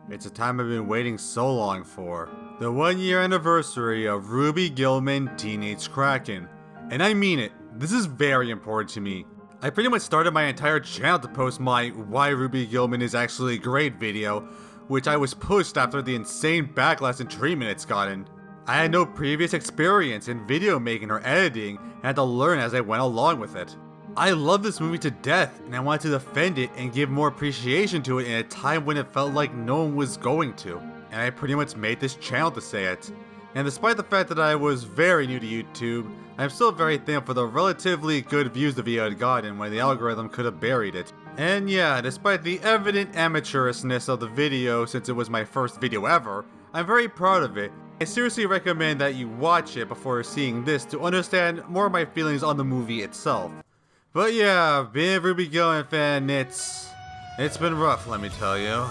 It's a time I've been waiting so long for. The 1-year anniversary of Ruby Gillman Teenage Kraken. And I mean it, this is very important to me. I pretty much started my entire channel to post my Why Ruby Gillman is Actually Great video, which I was pushed after the insane backlash and treatment it's gotten. I had no previous experience in video making or editing and had to learn as I went along with it. I love this movie to death and I wanted to defend it and give more appreciation to it in a time when it felt like no one was going to. And I pretty much made this channel to say it. And despite the fact that I was very new to YouTube, I'm still very thankful for the relatively good views the video had gotten when the algorithm could have buried it. And yeah, despite the evident amateurishness of the video since it was my first video ever, I'm very proud of it. I seriously recommend that you watch it before seeing this to understand more of my feelings on the movie itself. But yeah, being a Ruby Gillman fan, it's been rough, let me tell you.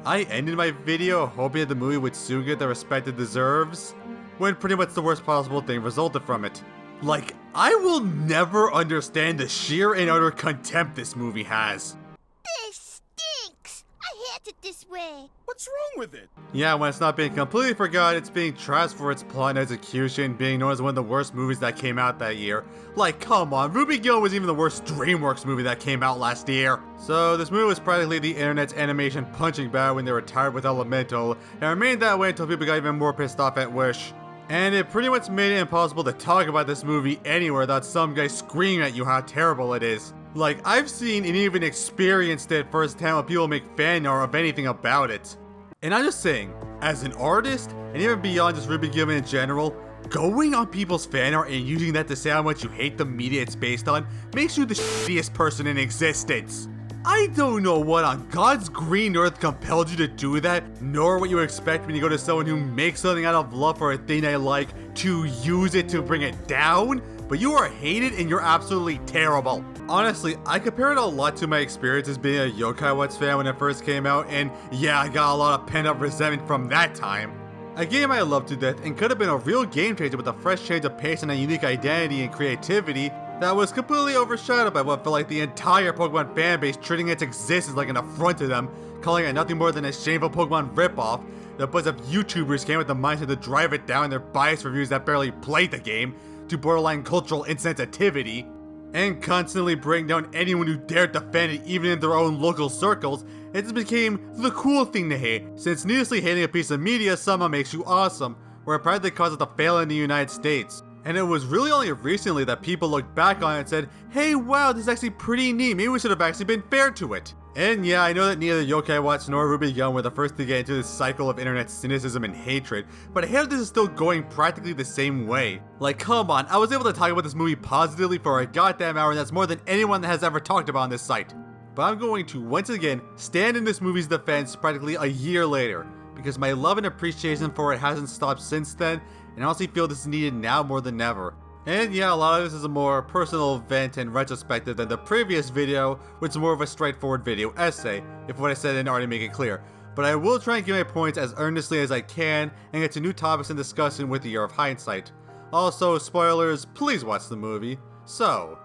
I ended my video hoping that the movie would soon get the respect it deserves, when pretty much the worst possible thing resulted from it. Like, I will never understand the sheer and utter contempt this movie has. This stinks! I hate it this way. What's wrong with it? Yeah, when it's not being completely forgot, it's being trashed for its plot and execution, being known as one of the worst movies that came out that year. Like, come on, Ruby Gillman was even the worst DreamWorks movie that came out last year. So this movie was practically the internet's animation punching bag when they were tired with Elemental, and remained that way until people got even more pissed off at Wish. And it pretty much made it impossible to talk about this movie anywhere without some guy screaming at you how terrible it is. Like, I've seen and even experienced it firsthand when people make fan art of anything about it. And I'm just saying, as an artist, and even beyond just Ruby Gillman in general, going on people's fan art and using that to say how much you hate the media it's based on makes you the shittiest person in existence. I don't know what on God's green earth compelled you to do that, nor what you expect when you go to someone who makes something out of love for a thing they like to use it to bring it down, but you are hated and you're absolutely terrible. Honestly, I compare it a lot to my experience as being a Yokai Watch fan when it first came out, and yeah, I got a lot of pent up resentment from that time. A game I love to death and could have been a real game changer with a fresh change of pace and a unique identity and creativity that was completely overshadowed by what felt like the entire Pokemon fanbase treating its existence like an affront to them, calling it nothing more than a shameful Pokemon ripoff. The bunch of YouTubers came with the mindset to drive it down in their biased reviews that barely played the game, to borderline cultural insensitivity, and constantly bring down anyone who dared defend it even in their own local circles. It just became the cool thing to hate, since needlessly hating a piece of media somehow makes you awesome, where it practically caused it to fail in the United States. And it was really only recently that people looked back on it and said, hey wow, this is actually pretty neat, maybe we should have actually been fair to it. And yeah, I know that neither Yokai Watch nor Ruby Gillman were the first to get into this cycle of internet cynicism and hatred, but I hate that this is still going practically the same way. Like, come on, I was able to talk about this movie positively for a goddamn hour, and that's more than anyone that has ever talked about on this site. But I'm going to, once again, stand in this movie's defense practically a year later, because my love and appreciation for it hasn't stopped since then, and I honestly feel this is needed now more than ever. And yeah, a lot of this is a more personal event and retrospective than the previous video, which is more of a straightforward video essay, if what I said didn't already make it clear. But I will try and give my points as earnestly as I can, and get to new topics and discussion with the year of hindsight. Also, spoilers, please watch the movie. So,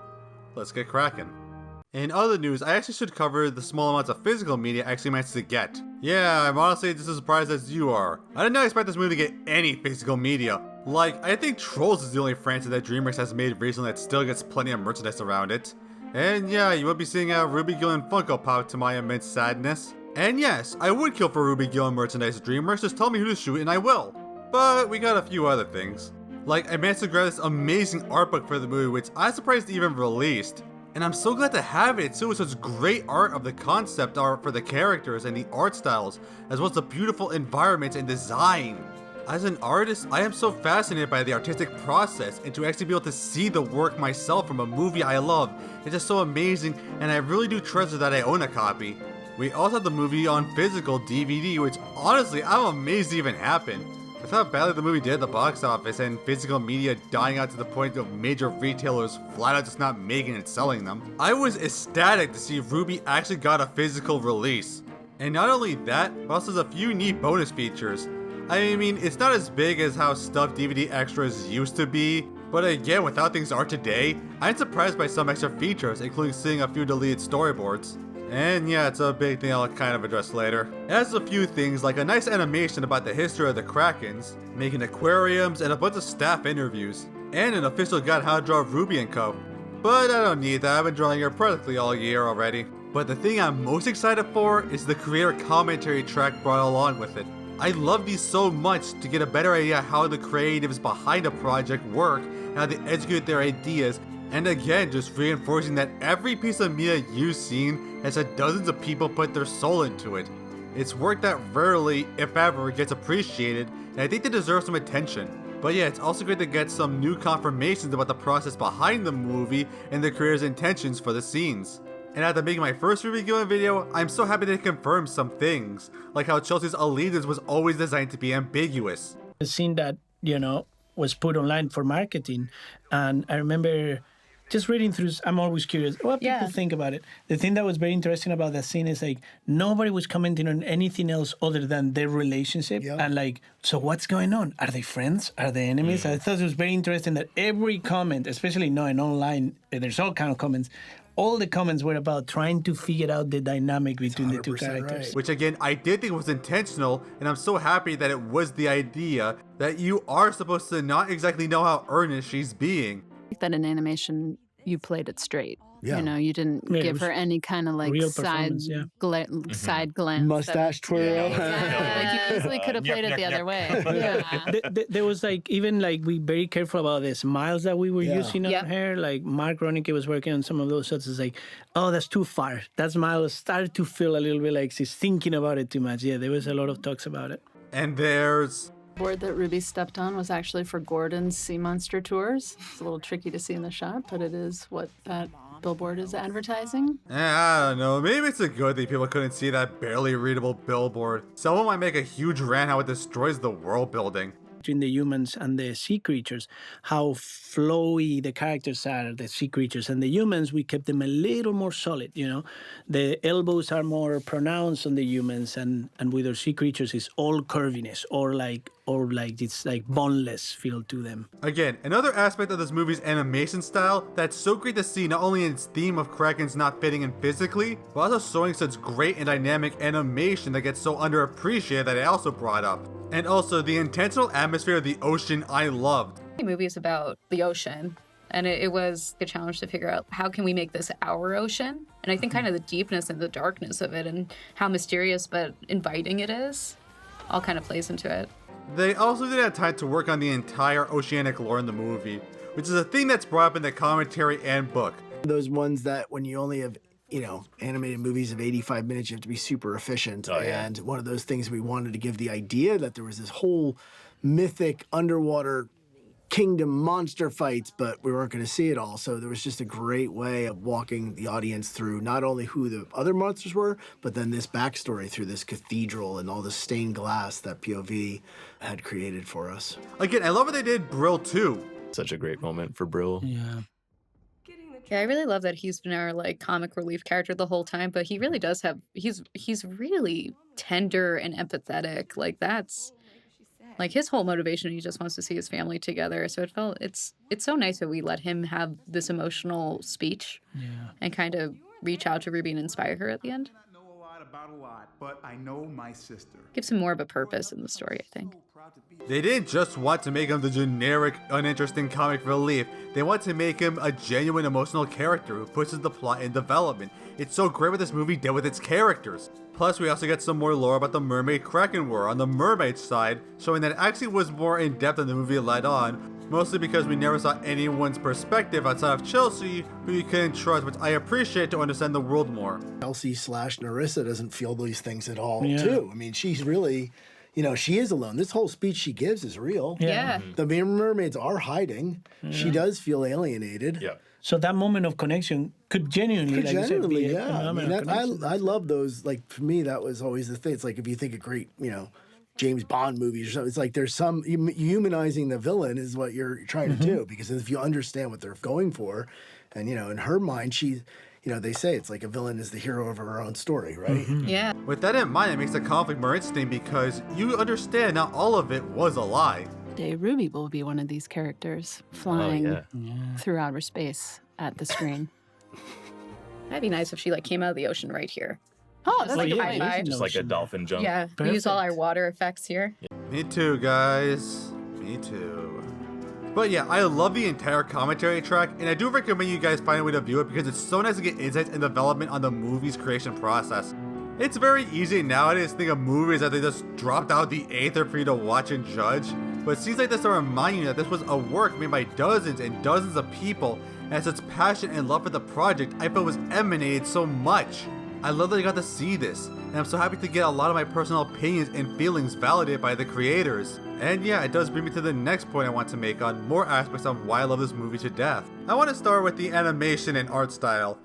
let's get cracking. In other news, I actually should cover the small amounts of physical media I actually managed to get. Yeah, I'm honestly just as surprised as you are. I did not expect this movie to get any physical media. Like, I think Trolls is the only franchise that DreamWorks has made recently that still gets plenty of merchandise around it. And yeah, you will be seeing a Ruby Gillman Funko Pop to my immense sadness. And yes, I would kill for Ruby Gillman merchandise at DreamWorks, just tell me who to shoot and I will. But we got a few other things. Like, I managed to grab this amazing art book for the movie, which I'm surprised even released. And I'm so glad to have it too, with such great art of the concept art for the characters and the art styles, as well as the beautiful environments and design. As an artist, I am so fascinated by the artistic process, and to actually be able to see the work myself from a movie I love is just so amazing, and I really do treasure that I own a copy. We also have the movie on physical DVD, which honestly, I'm amazed it even happened. With how badly the movie did at the box office and physical media dying out to the point of major retailers flat out just not making and selling them, I was ecstatic to see Ruby actually got a physical release. And not only that, but also there's a few neat bonus features. I mean, it's not as big as how stuffed DVD extras used to be, but again, with how things are today, I'm surprised by some extra features, including seeing a few deleted storyboards. And yeah, it's a big thing I'll kind of address later. It has a few things like a nice animation about the history of the Krakens, making aquariums, and a bunch of staff interviews, and an official guide how to draw Ruby and Co. But I don't need that, I've been drawing her practically all year already. But the thing I'm most excited for is the creator commentary track brought along with it. I love these so much to get a better idea how the creatives behind a project work and how they execute their ideas, and again just reinforcing that every piece of media you've seen has had dozens of people put their soul into it. It's work that rarely, if ever, gets appreciated, and I think they deserve some attention. But yeah, it's also great to get some new confirmations about the process behind the movie and the creator's intentions for the scenes. And after making my first Ruby Gillman video, I'm so happy they confirmed some things, like how Chelsea's allegiance was always designed to be ambiguous. The scene that, was put online for marketing, and I remember just reading through, I'm always curious what people think about it. The thing that was very interesting about that scene is like nobody was commenting on anything else other than their relationship. And like, so what's going on? Are they friends? Are they enemies? I thought it was very interesting that every comment, especially knowing online, there's all kind of comments. All the comments were about trying to figure out the dynamic between the two characters. Right. Which again, I did think was intentional, and I'm so happy that it was the idea that you are supposed to not exactly know how earnest she's being. That in animation, you played it straight. Yeah. You didn't give her any kind of like side glance. Mustache twirl. Exactly. Like you easily could have played it the other way. There was like, even like we very careful about the smiles that we were using on her. Like Mark Ronick was working on some of those shots. It's like, oh, that's too far. That smile started to feel a little bit like she's thinking about it too much. Yeah, there was a lot of talks about it. And there's... The board that Ruby stepped on was actually for Gordon's Sea Monster tours. It's a little tricky to see in the shot, but it is what that billboard is advertising. I don't know, maybe it's a good thing people couldn't see that barely readable billboard. Someone might make a huge rant how it destroys the world building. Between the humans and the sea creatures, how flowy the characters are, the sea creatures, and the humans, we kept them a little more solid, The elbows are more pronounced on the humans, and with our sea creatures, it's all curviness, or like it's like boneless feel to them. Again, another aspect of this movie's animation style that's so great to see, not only in its theme of Krakens not fitting in physically, but also showing such great and dynamic animation that gets so underappreciated that I also brought up. And also the intentional atmosphere of the ocean I loved. The movie is about the ocean, and it was a challenge to figure out how can we make this our ocean? And I think kind of the deepness and the darkness of it and how mysterious but inviting it is all kind of plays into it. They also didn't have time to work on the entire oceanic lore in the movie, which is a thing that's brought up in the commentary and book. Those ones that when you only have animated movies of 85 minutes, you have to be super efficient. And one of those things we wanted to give the idea that there was this whole mythic underwater kingdom monster fights, but we weren't going to see it all. So there was just a great way of walking the audience through not only who the other monsters were, but then this backstory through this cathedral and all the stained glass that POV had created for us. Again, I love what they did Brill too. Such a great moment for Brill. Yeah, I really love that he's been our like comic relief character the whole time, but he really does have he's really tender and empathetic. Like that's like his whole motivation. He just wants to see his family together. So it's so nice that we let him have this emotional speech and kind of reach out to Ruby and inspire her at the end. About a lot, but I know my sister. Gives him more of a purpose in the story, I think. They didn't just want to make him the generic, uninteresting comic relief. They want to make him a genuine emotional character who pushes the plot and development. It's so great what this movie did with its characters. Plus, we also get some more lore about the mermaid Kraken war on the mermaid side, showing that it actually was more in-depth than the movie led on, mostly because we never saw anyone's perspective outside of Chelsea, who you couldn't trust, which I appreciate to understand the world more. Chelsea/Narissa doesn't feel these things at all, too. I mean, she's really, she is alone. This whole speech she gives is real. Yeah. The mermaids are hiding. She does feel alienated. Yeah. So that moment of connection could genuinely, like you said, be a moment of connection. I love those. Like, for me, that was always the thing. It's like if you think of great, James Bond movies or something, it's like there's some humanizing the villain is what you're trying to do, because if you understand what they're going for, and in her mind, she's, they say it's like a villain is the hero of her own story, right? Yeah. With that in mind, it makes the conflict more interesting because you understand not all of it was a lie. Ruby will be one of these characters flying through outer space at the screen. That'd be nice if she like came out of the ocean right here. Oh, that's like a a good high idea. five. Just like a dolphin jump. Yeah, we use all our Perfect. water effects here. Me too, guys. Me too. But yeah, I love the entire commentary track, and I do recommend you guys find a way to view it because it's so nice to get insights and development on the movie's creation process. It's very easy nowadays to think of movies that they just dropped out the aether for you to watch and judge, but scenes like this are reminding you that this was a work made by dozens and dozens of people, and such passion and love for the project I felt was emanated so much. I love that I got to see this, and I'm so happy to get a lot of my personal opinions and feelings validated by the creators. And yeah, it does bring me to the next point I want to make on more aspects of why I love this movie to death. I want to start with the animation and art style.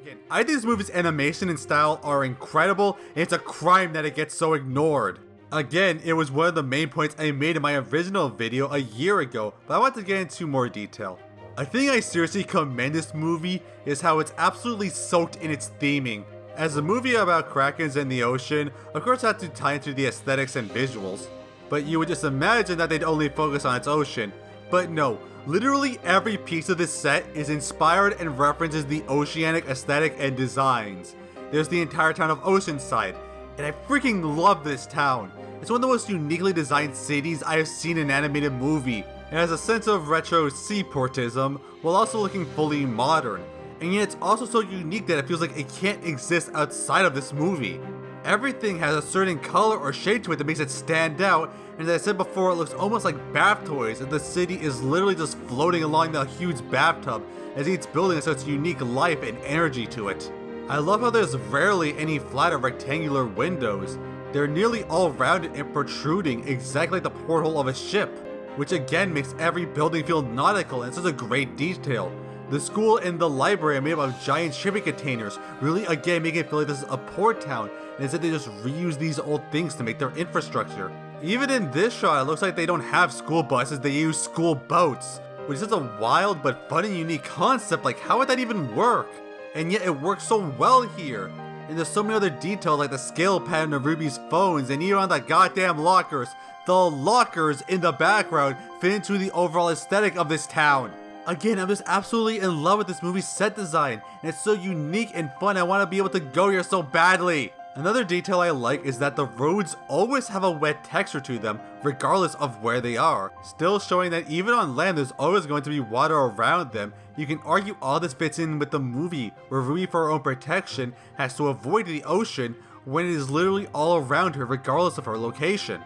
Again, I think this movie's animation and style are incredible, and it's a crime that it gets so ignored. Again, it was one of the main points I made in my original video a year ago, but I want to get into more detail. A thing I seriously commend this movie is how it's absolutely soaked in its theming. As a movie about Krakens in the ocean, of course it had to tie into the aesthetics and visuals, but you would just imagine that they'd only focus on its ocean. But no, literally every piece of this set is inspired and references the oceanic aesthetic and designs. There's the entire town of Oceanside, and I freaking love this town. It's one of the most uniquely designed cities I have seen in an animated movie. It has a sense of retro seaportism while also looking fully modern, and yet it's also so unique that it feels like it can't exist outside of this movie. Everything has a certain color or shade to it that makes it stand out, and as I said before, it looks almost like bath toys, and the city is literally just floating along the huge bathtub as each building has such unique life and energy to it. I love how there's rarely any flat or rectangular windows. They're nearly all rounded and protruding exactly like the porthole of a ship, which again makes every building feel nautical and such a great detail. The school and the library are made up of giant shipping containers, really again making it feel like this is a port town, and instead they just reuse these old things to make their infrastructure. Even in this shot, it looks like they don't have school buses, they use school boats, which is such a wild but fun and unique concept. Like, how would that even work? And yet it works so well here. And there's so many other details like the scale pattern of Ruby's phones, and even on the goddamn lockers. The lockers in the background fit into the overall aesthetic of this town. Again, I'm just absolutely in love with this movie's set design, and it's so unique and fun. I want to be able to go here so badly. Another detail I like is that the roads always have a wet texture to them, regardless of where they are, still showing that even on land there's always going to be water around them. You can argue all this fits in with the movie, where Ruby for her own protection has to avoid the ocean when it is literally all around her regardless of her location.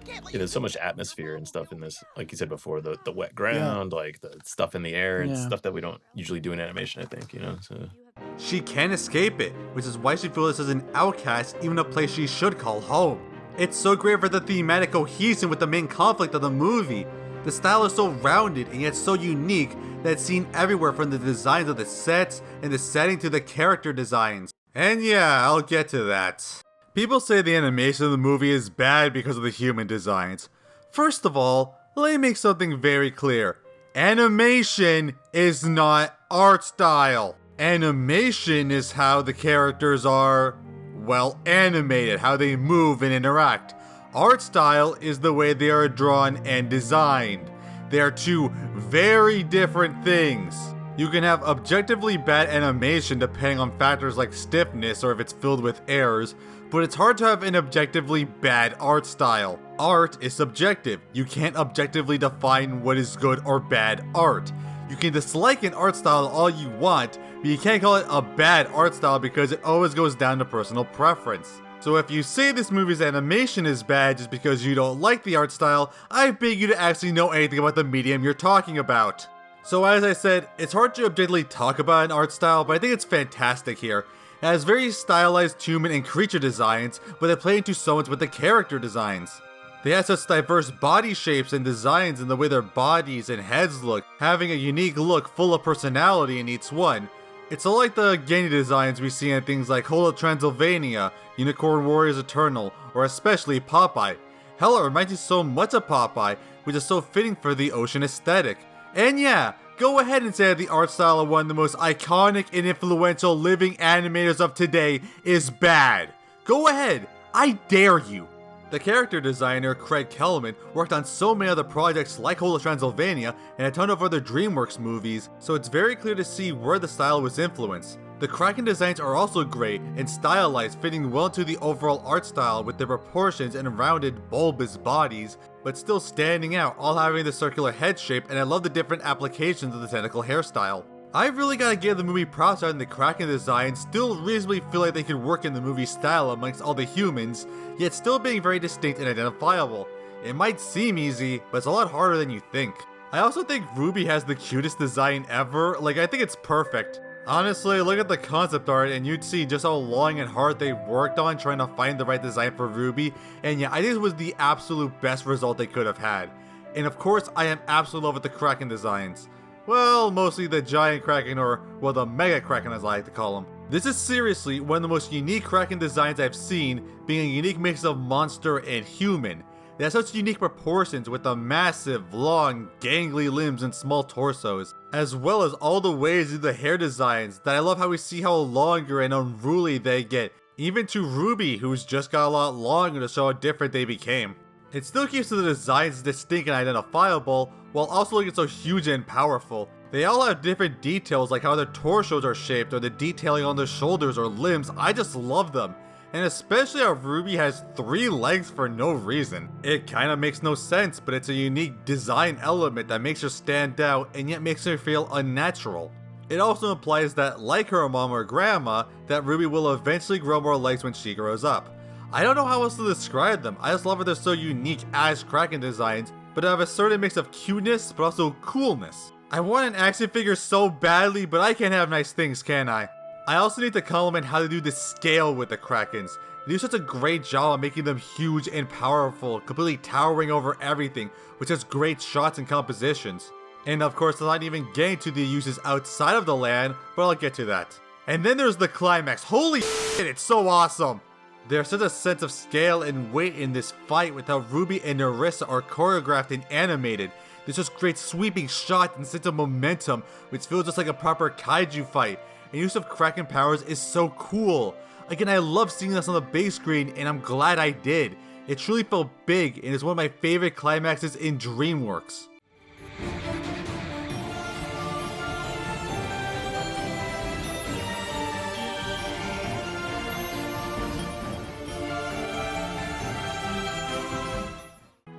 Yeah, there's so much atmosphere and stuff in this, like you said before, the wet ground, like the stuff in the air, and stuff that we don't usually do in animation, I think, you know, so... She can't escape it, which is why she feels as an outcast, even a place she should call home. It's so great for the thematic cohesion with the main conflict of the movie. The style is so rounded and yet so unique that it's seen everywhere, from the designs of the sets and the setting to the character designs. And yeah, I'll get to that. People say the animation of the movie is bad because of the human designs. First of all, let me make something very clear. Animation is not art style. Animation is how the characters are, well, animated, how they move and interact. Art style is the way they are drawn and designed. They are two very different things. You can have objectively bad animation depending on factors like stiffness or if it's filled with errors, but it's hard to have an objectively bad art style. Art is subjective. You can't objectively define what is good or bad art. You can dislike an art style all you want, but you can't call it a bad art style because it always goes down to personal preference. So if you say this movie's animation is bad just because you don't like the art style, I beg you to actually know anything about the medium you're talking about. So as I said, it's hard to objectively talk about an art style, but I think it's fantastic here. It has very stylized human and creature designs, but they play into so much with the character designs. They have such diverse body shapes and designs in the way their bodies and heads look, having a unique look full of personality in each one. It's all like the Gany designs we see in things like Holo Transylvania, Unicorn Warriors Eternal, or especially Popeye. Hell, it reminds you so much of Popeye, which is so fitting for the ocean aesthetic. And yeah, Go ahead and say that the art style of one of the most iconic and influential living animators of today is bad. Go ahead, I dare you. The character designer, Gillman, worked on so many other projects like Hotel Transylvania and a ton of other DreamWorks movies, so it's very clear to see where the style was influenced. The Kraken designs are also great and stylized, fitting well into the overall art style with their proportions and rounded, bulbous bodies, but still standing out, all having the circular head shape, and I love the different applications of the tentacle hairstyle. I really gotta give the movie props on the Kraken design, still reasonably feel like they could work in the movie style amongst all the humans, yet still being very distinct and identifiable. It might seem easy, but it's a lot harder than you think. I also think Ruby has the cutest design ever, like I think it's perfect. Honestly, look at the concept art and you'd see just how long and hard they worked on trying to find the right design for Ruby, and yeah, I think it was the absolute best result they could have had. And of course, I am absolutely in love with the Kraken designs. Well, mostly the giant Kraken, or well, the Mega Kraken as I like to call him. This is seriously one of the most unique Kraken designs I've seen, being a unique mix of monster and human. They have such unique proportions with the massive, long, gangly limbs and small torsos, as well as all the ways in the hair designs that I love how we see how longer and unruly they get, even to Ruby, who's just got a lot longer to show how different they became. It still keeps the designs distinct and identifiable, while also looking so huge and powerful. They all have different details like how their torsos are shaped or the detailing on their shoulders or limbs. I just love them. And especially how Ruby has 3 legs for no reason. It kinda makes no sense, but it's a unique design element that makes her stand out and yet makes her feel unnatural. It also implies that, like her mom or grandma, that Ruby will eventually grow more legs when she grows up. I don't know how else to describe them, I just love that they're so unique as Kraken designs, but have a certain mix of cuteness, but also coolness. I want an action figure so badly, but I can't have nice things, can I? I also need to compliment how they do the scale with the Krakens. They do such a great job of making them huge and powerful, completely towering over everything, with just great shots and compositions. And of course, I'm not even getting to the uses outside of the land, but I'll get to that. And then there's the climax. Holy shit, it's so awesome! There's such a sense of scale and weight in this fight with how Ruby and Nerissa are choreographed and animated. There's just great sweeping shots and sense of momentum, which feels just like a proper kaiju fight. And use of Kraken powers is so cool. Again, I love seeing this on the big screen, and I'm glad I did. It truly felt big, and is one of my favorite climaxes in DreamWorks.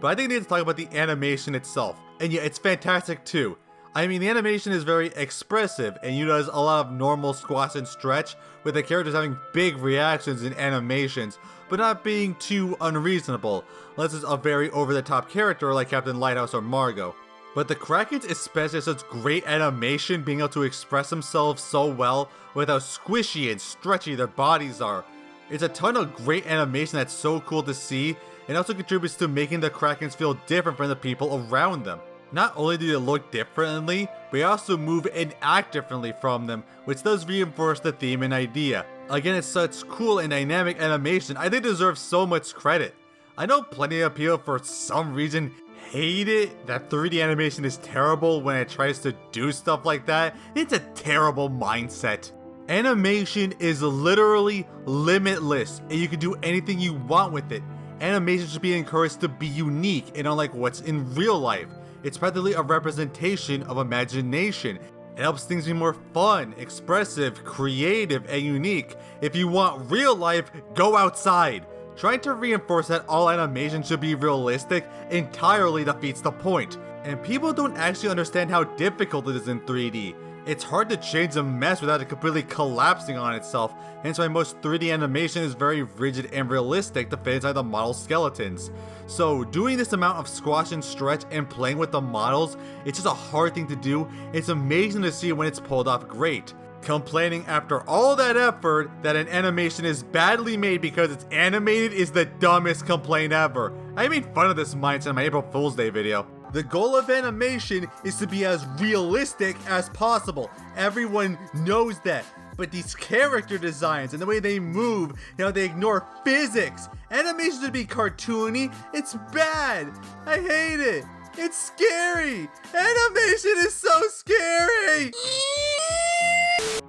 But I think we need to talk about the animation itself. And yeah, it's fantastic too. I mean, the animation is very expressive and utilizes a lot of normal squash and stretch, with the characters having big reactions and animations, but not being too unreasonable, unless it's a very over-the-top character like Captain Lighthouse or Margot. But the Krakens especially have such great animation, being able to express themselves so well with how squishy and stretchy their bodies are. It's a ton of great animation that's so cool to see, and also contributes to making the Krakens feel different from the people around them. Not only do they look differently, but they also move and act differently from them, which does reinforce the theme and idea. Again, it's such cool and dynamic animation, I think it deserves so much credit. I know plenty of people for some reason hate it, that 3D animation is terrible when it tries to do stuff like that. It's a terrible mindset. Animation is literally limitless, and you can do anything you want with it. Animation should be encouraged to be unique and unlike what's in real life. It's practically a representation of imagination. It helps things be more fun, expressive, creative, and unique. If you want real life, go outside. Trying to reinforce that all animation should be realistic entirely defeats the point. And people don't actually understand how difficult it is in 3D. It's hard to change a mess without it completely collapsing on itself, hence why most 3D animation is very rigid and realistic to fit inside the model skeletons. So doing this amount of squash and stretch and playing with the models, it's just a hard thing to do. It's amazing to see when it's pulled off great. Complaining after all that effort that an animation is badly made because it's animated is the dumbest complaint ever. I made fun of this mindset in my April Fool's Day video. The goal of animation is to be as realistic as possible. Everyone knows that. But these character designs and the way they move, they ignore physics. Animation should be cartoony. It's bad. I hate it. It's scary! Animation is so scary!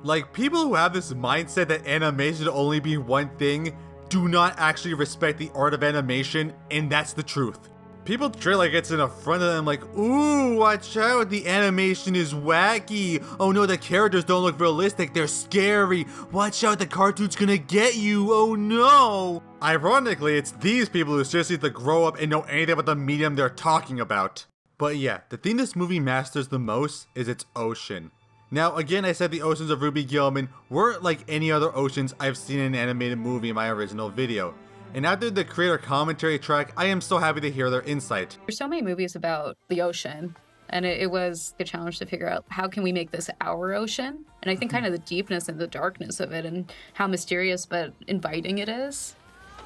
Like, people who have this mindset that animation should only be one thing do not actually respect the art of animation, and that's the truth. People treat it like it's an affront to them, like, ooh, watch out, the animation is wacky. Oh no, the characters don't look realistic, they're scary. Watch out, the cartoon's gonna get you, oh no. Ironically, it's these people who seriously need to grow up and know anything about the medium they're talking about. But yeah, the thing this movie masters the most is its ocean. Now, again, I said the oceans of Ruby Gillman weren't like any other oceans I've seen in an animated movie in my original video. And after the creator commentary track, I am so happy to hear their insight. There's so many movies about the ocean, and it was a challenge to figure out how can we make this our ocean? And I think kind of the deepness and the darkness of it and how mysterious but inviting it is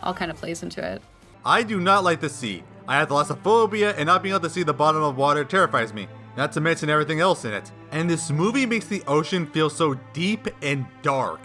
all kind of plays into it. I do not like the sea. I have thalassophobia, and not being able to see the bottom of water terrifies me. Not to mention everything else in it. And this movie makes the ocean feel so deep and dark.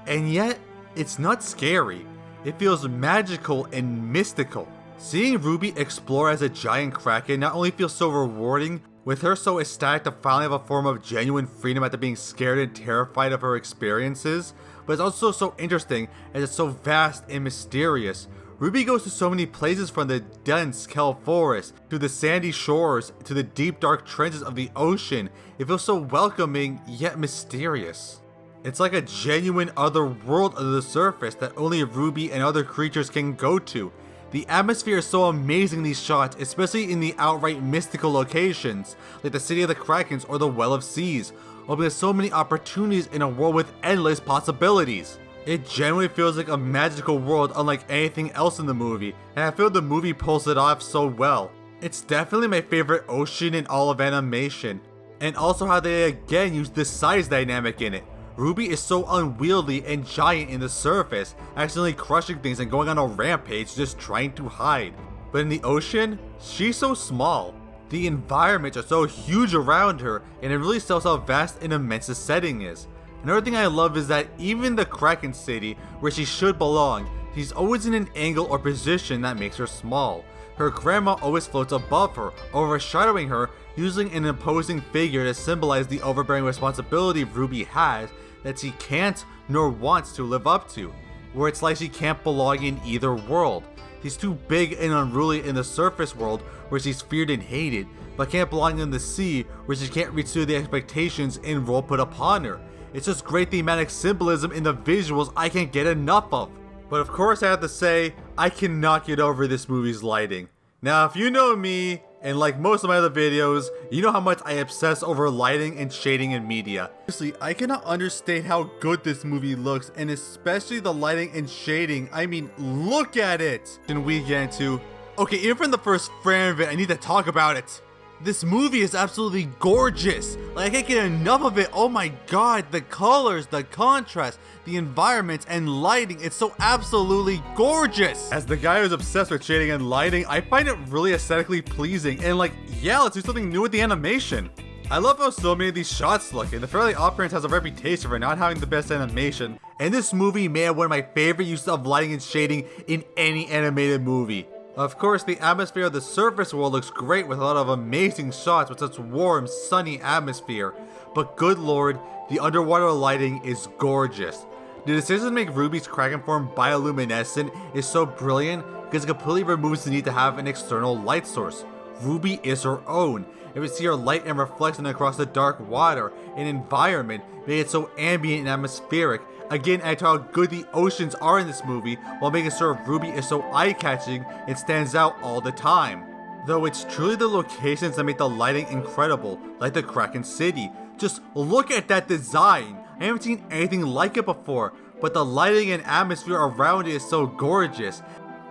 And yet, it's not scary. It feels magical and mystical. Seeing Ruby explore as a giant Kraken not only feels so rewarding, with her so ecstatic to finally have a form of genuine freedom after being scared and terrified of her experiences, but it's also so interesting as it's so vast and mysterious. Ruby goes to so many places, from the dense kelp forest, to the sandy shores, to the deep dark trenches of the ocean. It feels so welcoming, yet mysterious. It's like a genuine other world under the surface that only Ruby and other creatures can go to. The atmosphere is so amazing in these shots, especially in the outright mystical locations, like the City of the Krakens or the Well of Seas, opening so many opportunities in a world with endless possibilities. It genuinely feels like a magical world unlike anything else in the movie, and I feel the movie pulls it off so well. It's definitely my favorite ocean in all of animation, and also how they again use the size dynamic in it. Ruby is so unwieldy and giant in the surface, accidentally crushing things and going on a rampage just trying to hide. But in the ocean, she's so small. The environments are so huge around her, and it really sells how vast and immense the setting is. Another thing I love is that even the Kraken City, where she should belong, she's always in an angle or position that makes her small. Her grandma always floats above her, overshadowing her, using an imposing figure to symbolize the overbearing responsibility Ruby has that she can't nor wants to live up to, where it's like she can't belong in either world. She's too big and unruly in the surface world, where she's feared and hated, but can't belong in the sea, where she can't reach through the expectations and role put upon her. It's just great thematic symbolism in the visuals I can't get enough of. But of course I have to say, I cannot get over this movie's lighting. Now if you know me, and like most of my other videos, you know how much I obsess over lighting and shading in media. Seriously, I cannot understate how good this movie looks, and especially the lighting and shading. I mean, look at it! And we get into, okay, even from the first frame of it, I need to talk about it. This movie is absolutely gorgeous. Like, I can't get enough of it. Oh my god, the colors, the contrast, the environments, and lighting. It's so absolutely gorgeous. As the guy who's obsessed with shading and lighting, I find it really aesthetically pleasing. And like, yeah, let's do something new with the animation. I love how so many of these shots look, and the Fairly Odd Parents has a reputation for not having the best animation. And this movie may have one of my favorite uses of lighting and shading in any animated movie. Of course, the atmosphere of the surface world looks great with a lot of amazing shots with such warm, sunny atmosphere. But good lord, the underwater lighting is gorgeous. The decision to make Ruby's Kraken form bioluminescent is so brilliant because it completely removes the need to have an external light source. Ruby is her own. If we see her light and reflection across the dark water and environment, make it so ambient and atmospheric. Again, add to how good the oceans are in this movie, while making sure Ruby is so eye-catching and stands out all the time. Though it's truly the locations that make the lighting incredible, like the Kraken City. Just look at that design! I haven't seen anything like it before, but the lighting and atmosphere around it is so gorgeous.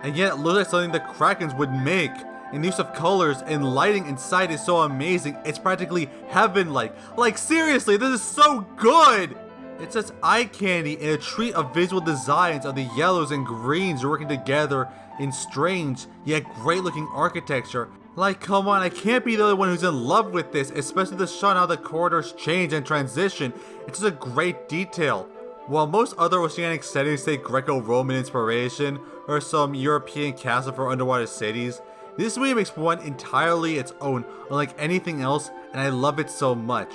And yet it looks like something the Krakens would make. And the use of colors and lighting inside is so amazing, it's practically heaven-like. Like seriously, this is so good! It's just eye candy and a treat of visual designs of the yellows and greens working together in strange yet great looking architecture. Like, come on, I can't be the only one who's in love with this, especially the shot how the corridors change and transition. It's just a great detail. While most other oceanic settings take Greco-Roman inspiration or some European castle for underwater cities, This movie makes one entirely its own, unlike anything else, and I love it so much.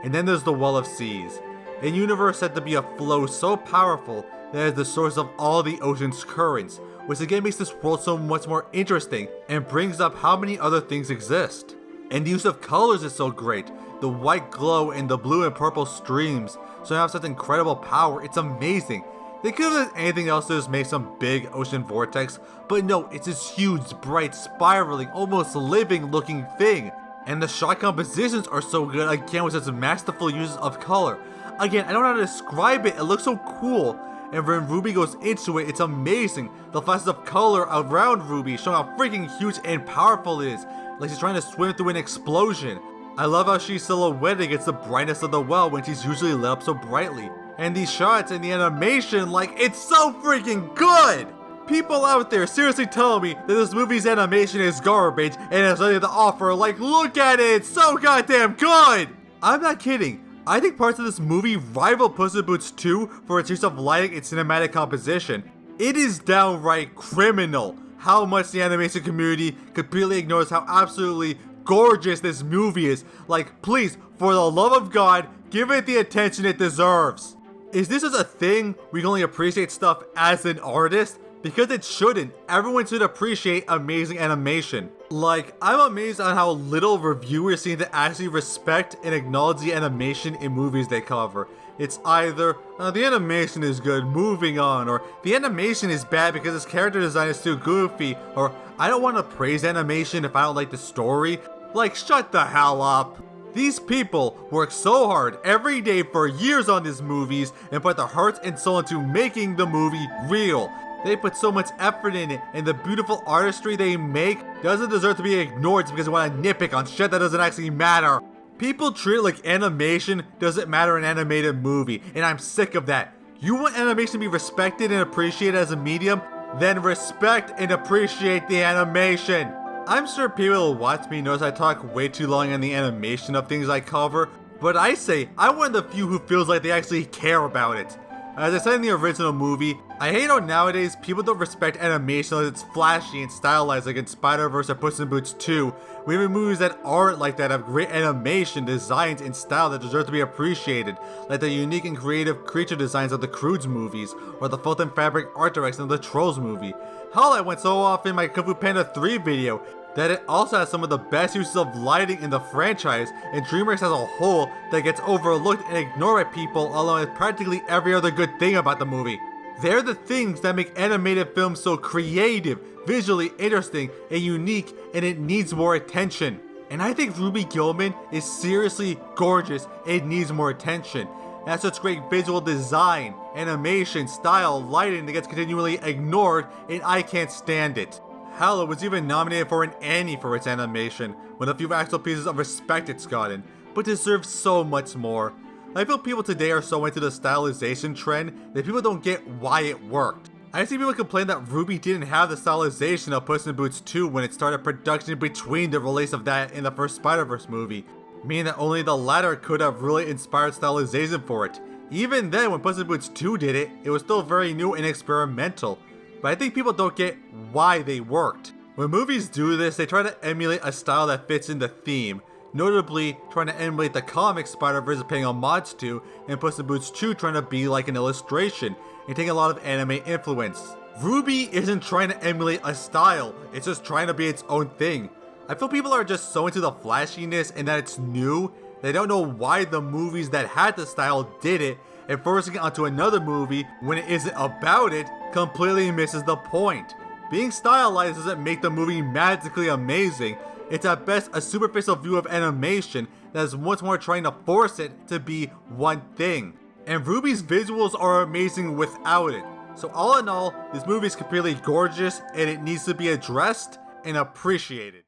And then there's the Well of Seas, a universe said to be a flow so powerful that it is the source of all the ocean's currents, which again makes this world so much more interesting and brings up how many other things exist. And the use of colors is so great. The white glow and the blue and purple streams so have such incredible power, it's amazing. They could have done anything else to just make some big ocean vortex, but no, it's this huge, bright, spiraling, almost living looking thing. And the shot compositions are so good, again with such masterful uses of color. Again, I don't know how to describe it, it looks so cool. And when Ruby goes into it, it's amazing. The flashes of color around Ruby showing how freaking huge and powerful it is, like she's trying to swim through an explosion. I love how she's silhouetted against the brightness of the well when she's usually lit up so brightly. And these shots and the animation, like, it's so freaking good! People out there seriously telling me that this movie's animation is garbage and has nothing to offer, like, look at it, it's so goddamn good! I'm not kidding. I think parts of this movie rival Puss in Boots 2 for its use of lighting and cinematic composition. It is downright criminal how much the animation community completely ignores how absolutely gorgeous this movie is. Like, please, for the love of God, give it the attention it deserves. Is this just a thing we can only appreciate stuff as an artist? Because it shouldn't. Everyone should appreciate amazing animation. Like, I'm amazed on how little reviewers seem to actually respect and acknowledge the animation in movies they cover. It's either, the animation is good, moving on, or the animation is bad because its character design is too goofy, or I don't want to praise animation if I don't like the story. Like, shut the hell up. These people work so hard every day for years on these movies and put their hearts and soul into making the movie real. They put so much effort in it, and the beautiful artistry they make doesn't deserve to be ignored just because they want to nitpick on shit that doesn't actually matter. People treat it like animation doesn't matter in an animated movie, and I'm sick of that. You want animation to be respected and appreciated as a medium? Then respect and appreciate the animation. I'm sure people who watch me notice I talk way too long on the animation of things I cover, but I say I'm one of the few who feels like they actually care about it. As I said in the original movie, I hate how nowadays people don't respect animation unless it's flashy and stylized like in Spider-Verse or Puss in Boots 2. We have movies that aren't like that have great animation, designs, and style that deserve to be appreciated, like the unique and creative creature designs of the Croods movies, or the felt and fabric art direction of the Trolls movie. Hell, I went so off in my Kung Fu Panda 3 video that it also has some of the best uses of lighting in the franchise and DreamWorks as a whole that gets overlooked and ignored by people along with practically every other good thing about the movie. They're the things that make animated films so creative, visually interesting, and unique, and it needs more attention. And I think Ruby Gillman is seriously gorgeous and it needs more attention. It has such great visual design, animation, style, lighting that gets continually ignored, and I can't stand it. Hell, it was even nominated for an Annie for its animation, with a few actual pieces of respect it's gotten, but deserves so much more. I feel people today are so into the stylization trend that people don't get why it worked. I see people complain that Ruby didn't have the stylization of Puss in Boots 2 when it started production between the release of that and the first Spider-Verse movie, meaning that only the latter could have really inspired stylization for it. Even then, when Puss in Boots 2 did it, it was still very new and experimental. But I think people don't get why they worked. When movies do this, they try to emulate a style that fits in the theme, notably trying to emulate the comic Spider-Verse is paying homage to, and Puss in Boots 2 trying to be like an illustration, and taking a lot of anime influence. Ruby isn't trying to emulate a style, it's just trying to be its own thing. I feel people are just so into the flashiness and that it's new, they don't know why the movies that had the style did it, and forcing it onto another movie when it isn't about it completely misses the point. Being stylized doesn't make the movie magically amazing, it's at best a superficial view of animation that is much more trying to force it to be one thing. And Ruby's visuals are amazing without it. So all in all, this movie is completely gorgeous and it needs to be addressed and appreciated.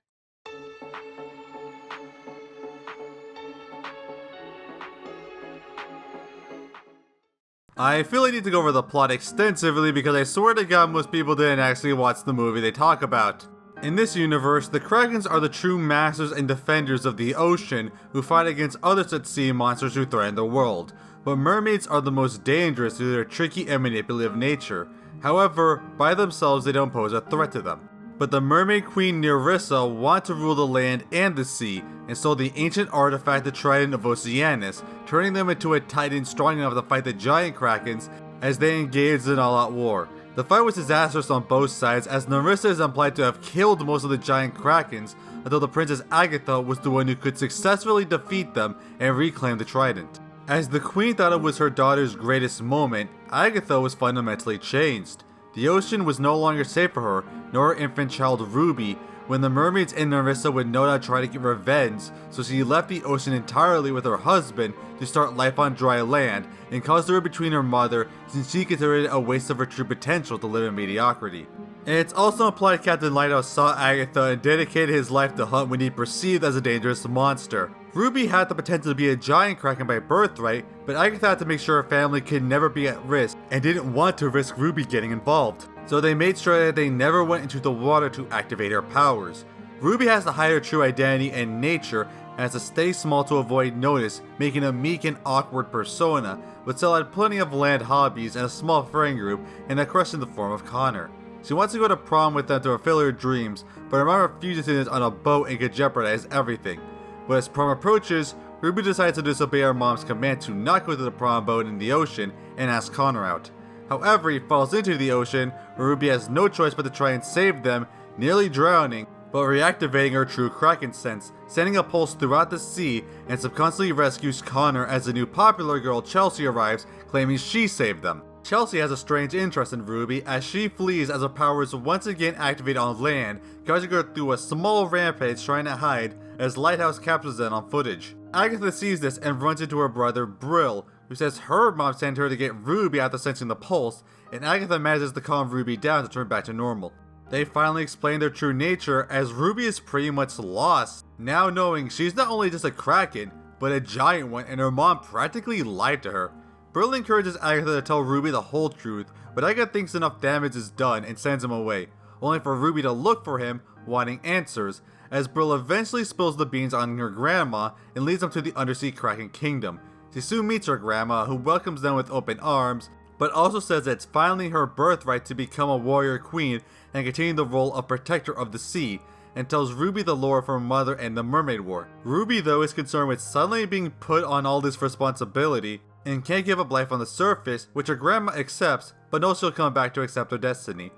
I feel I need to go over the plot extensively because I swear to God most people didn't actually watch the movie they talk about. In this universe, the Krakens are the true masters and defenders of the ocean who fight against other such sea monsters who threaten the world. But mermaids are the most dangerous due to their tricky and manipulative nature. However, by themselves they don't pose a threat to them. But the Mermaid Queen Nerissa wanted to rule the land and the sea, and stole the ancient artifact, the Trident of Oceanus, turning them into a titan strong enough to fight the giant Krakens as they engaged in all-out war. The fight was disastrous on both sides, as Nerissa is implied to have killed most of the giant Krakens, although the Princess Agatha was the one who could successfully defeat them and reclaim the Trident. As the Queen thought it was her daughter's greatest moment, Agatha was fundamentally changed. The ocean was no longer safe for her, nor her infant child Ruby, when the mermaids and Nerissa would no doubt try to get revenge, so she left the ocean entirely with her husband to start life on dry land, and caused her between her mother since she considered it a waste of her true potential to live in mediocrity. And it's also implied Captain Lighthouse saw Agatha and dedicated his life to hunt when he perceived as a dangerous monster. Ruby had the potential to be a giant Kraken by birthright, but Agatha had to make sure her family could never be at risk and didn't want to risk Ruby getting involved. So they made sure that they never went into the water to activate her powers. Ruby has to hide her true identity and nature and has to stay small to avoid notice, making a meek and awkward persona, but still had plenty of land hobbies and a small friend group and a crush in the form of Connor. She wants to go to prom with them to fulfill her dreams, but her mom refuses to do this on a boat and could jeopardize everything. But as prom approaches, Ruby decides to disobey her mom's command to not go to the prom boat in the ocean and ask Connor out. However, he falls into the ocean, where Ruby has no choice but to try and save them, nearly drowning, but reactivating her true Kraken sense, sending a pulse throughout the sea, and subconsciously rescues Connor as the new popular girl Chelsea arrives, claiming she saved them. Chelsea has a strange interest in Ruby as she flees as her powers once again activate on land, causing her through a small rampage trying to hide as Lighthouse captures them on footage. Agatha sees this and runs into her brother Brill, who says her mom sent her to get Ruby after sensing the pulse, and Agatha manages to calm Ruby down to turn back to normal. They finally explain their true nature as Ruby is pretty much lost, now knowing she's not only just a Kraken, but a giant one, and her mom practically lied to her. Brill encourages Agatha to tell Ruby the whole truth, but Agatha thinks enough damage is done and sends him away, only for Ruby to look for him, wanting answers, as Brill eventually spills the beans on her grandma and leads them to the Undersea Kraken Kingdom. She soon meets her grandma, who welcomes them with open arms, but also says that it's finally her birthright to become a warrior queen and continue the role of protector of the sea, and tells Ruby the lore of her mother and the Mermaid War. Ruby, though, is concerned with suddenly being put on all this responsibility, and can't give up life on the surface, which her grandma accepts, but knows she'll come back to accept her destiny.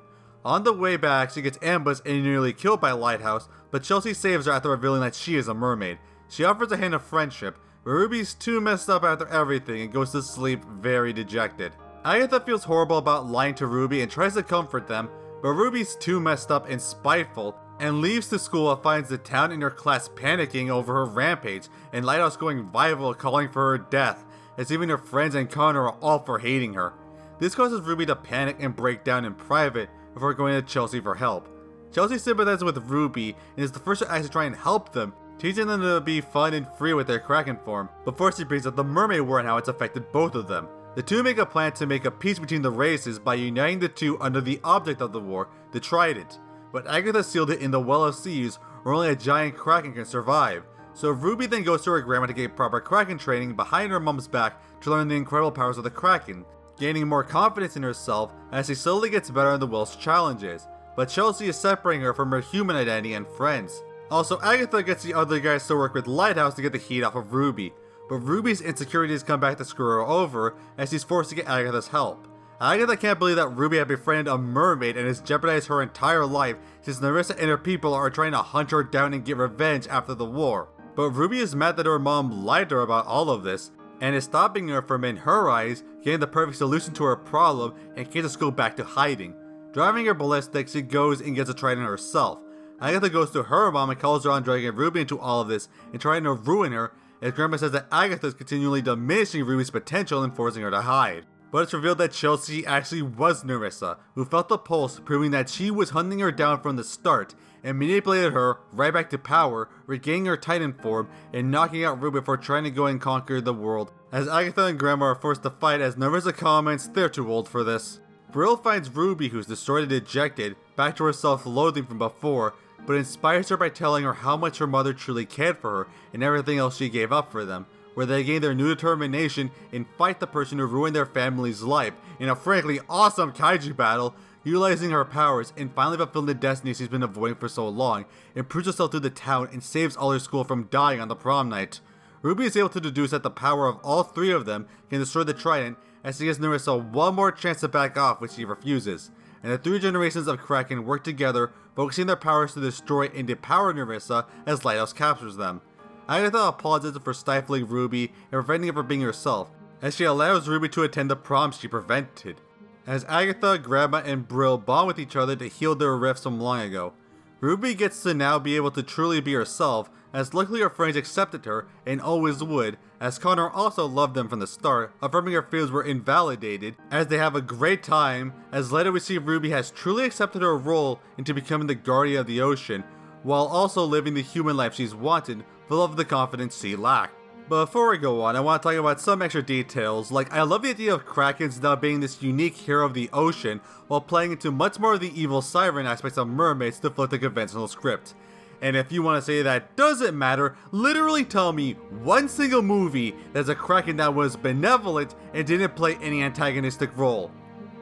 On the way back, she gets ambushed and nearly killed by Lighthouse, but Chelsea saves her after revealing that she is a mermaid. She offers a hand of friendship, but Ruby's too messed up after everything and goes to sleep very dejected. Agatha feels horrible about lying to Ruby and tries to comfort them, but Ruby's too messed up and spiteful, and leaves to school and finds the town and her class panicking over her rampage, and Lighthouse going viral calling for her death, as even her friends and Connor are all for hating her. This causes Ruby to panic and break down in private before going to Chelsea for help. Chelsea sympathizes with Ruby and is the first to actually try and help them, teaching them to be fun and free with their Kraken form, before she brings up the Mermaid War and how it's affected both of them. The two make a plan to make a peace between the races by uniting the two under the object of the war, the Trident, but Agatha sealed it in the Well of Seas where only a giant Kraken can survive. So Ruby then goes to her grandma to get proper Kraken training behind her mom's back to learn the incredible powers of the Kraken, gaining more confidence in herself as she slowly gets better in the Well's challenges, but Chelsea is separating her from her human identity and friends. Also, Agatha gets the other guys to work with Lighthouse to get the heat off of Ruby, but Ruby's insecurities come back to screw her over as she's forced to get Agatha's help. Agatha can't believe that Ruby had befriended a mermaid and has jeopardized her entire life since Nerissa and her people are trying to hunt her down and get revenge after the war. But Ruby is mad that her mom lied to her about all of this, and is stopping her from, in her eyes, getting the perfect solution to her problem and can't just go back to hiding. Driving her ballistic, she goes and gets a trident herself. Agatha goes to her mom and calls her on dragging Ruby into all of this and trying to ruin her, as Grandma says that Agatha is continually diminishing Ruby's potential and forcing her to hide. But it's revealed that Chelsea actually was Nerissa, who felt the pulse, proving that she was hunting her down from the start, and manipulated her right back to power, regaining her Titan form, and knocking out Ruby before trying to go and conquer the world, as Agatha and Grandma are forced to fight as Nerissa comments they're too old for this. Brill finds Ruby, who's destroyed and dejected, back to her self-loathing from before, but inspires her by telling her how much her mother truly cared for her and everything else she gave up for them, where they gain their new determination and fight the person who ruined their family's life in a frankly awesome kaiju battle, utilizing her powers and finally fulfilling the destiny she's been avoiding for so long, and proves herself through the town and saves all her school from dying on the prom night. Ruby is able to deduce that the power of all three of them can destroy the Trident, as she gives Nerissa one more chance to back off, which she refuses. And the three generations of Kraken work together, focusing their powers to destroy and depower Nerissa as Lighthouse captures them. Agatha apologizes for stifling Ruby and preventing her from being herself, as she allows Ruby to attend the prom she prevented. As Agatha, Grandma, and Brill bond with each other to heal their rifts from long ago, Ruby gets to now be able to truly be herself, as luckily her friends accepted her and always would, as Connor also loved them from the start, affirming her feelings were invalidated, as they have a great time, as later we see Ruby has truly accepted her role into becoming the guardian of the ocean, while also living the human life she's wanted, full of the confidence she lacked. But before we go on, I want to talk about some extra details, like I love the idea of Krakens now being this unique hero of the ocean, while playing into much more of the evil siren aspects of mermaids to float the conventional script. And if you want to say that doesn't matter, literally tell me one single movie that's a Kraken that was benevolent and didn't play any antagonistic role.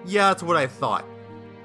Yeah, that's what I thought.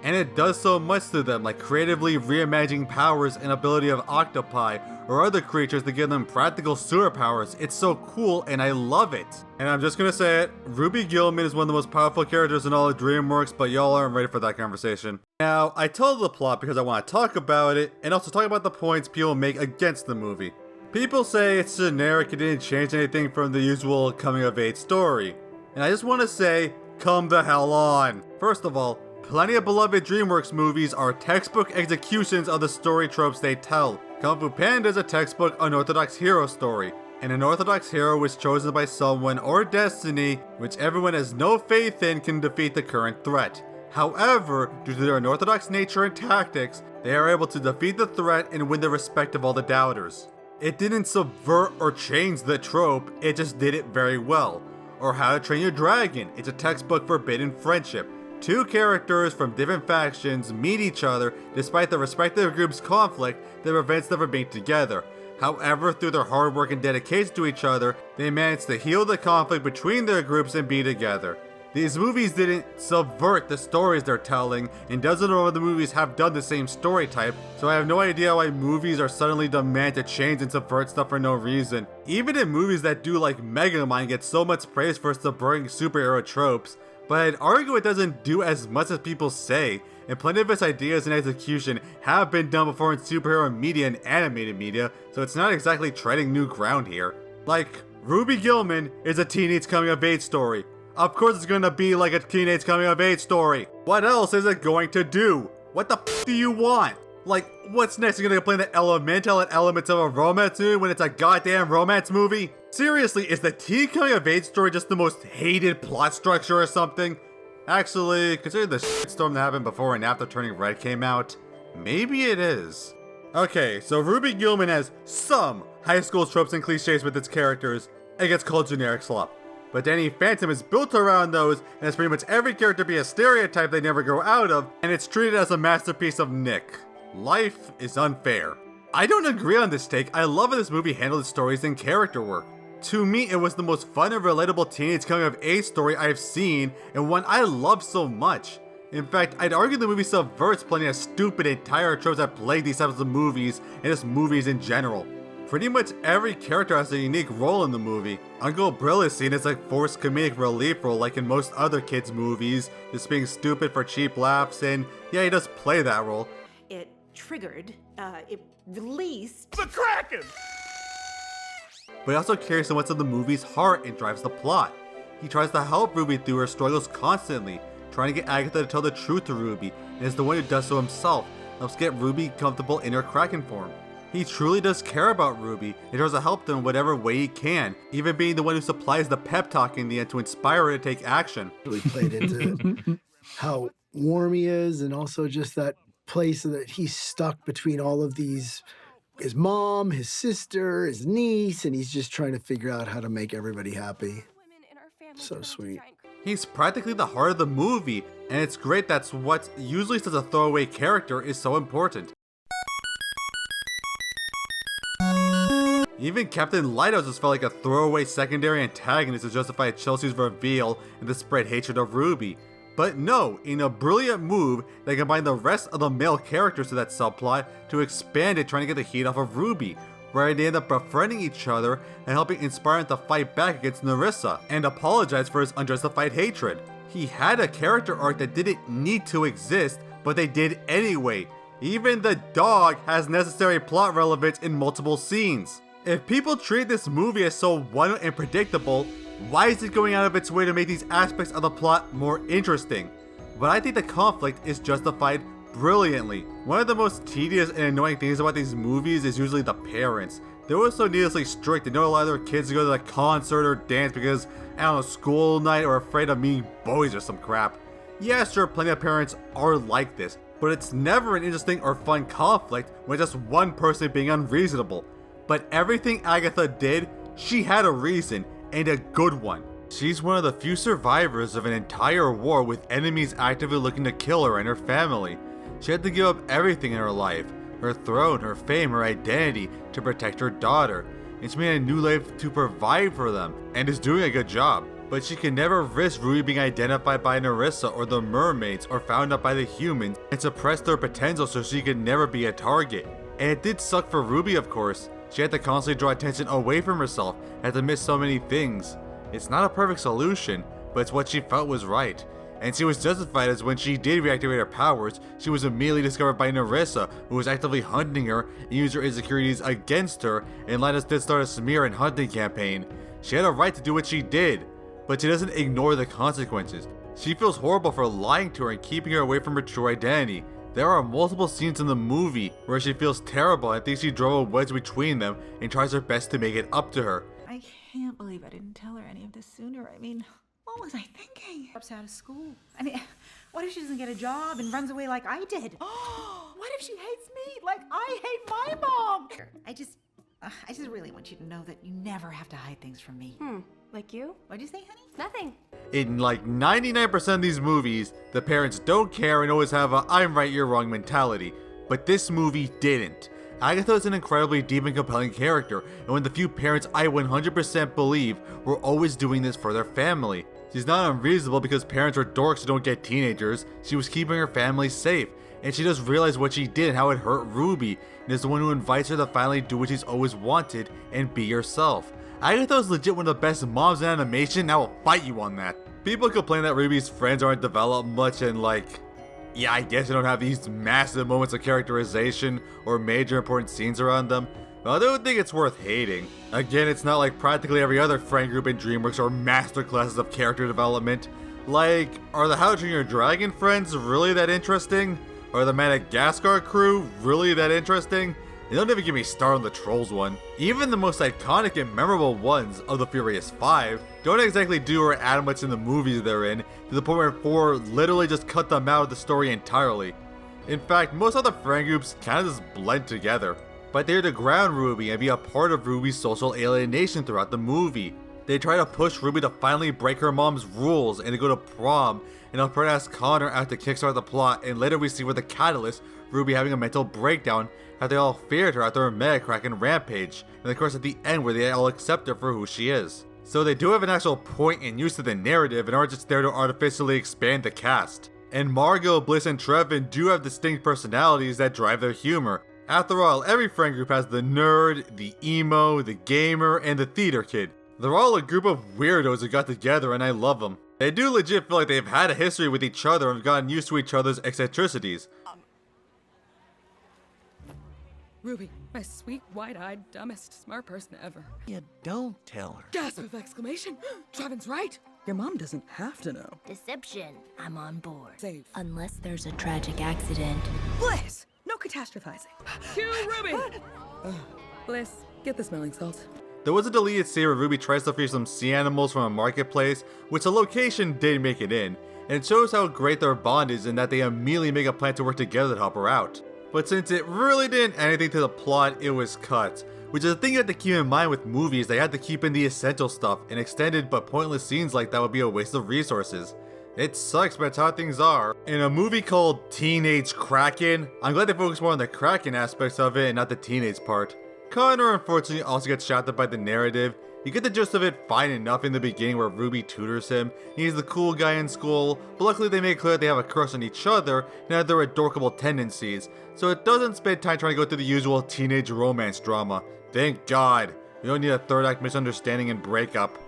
And it does so much to them, like creatively reimagining powers and ability of octopi or other creatures to give them practical sewer powers. It's so cool and I love it. And I'm just gonna say it, Ruby Gillman is one of the most powerful characters in all of DreamWorks, but y'all aren't ready for that conversation. Now, I told the plot because I want to talk about it, and also talk about the points people make against the movie. People say it's generic, it didn't change anything from the usual coming-of-age story. And I just want to say, come the hell on. First of all, plenty of beloved DreamWorks movies are textbook executions of the story tropes they tell. Kung Fu Panda is a textbook unorthodox hero story, and an orthodox hero is chosen by someone or destiny which everyone has no faith in can defeat the current threat. However, due to their unorthodox nature and tactics, they are able to defeat the threat and win the respect of all the doubters. It didn't subvert or change the trope, it just did it very well. Or How to Train Your Dragon, it's a textbook forbidden friendship. Two characters from different factions meet each other despite the respective groups' conflict that prevents them from being together. However, through their hard work and dedication to each other, they managed to heal the conflict between their groups and be together. These movies didn't subvert the stories they're telling, and dozens of other movies have done the same story type, so I have no idea why movies are suddenly demand to change and subvert stuff for no reason. Even in movies that do like Megamind get so much praise for subverting superhero tropes, but I'd argue it doesn't do as much as people say, and plenty of its ideas and execution have been done before in superhero media and animated media, so it's not exactly treading new ground here. Like, Ruby Gillman is a teenage coming-of-age story. Of course it's gonna be like a teenage coming-of-age story. What else is it going to do? What the f do you want? Like, what's next? You're gonna play the elemental and elements of a romance movie when it's a goddamn romance movie? Seriously, is the teen coming-of-age story just the most hated plot structure or something? Actually, considering the shitstorm that happened before and after Turning Red came out, maybe it is. Okay, so Ruby Gillman has some high school tropes and cliches with its characters. It gets called generic slop. But Danny Phantom is built around those, and has pretty much every character be a stereotype they never grow out of, and it's treated as a masterpiece of Nick. Life is unfair. I don't agree on this take. I love how this movie handled its stories and character work. To me, it was the most fun and relatable teenage coming-of-age story I've seen, and one I love so much. In fact, I'd argue the movie subverts plenty of stupid and tired tropes that plague these types of movies, and just movies in general. Pretty much every character has a unique role in the movie. Uncle Brill is seen as a forced comedic relief role like in most other kids' movies, just being stupid for cheap laughs, and yeah, he does play that role. It triggered, it released the Kraken! But he also carries so much of the movie's heart and drives the plot. He tries to help Ruby through her struggles constantly, trying to get Agatha to tell the truth to Ruby, and is the one who does so himself, helps get Ruby comfortable in her Kraken form. He truly does care about Ruby, and tries to help them in whatever way he can, even being the one who supplies the pep talk in the end to inspire her to take action. Really played into how warm he is, and also just that place that he's stuck between all of these, his mom, his sister, his niece, and he's just trying to figure out how to make everybody happy. So sweet. He's practically the heart of the movie, and it's great that's what usually such a throwaway character is so important. Even Captain Lighthouse just felt like a throwaway secondary antagonist to justify Chelsea's reveal and the spread hatred of Ruby. But no, in a brilliant move, they combined the rest of the male characters to that subplot to expand it, trying to get the heat off of Ruby, where they end up befriending each other and helping inspire him to fight back against Nerissa and apologize for his unjustified hatred. He had a character arc that didn't need to exist, but they did anyway. Even the dog has necessary plot relevance in multiple scenes. If people treat this movie as so one-note and predictable, why is it going out of its way to make these aspects of the plot more interesting? But I think the conflict is justified brilliantly. One of the most tedious and annoying things about these movies is usually the parents. They're always so needlessly strict. They don't allow their kids to go to the concert or dance because, I don't know, school night, or afraid of meeting boys or some crap. Yeah, sure, plenty of parents are like this, but it's never an interesting or fun conflict when just one person being unreasonable. But everything Agatha did, she had a reason, and a good one. She's one of the few survivors of an entire war with enemies actively looking to kill her and her family. She had to give up everything in her life, her throne, her fame, her identity, to protect her daughter. And she made a new life to provide for them, and is doing a good job. But she can never risk Ruby being identified by Nerissa or the mermaids or found out by the humans and suppress their potential so she could never be a target. And it did suck for Ruby, of course. She had to constantly draw attention away from herself, had to miss so many things. It's not a perfect solution, but it's what she felt was right. And she was justified, as when she did reactivate her powers, she was immediately discovered by Nerissa, who was actively hunting her and used her insecurities against her, and Linus did start a smear and hunting campaign. She had a right to do what she did, but she doesn't ignore the consequences. She feels horrible for lying to her and keeping her away from her true identity. There are multiple scenes in the movie where she feels terrible and thinks she drove a wedge between them and tries her best to make it up to her. I can't believe I didn't tell her any of this sooner. I mean, what was I thinking? Drops out of school. I mean, what if she doesn't get a job and runs away like I did? What if she hates me like I hate my mom? I just really want you to know that you never have to hide things from me. Like you? What'd you say, honey? Nothing. In like 99% of these movies, the parents don't care and always have a I'm right, you're wrong mentality. But this movie didn't. Agatha is an incredibly deep and compelling character, and one of the few parents I 100% believe were always doing this for their family. She's not unreasonable because parents are dorks who don't get teenagers. She was keeping her family safe, and she does realize what she did and how it hurt Ruby, and is the one who invites her to finally do what she's always wanted and be herself. Agatha is legit one of the best moms in animation, and I will fight you on that. People complain that Ruby's friends aren't developed much, and like, yeah, I guess they don't have these massive moments of characterization or major important scenes around them, but I don't think it's worth hating. Again, it's not like practically every other friend group in DreamWorks are masterclasses of character development. Like, are the How to Train Your Dragon friends really that interesting? Are the Madagascar crew really that interesting? And don't even get me started on the Trolls one. Even the most iconic and memorable ones of the Furious 5 don't exactly do or add much in the movies they're in, to the point where 4 literally just cut them out of the story entirely. In fact, most other friend groups kind of just blend together. But they're to ground Ruby and be a part of Ruby's social alienation throughout the movie. They try to push Ruby to finally break her mom's rules and to go to prom, and help her ask Connor out to kickstart the plot, and later we see with the catalyst, Ruby having a mental breakdown after they all feared her after her Mega Kraken rampage, and of course at the end where they all accept her for who she is. So they do have an actual point and use to the narrative and aren't just there to artificially expand the cast. And Margot, Bliss, and Trevin do have distinct personalities that drive their humor. After all, every friend group has the nerd, the emo, the gamer, and the theater kid. They're all a group of weirdos who got together, and I love them. They do legit feel like they've had a history with each other and have gotten used to each other's eccentricities. Ruby, my sweet, wide-eyed, dumbest, smart person ever. You don't tell her. Gasp of exclamation! Trevin's right! Your mom doesn't have to know. Deception. I'm on board. Safe. Unless there's a tragic accident. Bliss! No catastrophizing. Cue Ruby! Bliss, get the smelling salts. There was a deleted scene where Ruby tries to free some sea animals from a marketplace, which the location did make it in, and it shows how great their bond is in that they immediately make a plan to work together to help her out. But since it really didn't add anything to the plot, it was cut. Which is a thing you have to keep in mind with movies, they had to keep in the essential stuff, and extended but pointless scenes like that would be a waste of resources. It sucks, but it's how things are. In a movie called Teenage Kraken, I'm glad they focused more on the Kraken aspects of it and not the teenage part. Connor unfortunately also gets shafted by the narrative. You get the gist of it fine enough in the beginning where Ruby tutors him. He's the cool guy in school, but luckily they make clear that they have a crush on each other and have their adorable tendencies, so it doesn't spend time trying to go through the usual teenage romance drama. Thank God. We don't need a third act misunderstanding and breakup.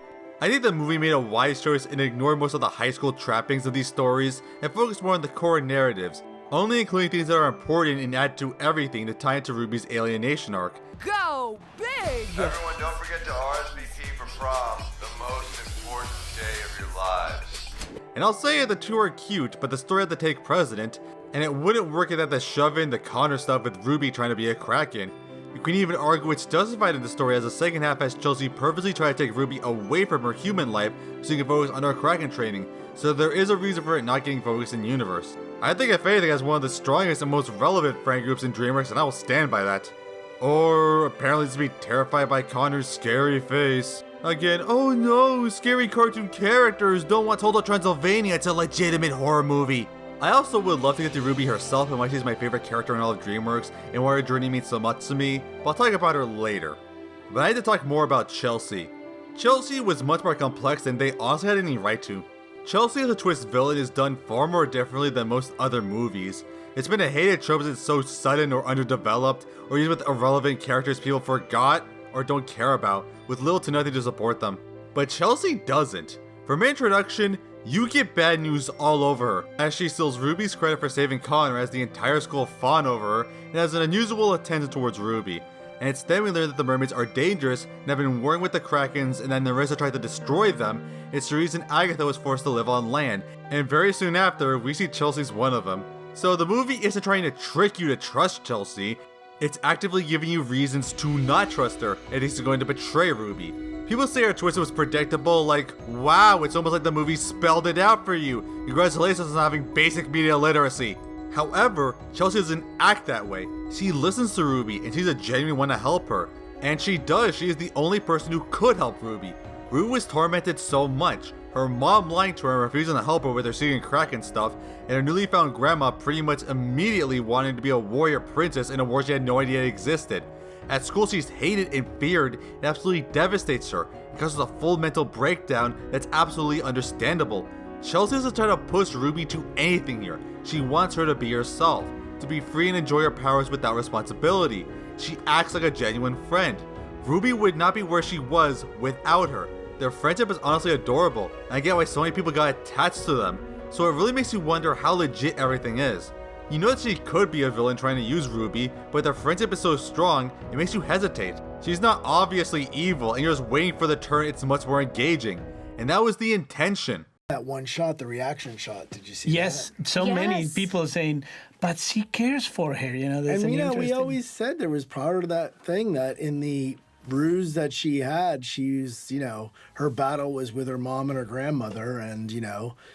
I think the movie made a wise choice and ignored most of the high school trappings of these stories and focused more on the core narratives, only including things that are important and add to everything to tie into Ruby's alienation arc. Go big! Everyone, don't forget to RSVP for prom, the most important day of your lives. And I'll say the two are cute, but the story had to take precedent, and it wouldn't work if they had to shove in the Connor stuff with Ruby trying to be a Kraken. You can even argue it's justified in the story as the second half has Chelsea purposely try to take Ruby away from her human life so she can focus on her Kraken training, so there is a reason for it not getting focused in universe. I think if anything has one of the strongest and most relevant friend groups in DreamWorks, and I will stand by that. Or apparently just be terrified by Connor's scary face. Again, oh no, scary cartoon characters don't want Hotel Transylvania, it's a legitimate horror movie. I also would love to get to Ruby herself and why she's my favorite character in all of DreamWorks and why her journey means so much to me, but I'll talk about her later. But I need to talk more about Chelsea. Chelsea was much more complex than they honestly had any right to. Chelsea as a twist villain is done far more differently than most other movies. It's been a hated trope as it's so sudden or underdeveloped, or used with irrelevant characters people forgot or don't care about, with little to nothing to support them. But Chelsea doesn't. From her introduction, you get bad news all over her, as she steals Ruby's credit for saving Connor as the entire school fawn over her, and has an unusual attention towards Ruby. And it's then we learn that the mermaids are dangerous and have been warring with the Krakens, and then Nerissa tried to destroy them. It's the reason Agatha was forced to live on land, and very soon after, we see Chelsea's one of them. So the movie isn't trying to trick you to trust Chelsea, it's actively giving you reasons to not trust her, and he's going to betray Ruby. People say her twist was predictable, like, wow, it's almost like the movie spelled it out for you. Congratulations on having basic media literacy. However, Chelsea doesn't act that way. She listens to Ruby, and she's a genuine one to help her. And she does, she is the only person who could help Ruby. Ruby was tormented so much, her mom lying to her and refusing to help her with her seeing Kraken stuff, and her newly found grandma pretty much immediately wanting to be a warrior princess in a war she had no idea existed. At school she's hated and feared, it absolutely devastates her. It causes a full mental breakdown that's absolutely understandable. Chelsea doesn't try to push Ruby to anything here. She wants her to be herself, to be free and enjoy her powers without responsibility. She acts like a genuine friend. Ruby would not be where she was without her. Their friendship is honestly adorable, and I get why so many people got attached to them. So it really makes you wonder how legit everything is. You know that she could be a villain trying to use Ruby, but their friendship is so strong, it makes you hesitate. She's not obviously evil, and you're just waiting for the turn. It's much more engaging. And that was the intention. That one shot, the reaction shot, did you see yes, that? So many people saying, but she cares for her, you know, that's and an we always said there was part of that thing that in the bruise that she had, she's, her battle was with her mom and her grandmother, and,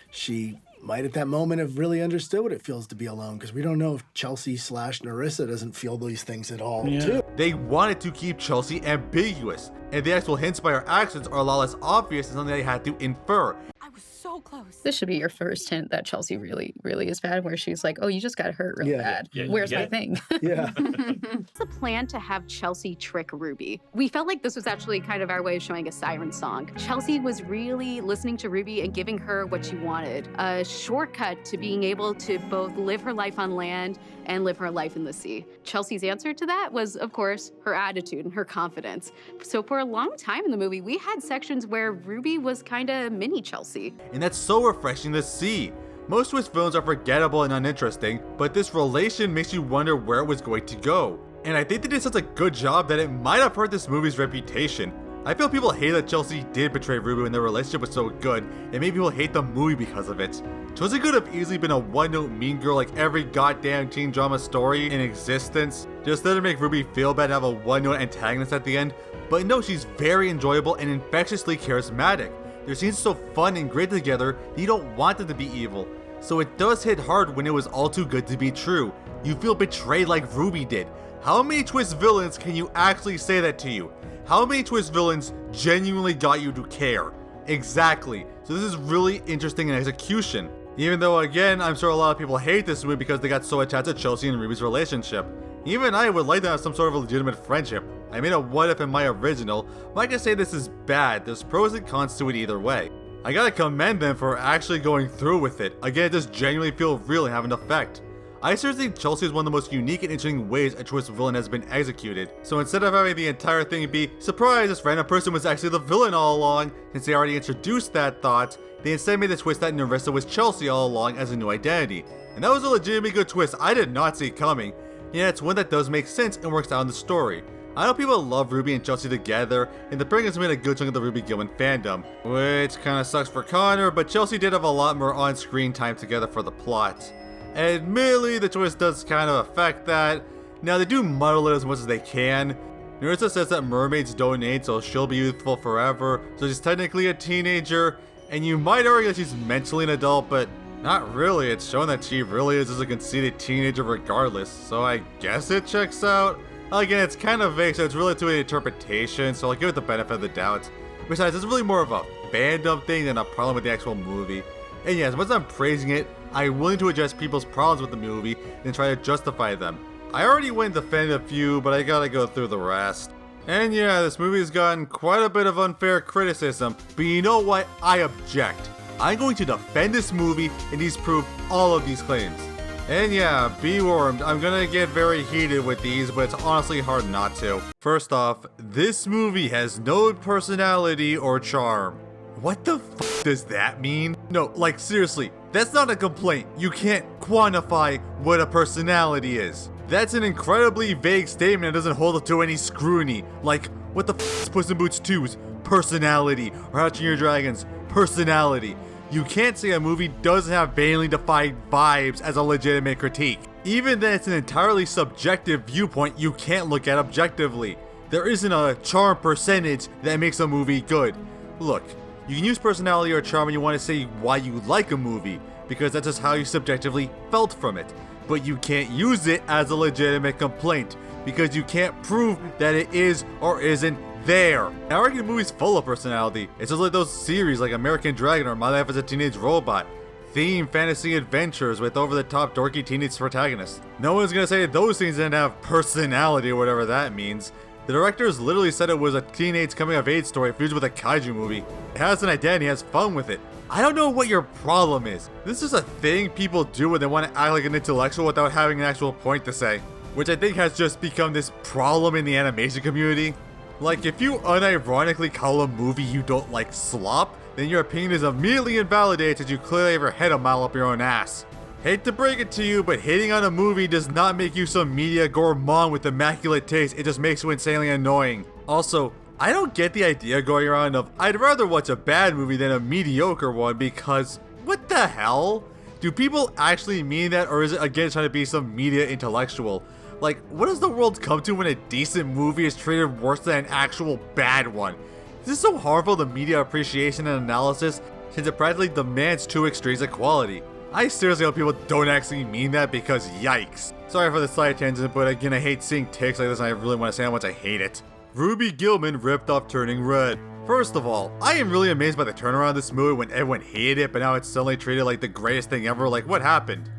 she might at that moment have really understood what it feels to be alone, because we don't know if Chelsea/Nerissa doesn't feel these things at all, too. They wanted to keep Chelsea ambiguous, and the actual hints by her actions are a lot less obvious than something they had to infer. So close. This should be your first hint that Chelsea really, really is bad, where she's like, oh, you just got hurt real bad. Where's my thing? Yeah. It's a plan to have Chelsea trick Ruby. We felt like this was actually kind of our way of showing a siren song. Chelsea was really listening to Ruby and giving her what she wanted. A shortcut to being able to both live her life on land and live her life in the sea. Chelsea's answer to that was, of course, her attitude and her confidence. So for a long time in the movie, we had sections where Ruby was kind of mini Chelsea. And that's so refreshing to see. Most twist villains are forgettable and uninteresting, but this relation makes you wonder where it was going to go. And I think they did such a good job that it might have hurt this movie's reputation. I feel people hate that Chelsea did betray Ruby when their relationship was so good, and made people hate the movie because of it. Chelsea could have easily been a one-note mean girl like every goddamn teen drama story in existence, just there to make Ruby feel bad and have a one-note antagonist at the end. But no, she's very enjoyable and infectiously charismatic. Their scenes are so fun and great together that you don't want them to be evil. So it does hit hard when it was all too good to be true. You feel betrayed like Ruby did. How many twist villains can you actually say that to you? How many twist villains genuinely got you to care? Exactly. So this is really interesting in execution. Even though, again, I'm sure a lot of people hate this movie because they got so attached to Chelsea and Ruby's relationship. Even I would like to have some sort of a legitimate friendship. I made a what if in my original, but I can say this is bad. There's pros and cons to it either way. I gotta commend them for actually going through with it. Again, it does genuinely feel real and have an effect. I seriously think Chelsea is one of the most unique and interesting ways a twist villain has been executed. So instead of having the entire thing be, surprise, this random person was actually the villain all along, since they already introduced that thought, they instead made the twist that Nerissa was Chelsea all along as a new identity. And that was a legitimately good twist I did not see coming. Yeah, it's one that does make sense and works out in the story. I know people love Ruby and Chelsea together, and the pairing has made a good chunk of the Ruby Gillman fandom, which kinda sucks for Connor, but Chelsea did have a lot more on-screen time together for the plot. Admittedly, the twist does kind of affect that. Now, they do muddle it as much as they can. Nerissa says that mermaids don't age, so she'll be youthful forever, so she's technically a teenager, and you might argue that she's mentally an adult, but not really. It's shown that she really is just a conceited teenager regardless, so I guess it checks out. Again, it's kind of vague, so it's really to an interpretation, so I'll give it the benefit of the doubt. Besides, it's really more of a fandom thing than a problem with the actual movie. And yeah, as much as I'm praising it, I'm willing to address people's problems with the movie and try to justify them. I already went and defended a few, but I gotta go through the rest. And yeah, this movie has gotten quite a bit of unfair criticism, but you know what? I object. I'm going to defend this movie and disprove all of these claims. And yeah, be warned, I'm gonna get very heated with these, but it's honestly hard not to. First off, this movie has no personality or charm. What the f does that mean? No, like seriously, that's not a complaint. You can't quantify what a personality is. That's an incredibly vague statement that doesn't hold up to any scrutiny. Like, what the f is Puss in Boots 2's personality, or How to Train Your Dragon's personality? You can't say a movie doesn't have blatantly defined vibes as a legitimate critique. Even then, it's an entirely subjective viewpoint you can't look at objectively. There isn't a charm percentage that makes a movie good. Look, you can use personality or charm when you want to say why you like a movie, because that's just how you subjectively felt from it. But you can't use it as a legitimate complaint, because you can't prove that it is or isn't there. I argue the movie's full of personality. It's just like those series like American Dragon or My Life as a Teenage Robot. Theme fantasy adventures with over-the-top dorky teenage protagonists. No one's gonna say those things didn't have personality or whatever that means. The directors literally said it was a teenage coming-of-age story fused with a kaiju movie. It has an identity, has fun with it. I don't know what your problem is. This is a thing people do when they want to act like an intellectual without having an actual point to say, which I think has just become this problem in the animation community. Like, if you unironically call a movie you don't like slop, then your opinion is immediately invalidated as you clearly have your head a mile up your own ass. Hate to break it to you, but hating on a movie does not make you some media gourmand with immaculate taste, it just makes you insanely annoying. Also, I don't get the idea going around of, I'd rather watch a bad movie than a mediocre one because, what the hell? Do people actually mean that, or is it again trying to be some media intellectual? Like, what does the world come to when a decent movie is treated worse than an actual bad one? Is this so harmful to media appreciation and analysis, since it practically demands two extremes of quality? I seriously hope people don't actually mean that, because yikes. Sorry for the slight tangent, but again, I hate seeing takes like this and I really want to say how much I hate it. Ruby Gillman ripped off Turning Red. First of all, I am really amazed by the turnaround of this movie when everyone hated it, but now it's suddenly treated like the greatest thing ever. Like, what happened?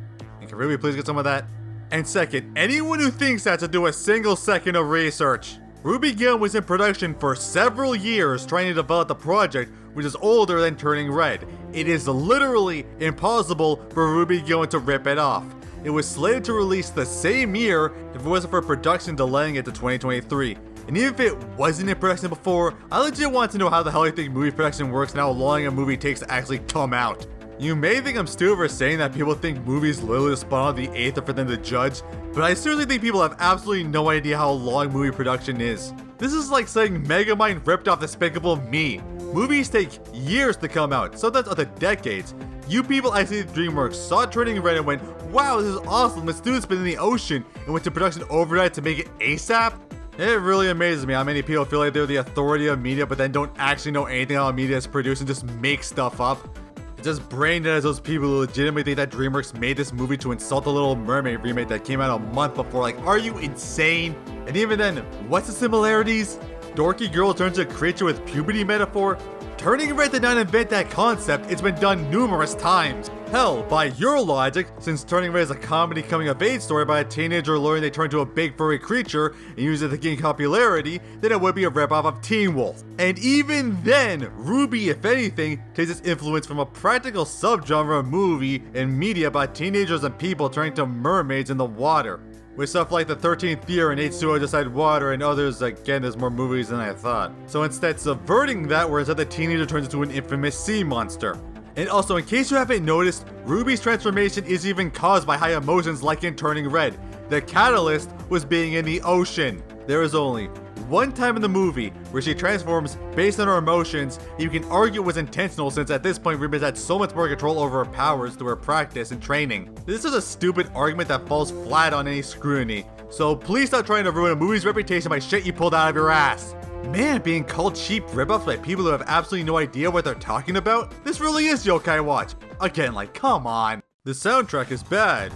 And can Ruby please get some of that? And second, anyone who thinks that should do a single second of research. Ruby Gillman was in production for several years trying to develop the project, which is older than Turning Red. It is literally impossible for Ruby Gillman to rip it off. It was slated to release the same year if it wasn't for production delaying it to 2023. And even if it wasn't in production before, I legit want to know how the hell you think movie production works and how long a movie takes to actually come out. You may think I'm stupid for saying that people think movies literally spawn on the 8th or for them to judge, but I seriously think people have absolutely no idea how long movie production is. This is like saying Megamind ripped off Despicable Me. Movies take years to come out, sometimes up to decades. You people actually at DreamWorks saw Turning Red and went, wow, this is awesome, let's do this but in the ocean, and went to production overnight to make it ASAP? It really amazes me how many people feel like they're the authority of media but then don't actually know anything how media is produced and just make stuff up. It's just brain dead as those people who legitimately think that DreamWorks made this movie to insult the Little Mermaid remake that came out a month before. Like, are you insane? And even then, what's the similarities? Dorky girl turns into a creature with puberty metaphor? Turning Red did not invent that concept, it's been done numerous times. Hell, by your logic, since Turning Red is a comedy coming-of-age story by a teenager learning they turn into a big furry creature and use it to gain popularity, then it would be a ripoff of Teen Wolf. And even then, RWBY, if anything, takes its influence from a practical subgenre movie and media about teenagers and people turning to mermaids in the water. With stuff like The 13th Year and H2O Decide Water and others, again, there's more movies than I thought. So instead, subverting that, where instead the teenager turns into an infamous sea monster. And also, in case you haven't noticed, Ruby's transformation is even caused by high emotions like in Turning Red. The catalyst was being in the ocean. There is only one time in the movie where she transforms based on her emotions, and you can argue it was intentional since at this point Ruby's had so much more control over her powers through her practice and training. This is a stupid argument that falls flat on any scrutiny, so please stop trying to ruin a movie's reputation by shit you pulled out of your ass. Man, being called cheap ripoffs by people who have absolutely no idea what they're talking about? This really is Yokai Watch. Again, like, come on. The soundtrack is bad.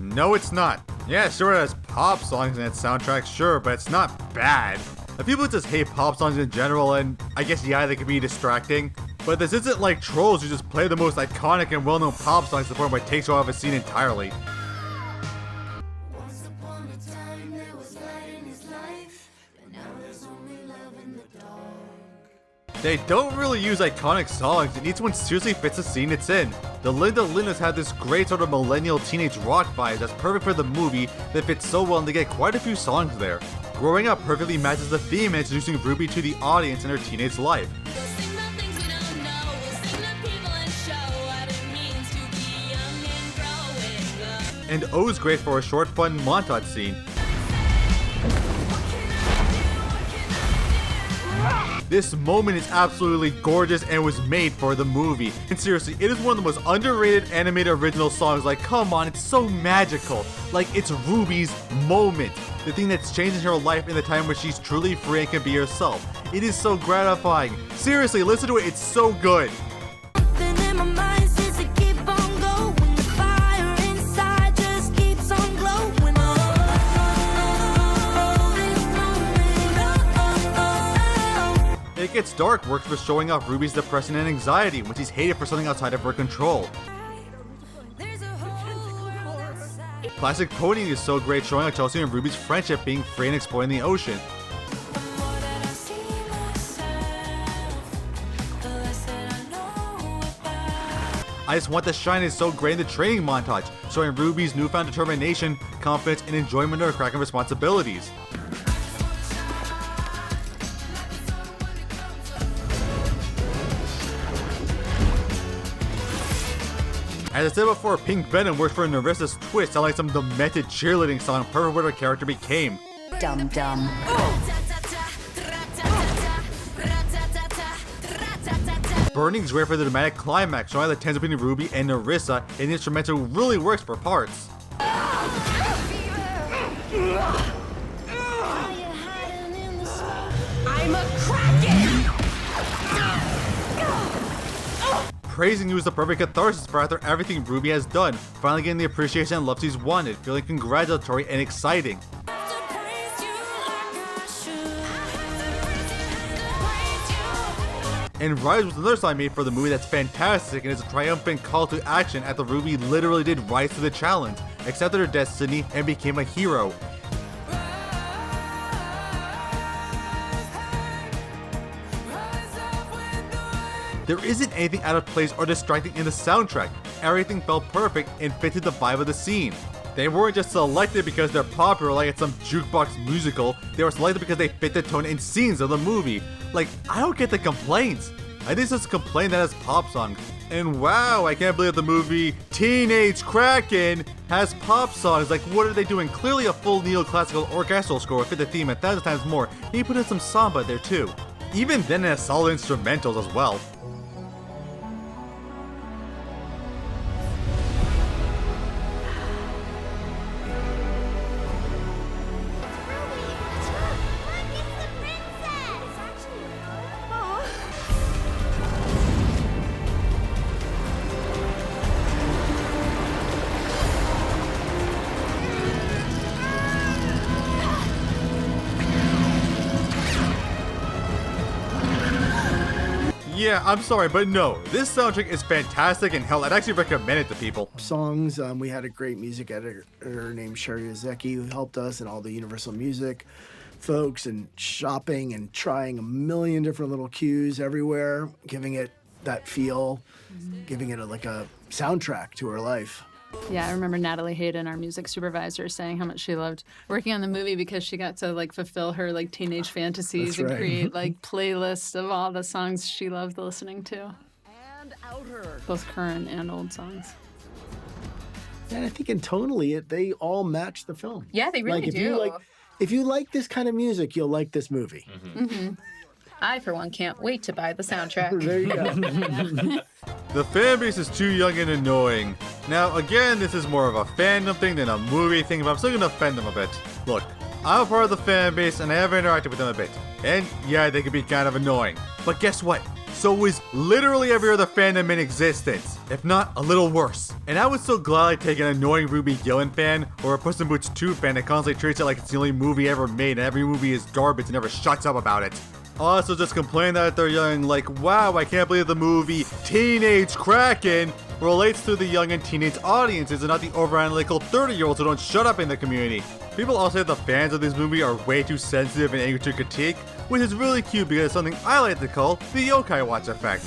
No, it's not. Yeah, sure it has pop songs in its soundtrack, sure, but it's not bad. People just hate pop songs in general, and I guess yeah, they can be distracting. But this isn't like Trolls who just play the most iconic and well-known pop songs to the point where it takes you off a scene entirely. They don't really use iconic songs, and each one seriously fits the scene it's in. The Linda Lindas had this great sort of millennial teenage rock vibe that's perfect for the movie that fits so well, and they get quite a few songs there. Growing Up perfectly matches the theme and introducing Ruby to the audience in her teenage life. And O is great for a short fun montage scene. This moment is absolutely gorgeous and was made for the movie. And seriously, it is one of the most underrated animated original songs. Like, come on, it's so magical. Like, it's Ruby's moment. The thing that's changing her life in the time where she's truly free and can be herself. It is so gratifying. Seriously, listen to it, it's so good. It Gets Dark works for showing off Ruby's depression and anxiety when she's hated for something outside of her control. Classic Pony is so great, showing off Chelsea and Ruby's friendship being free and exploring the ocean. I Just Want to Shine is so great in the training montage, showing Ruby's newfound determination, confidence, and enjoyment of her Kraken responsibilities. As I said before, Pink Venom works for Narissa's twist, sound like some demented cheerleading song, perfect what her character became. Dum dum. Burning's great for the dramatic climax, showing the tension between Ruby and Narissa, and the instrumental really works for parts. I'm a Kraken! Praising you is the perfect catharsis for after everything Ruby has done, finally getting the appreciation and love she's wanted, feeling congratulatory and exciting. And Rise was another song made for the movie that's fantastic and is a triumphant call to action after Ruby literally did rise to the challenge, accepted her destiny, and became a hero. There isn't anything out of place or distracting in the soundtrack. Everything felt perfect and fitted the vibe of the scene. They weren't just selected because they're popular like it's some jukebox musical, they were selected because they fit the tone and scenes of the movie. Like, I don't get the complaints. I think it's just a complaint that has pop songs. And wow, I can't believe the movie Teenage Kraken has pop songs. Like, what are they doing? Clearly a full neoclassical orchestral score would fit the theme 1,000 times more. And you put in some samba there too. Even then it has solid instrumentals as well. Yeah, I'm sorry, but no. This soundtrack is fantastic, and hell, I'd actually recommend it to people. Songs, we had a great music editor named Sherry Ozeki who helped us, and all the Universal Music folks, and shopping and trying a million different little cues everywhere, giving it that feel, giving it like a soundtrack to her life. Yeah, I remember Natalie Hayden, our music supervisor, saying how much she loved working on the movie because she got to like fulfill her like teenage fantasies and create like playlists of all the songs she loved listening to. Both current and old songs. And I think tonally, they all match the film. Yeah, they really do. If you like this kind of music, you'll like this movie. I, for one, can't wait to buy the soundtrack. There you go. The fan base is too young and annoying. Now, again, this is more of a fandom thing than a movie thing, but I'm still gonna offend them a bit. Look, I'm a part of the fan base and I have interacted with them a bit. And yeah, they can be kind of annoying. But guess what? So is literally every other fandom in existence, if not a little worse. And I would so gladly take an annoying Ruby Gillman fan or a Puss in Boots 2 fan that constantly treats it like it's the only movie ever made and every movie is garbage and never shuts up about it. Also just complain that they're young, like, wow, I can't believe the movie Teenage Kraken relates to the young and teenage audiences and not the overanalytical 30-year-olds who don't shut up in the community. People also say the fans of this movie are way too sensitive and angry to critique, which is really cute because it's something I like to call the yokai watch effect,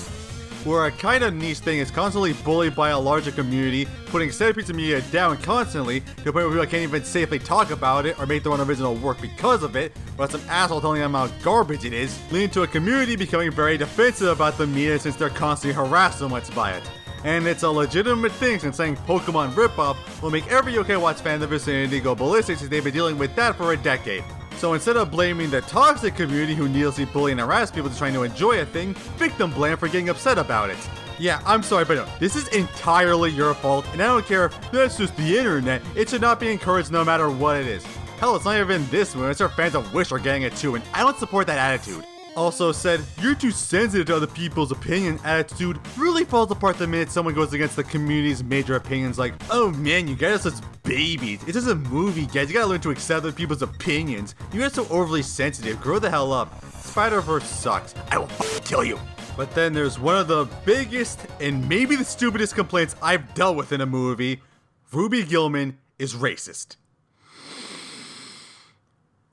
where a kind of niche thing is constantly bullied by a larger community, putting said piece of media down constantly to the point where people can't even safely talk about it or make their own original work because of it, but some asshole telling them how garbage it is, leading to a community becoming very defensive about the media since they're constantly harassed so much by it. And it's a legitimate thing since saying Pokemon ripoff will make every Yokai Watch fan in the vicinity go ballistic since they've been dealing with that for a decade. So instead of blaming the toxic community who needlessly bully and harass people just trying to enjoy a thing, victim blame for getting upset about it. Yeah, I'm sorry, but no, this is entirely your fault, and I don't care if that's just the internet, it should not be encouraged no matter what it is. Hell, it's not even this movie, it's our fans of Wish are getting it too, and I don't support that attitude. Also said, you're too sensitive to other people's opinion attitude really falls apart the minute someone goes against the community's major opinions like, oh man, you guys are such babies. It's just a movie, guys. You gotta learn to accept other people's opinions. You guys are so overly sensitive. Grow the hell up. Spider-Verse sucks. I will fucking kill you. But then there's one of the biggest and maybe the stupidest complaints I've dealt with in a movie. Ruby Gillman is racist.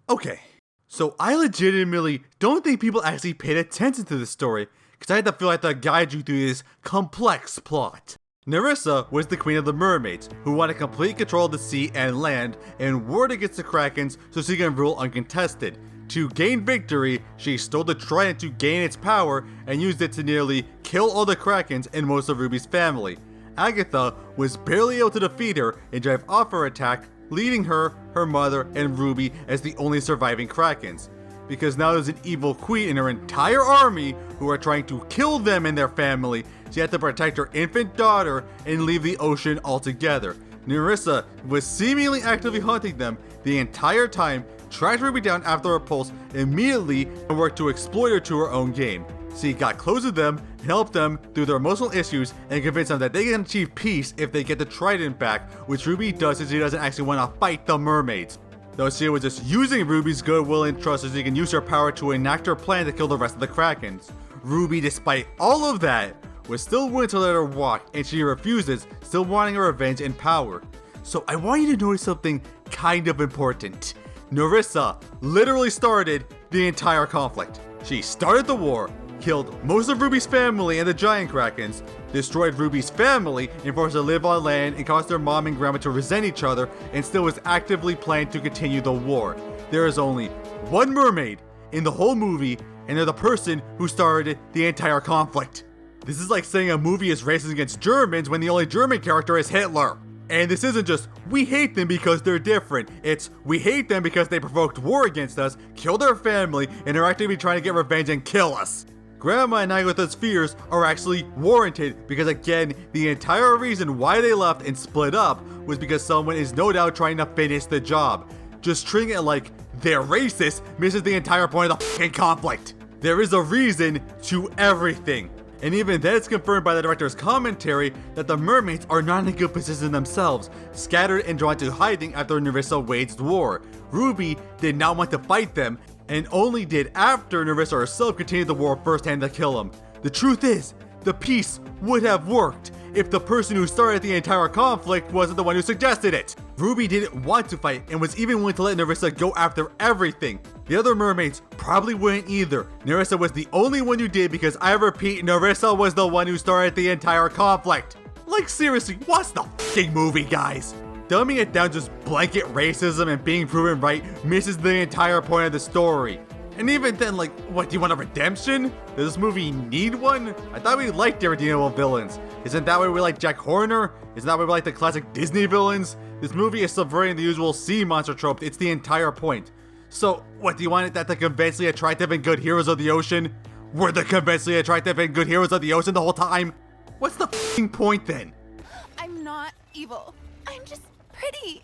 Okay. So I legitimately don't think people actually paid attention to this story, because I had to feel like to guide you through this complex plot. Nerissa was the queen of the mermaids, who wanted complete control of the sea and land, and warred against the Krakens so she can rule uncontested. To gain victory, she stole the trident to gain its power, and used it to nearly kill all the Krakens and most of Ruby's family. Agatha was barely able to defeat her and drive off her attack, leaving her, her mother, and Ruby as the only surviving Krakens. Because now there's an evil queen and her entire army who are trying to kill them and their family, she had to protect her infant daughter and leave the ocean altogether. Nerissa was seemingly actively hunting them the entire time, tracked Ruby down after her pulse immediately, and worked to exploit her to her own gain. She got close to them and helped them through their emotional issues and convinced them that they can achieve peace if they get the trident back, which Ruby does since she doesn't actually want to fight the mermaids. Though she was just using Ruby's goodwill and trust so she can use her power to enact her plan to kill the rest of the Krakens. Ruby, despite all of that, was still willing to let her walk, and she refuses, still wanting her revenge and power. So I want you to notice something kind of important. Nerissa literally started the entire conflict. She started the war, killed most of Ruby's family and the giant Krakens, destroyed Ruby's family and forced her to live on land and caused their mom and grandma to resent each other, and still was actively planning to continue the war. There is only one mermaid in the whole movie, and they're the person who started the entire conflict. This is like saying a movie is racist against Germans when the only German character is Hitler. And this isn't just, we hate them because they're different. It's, we hate them because they provoked war against us, killed our family, and are actively trying to get revenge and kill us. Grandma and Agatha's fears are actually warranted because, again, the entire reason why they left and split up was because someone is no doubt trying to finish the job. Just treating it like they're racist misses the entire point of the fucking conflict. There is a reason to everything. And even then it's confirmed by the director's commentary that the mermaids are not in a good position themselves, scattered and drawn to hiding after Nerissa waged war. Ruby did not want to fight them, and only did after Nerissa herself continued the war firsthand to kill him. The truth is, the peace would have worked if the person who started the entire conflict wasn't the one who suggested it. Ruby didn't want to fight and was even willing to let Nerissa go after everything. The other mermaids probably wouldn't either. Nerissa was the only one who did because I repeat, Nerissa was the one who started the entire conflict. Like seriously, what's the f***ing movie, guys? Dumbing it down just blanket racism and being proven right misses the entire point of the story. And even then, like, what, do you want a redemption? Does this movie need one? I thought we liked irredeemable villains. Isn't that why we like Jack Horner? Isn't that why we like the classic Disney villains? This movie is subverting the usual sea monster trope. It's the entire point. So, what, do you want it that the conventionally attractive and good heroes of the ocean were the conventionally attractive and good heroes of the ocean the whole time? What's the f***ing point then? I'm not evil. I'm just pretty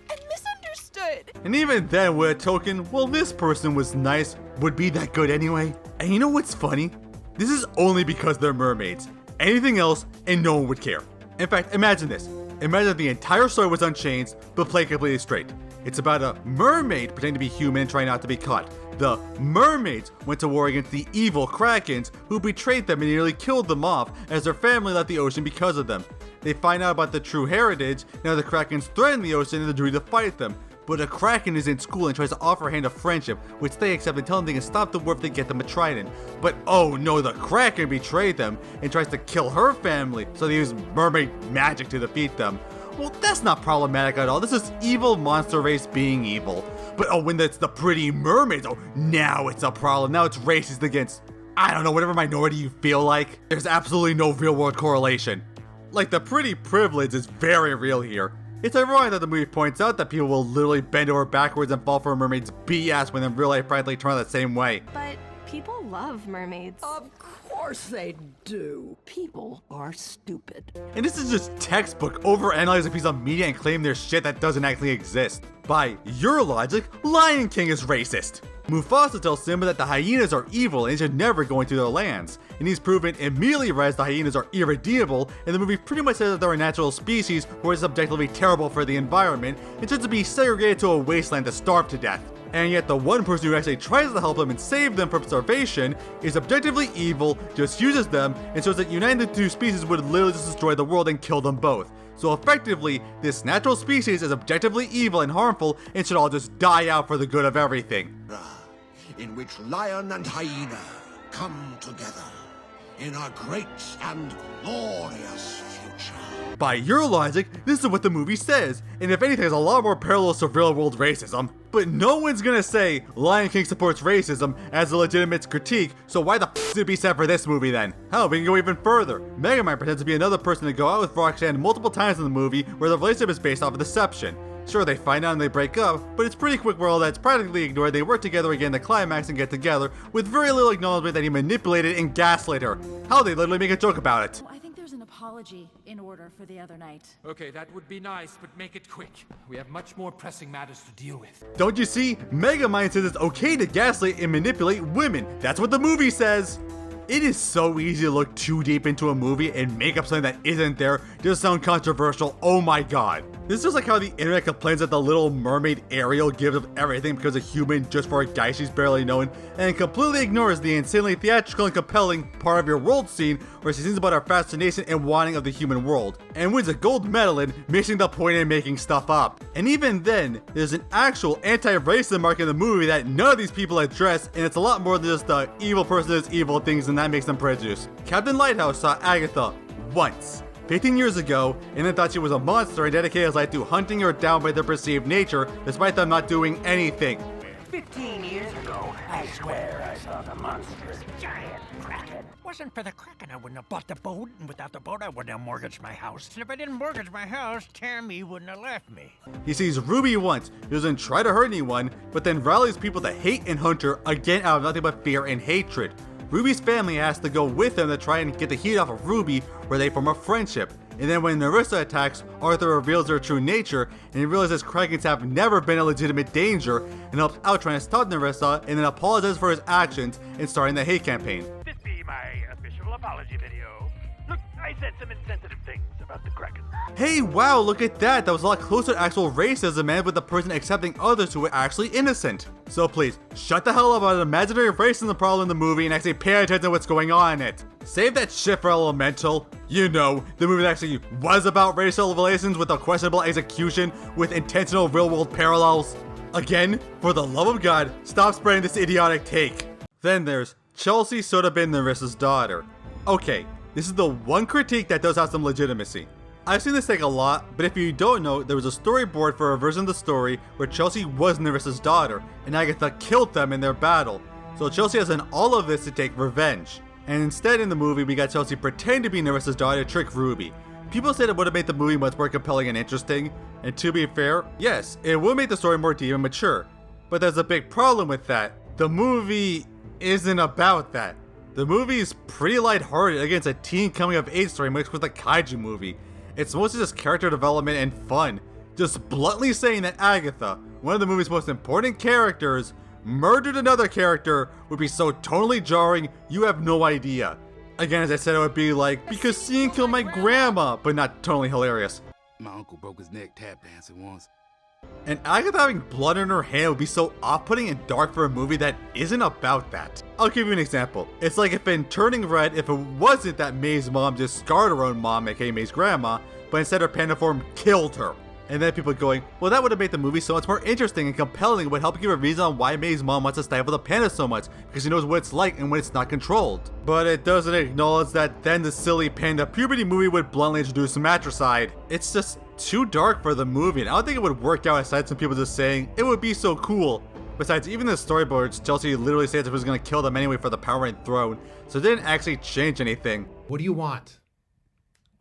and misunderstood. And even then, with a token, well, this person was nice, would be that good anyway. And you know what's funny? This is only because they're mermaids. Anything else, and no one would care. In fact, imagine this. Imagine if the entire story was unchanged, but played completely straight. It's about a mermaid pretending to be human and trying not to be caught. The mermaids went to war against the evil Krakens who betrayed them and nearly killed them off as their family left the ocean because of them. They find out about the true heritage, now the Krakens threaten the ocean and agree to fight them. But a Kraken is in school and tries to offer a hand of friendship, which they accept and tell them they can stop the war if they get them a trident. But oh no, the Kraken betrayed them and tries to kill her family, so they use mermaid magic to defeat them. Well, that's not problematic at all. This is evil monster race being evil. But oh, when it's the pretty mermaids, oh, now it's a problem. Now it's racist against, I don't know, whatever minority you feel like. There's absolutely no real world correlation. Like, the pretty privilege is very real here. It's ironic that the movie points out that people will literally bend over backwards and fall for a mermaid's BS when in real life practically turn out the same way. But people love mermaids. Of course they do. People are stupid. And this is just textbook overanalyze a piece of media and claim there's shit that doesn't actually exist. By your logic, Lion King is racist. Mufasa tells Simba that the hyenas are evil and he should never go into their lands. And he's proven immediately realized the hyenas are irredeemable, and the movie pretty much says that they're a natural species who is objectively terrible for the environment and should be segregated to a wasteland to starve to death. And yet the one person who actually tries to help them and save them from starvation is objectively evil, just uses them, and shows that uniting the two species would literally just destroy the world and kill them both. So effectively, this natural species is objectively evil and harmful and should all just die out for the good of everything. In which lion and hyena come together in a great and glorious future. By your logic, this is what the movie says, and if anything, there's a lot more parallels to real world racism. But no one's gonna say Lion King supports racism as a legitimate critique, so why the f*** did it be set for this movie then? Hell, we can go even further. Megamind pretends to be another person to go out with Roxanne multiple times in the movie where the relationship is based off of deception. Sure, they find out and they break up, but it's pretty quick where all that's practically ignored. They work together again, the climax, and get together, with very little acknowledgement that he manipulated and gaslit her. How they literally make a joke about it. I think there's an apology in order for the other night. Okay, that would be nice, but make it quick. We have much more pressing matters to deal with. Don't you see? Megamind says it's okay to gaslight and manipulate women. That's what the movie says. It is so easy to look too deep into a movie and make up something that isn't there just sound controversial. Oh my god. This is just like how the internet complains that the Little Mermaid Ariel gives up everything because a human just for a guy she's barely known, and completely ignores the insanely theatrical and compelling part of your world scene where she sings about our fascination and wanting of the human world, and wins a gold medal in missing the point and making stuff up. And even then, there's an actual anti-racism mark in the movie that none of these people address, and it's a lot more than just the evil person does evil things and that makes them prejudiced. Captain Lighthouse saw Agatha once, 15 years ago, and then thought she was a monster and dedicated his life to hunting her down by their perceived nature, despite them not doing anything. 15 years ago, I swear I saw the monstrous giant Kraken. Wasn't for the Kraken, I wouldn't have bought the boat, and without the boat, I wouldn't have mortgaged my house. And if I didn't mortgage my house, Tammy wouldn't have left me. He sees Ruby once, he doesn't try to hurt anyone, but then rallies people to hate and hunt her, again out of nothing but fear and hatred. Ruby's family has to go with him to try and get the heat off of Ruby, where they form a friendship. And then when Nerissa attacks, Arthur reveals their true nature, and he realizes Krakens have never been a legitimate danger, and helps out trying to stop Nerissa, and then apologizes for his actions and starting the hate campaign. This be my official apology video. Look, I said some insensitive things about the Kraken. hey, wow, look at that. That was a lot closer to actual racism and with the person accepting others who were actually innocent. So please, shut the hell up about an imaginary racism problem in the movie and actually pay attention to what's going on in it. Save that shit for Elemental. You know, the movie that actually was about racial relations with a questionable execution with intentional real-world parallels. Again, for the love of God, stop spreading this idiotic take. Then there's Chelsea should have been Nerissa's daughter. Okay, this is the one critique that does have some legitimacy. I've seen this take a lot, but if you don't know, there was a storyboard for a version of the story where Chelsea was Nerissa's daughter, and Agatha killed them in their battle. So Chelsea has done all of this to take revenge. And instead in the movie, we got Chelsea pretend to be Nerissa's daughter to trick Ruby. People said it would have made the movie much more compelling and interesting, and to be fair, yes, it would make the story more deep and mature. But there's a big problem with that. The movie isn't about that. The movie is pretty lighthearted against a teen coming of age story mixed with a kaiju movie. It's mostly just character development and fun. Just bluntly saying that Agatha, one of the movie's most important characters, murdered another character would be so totally jarring, you have no idea. Again, as I said, it would be like, because seeing kill my grandma, but not totally hilarious. My uncle broke his neck tap dancing once. And Agatha having blood in her hand would be so off-putting and dark for a movie that isn't about that. I'll give you an example. It's like if in Turning Red, if it wasn't that May's mom just scarred her own mom, aka May's grandma, but instead her panda form killed her. And then people going, well, that would have made the movie so much more interesting and compelling. It would help give a reason on why May's mom wants to stifle the panda so much, because she knows what it's like and when it's not controlled. But it doesn't acknowledge that then the silly panda puberty movie would bluntly introduce matricide. It's just too dark for the movie, and I don't think it would work out aside some people just saying, it would be so cool. Besides, even the storyboards, Chelsea literally says it was going to kill them anyway for the power and throne, so it didn't actually change anything. What do you want?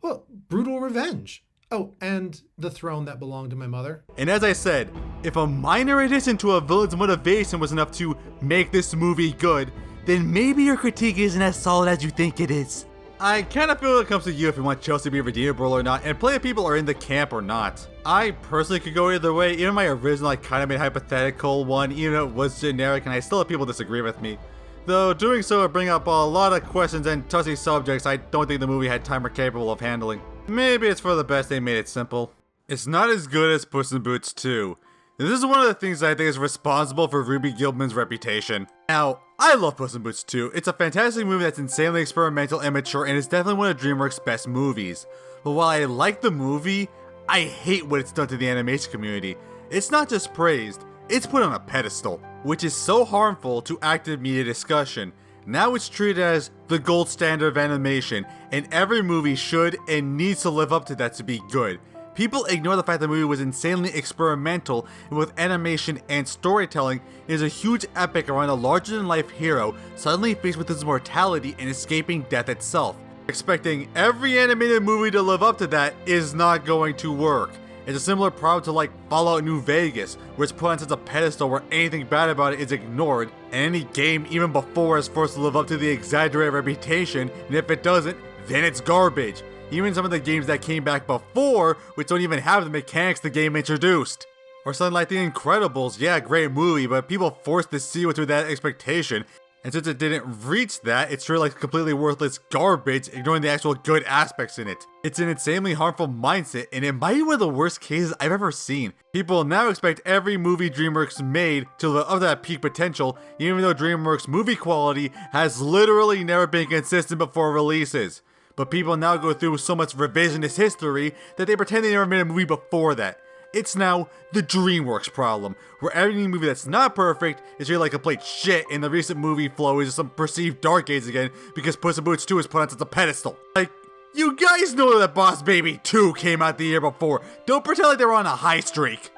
Well, brutal revenge. Oh, and the throne that belonged to my mother. And as I said, if a minor addition to a villain's motivation was enough to make this movie good, then maybe your critique isn't as solid as you think it is. I kind of feel it comes to you if you want Chelsea to be redeemable or not, and plenty of people are in the camp or not. I personally could go either way. Even my original, I kind of made hypothetical one, even though it was generic, and I still have people disagree with me. Though doing so would bring up a lot of questions and touchy subjects I don't think the movie had time or capable of handling. Maybe it's for the best they made it simple. It's not as good as Puss in Boots 2. This is one of the things that I think is responsible for Ruby Gillman's reputation. Now, I love Puss in Boots 2. It's a fantastic movie that's insanely experimental and mature, and it's definitely one of DreamWorks' best movies. But while I like the movie, I hate what it's done to the animation community. It's not just praised, it's put on a pedestal, which is so harmful to active media discussion. Now it's treated as the gold standard of animation, and every movie should and needs to live up to that to be good. People ignore the fact the movie was insanely experimental, and with animation and storytelling, it is a huge epic around a larger-than-life hero suddenly faced with his mortality and escaping death itself. Expecting every animated movie to live up to that is not going to work. It's a similar problem to like Fallout New Vegas, where it's put on such a pedestal where anything bad about it is ignored, and any game even before is forced to live up to the exaggerated reputation, and if it doesn't, then it's garbage. Even some of the games that came back before, which don't even have the mechanics the game introduced. Or something like The Incredibles, yeah, great movie, but people forced to see what's with that expectation, and since it didn't reach that, it's really like completely worthless garbage, ignoring the actual good aspects in it. It's an insanely harmful mindset, and it might be one of the worst cases I've ever seen. People now expect every movie DreamWorks made to live up to that peak potential, even though DreamWorks movie quality has literally never been consistent before releases. But people now go through so much revisionist history that they pretend they never made a movie before that. It's now the DreamWorks problem, where every movie that's not perfect is treated like complete shit, and the recent movie flow is some perceived dark age again because Puss in Boots 2 is put onto the pedestal. Like, you guys know that Boss Baby 2 came out the year before. Don't pretend like they were on a high streak.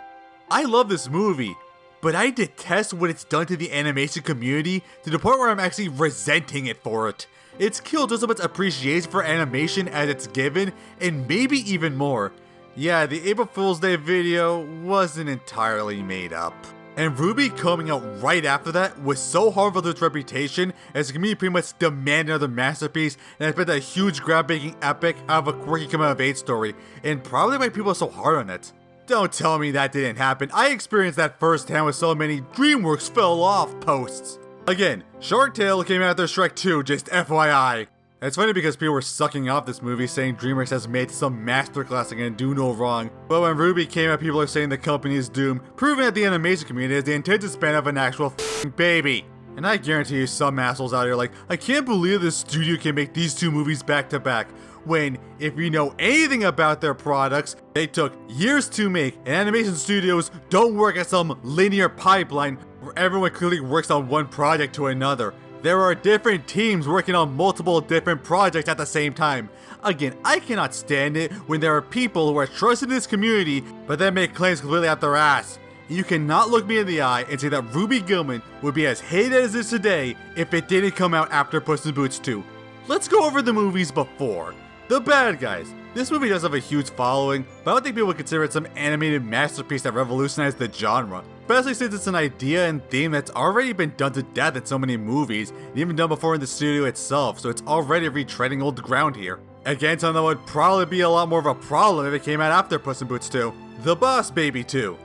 I love this movie, but I detest what it's done to the animation community to the point where I'm actually resenting it for it. It's killed just as much appreciation for animation as it's given, and maybe even more. Yeah, the April Fool's Day video wasn't entirely made up. And Ruby coming out right after that was so harmful to its reputation, as the community pretty much demanded another masterpiece, and it's been a huge groundbreaking epic out of a quirky coming of age story, and probably why people are so hard on it. Don't tell me that didn't happen. I experienced that firsthand with so many DreamWorks fell off posts. Again, Shark Tale came out after Shrek 2, just FYI. It's funny because people were sucking off this movie saying DreamWorks has made some masterclass and can do no wrong. But when RWBY came out, people are saying the company is doomed, proving that the animation community has the attention span of an actual baby. And I guarantee you some assholes out here like, I can't believe this studio can make these two movies back to back. When, if you know anything about their products, they took years to make, and animation studios don't work at some linear pipeline where everyone clearly works on one project to another. There are different teams working on multiple different projects at the same time. Again, I cannot stand it when there are people who are trusted in this community, but then make claims completely out their ass. You cannot look me in the eye and say that RWBY Gillman would be as hated as it is today if it didn't come out after Puss in Boots 2. Let's go over the movies before. The bad guys. This movie does have a huge following, but I don't think people would consider it some animated masterpiece that revolutionized the genre. Especially since it's an idea and theme that's already been done to death in so many movies, and even done before in the studio itself, so it's already retreading old ground here. Again, something that would probably be a lot more of a problem if it came out after Puss in Boots 2. The Boss Baby 2.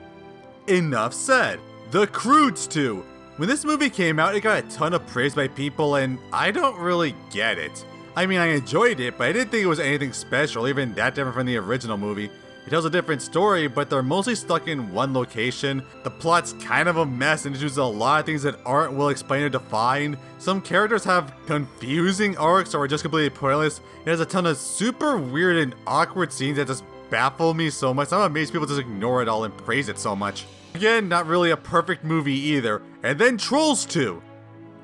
Enough said. The Croods 2. When this movie came out, it got a ton of praise by people, and I don't really get it. I mean, I enjoyed it, but I didn't think it was anything special, even that different from the original movie. It tells a different story, but they're mostly stuck in one location. The plot's kind of a mess and introduces a lot of things that aren't well explained or defined. Some characters have confusing arcs or are just completely pointless. It has a ton of super weird and awkward scenes that just baffle me so much. I'm amazed people just ignore it all and praise it so much. Again, not really a perfect movie either. And then Trolls 2.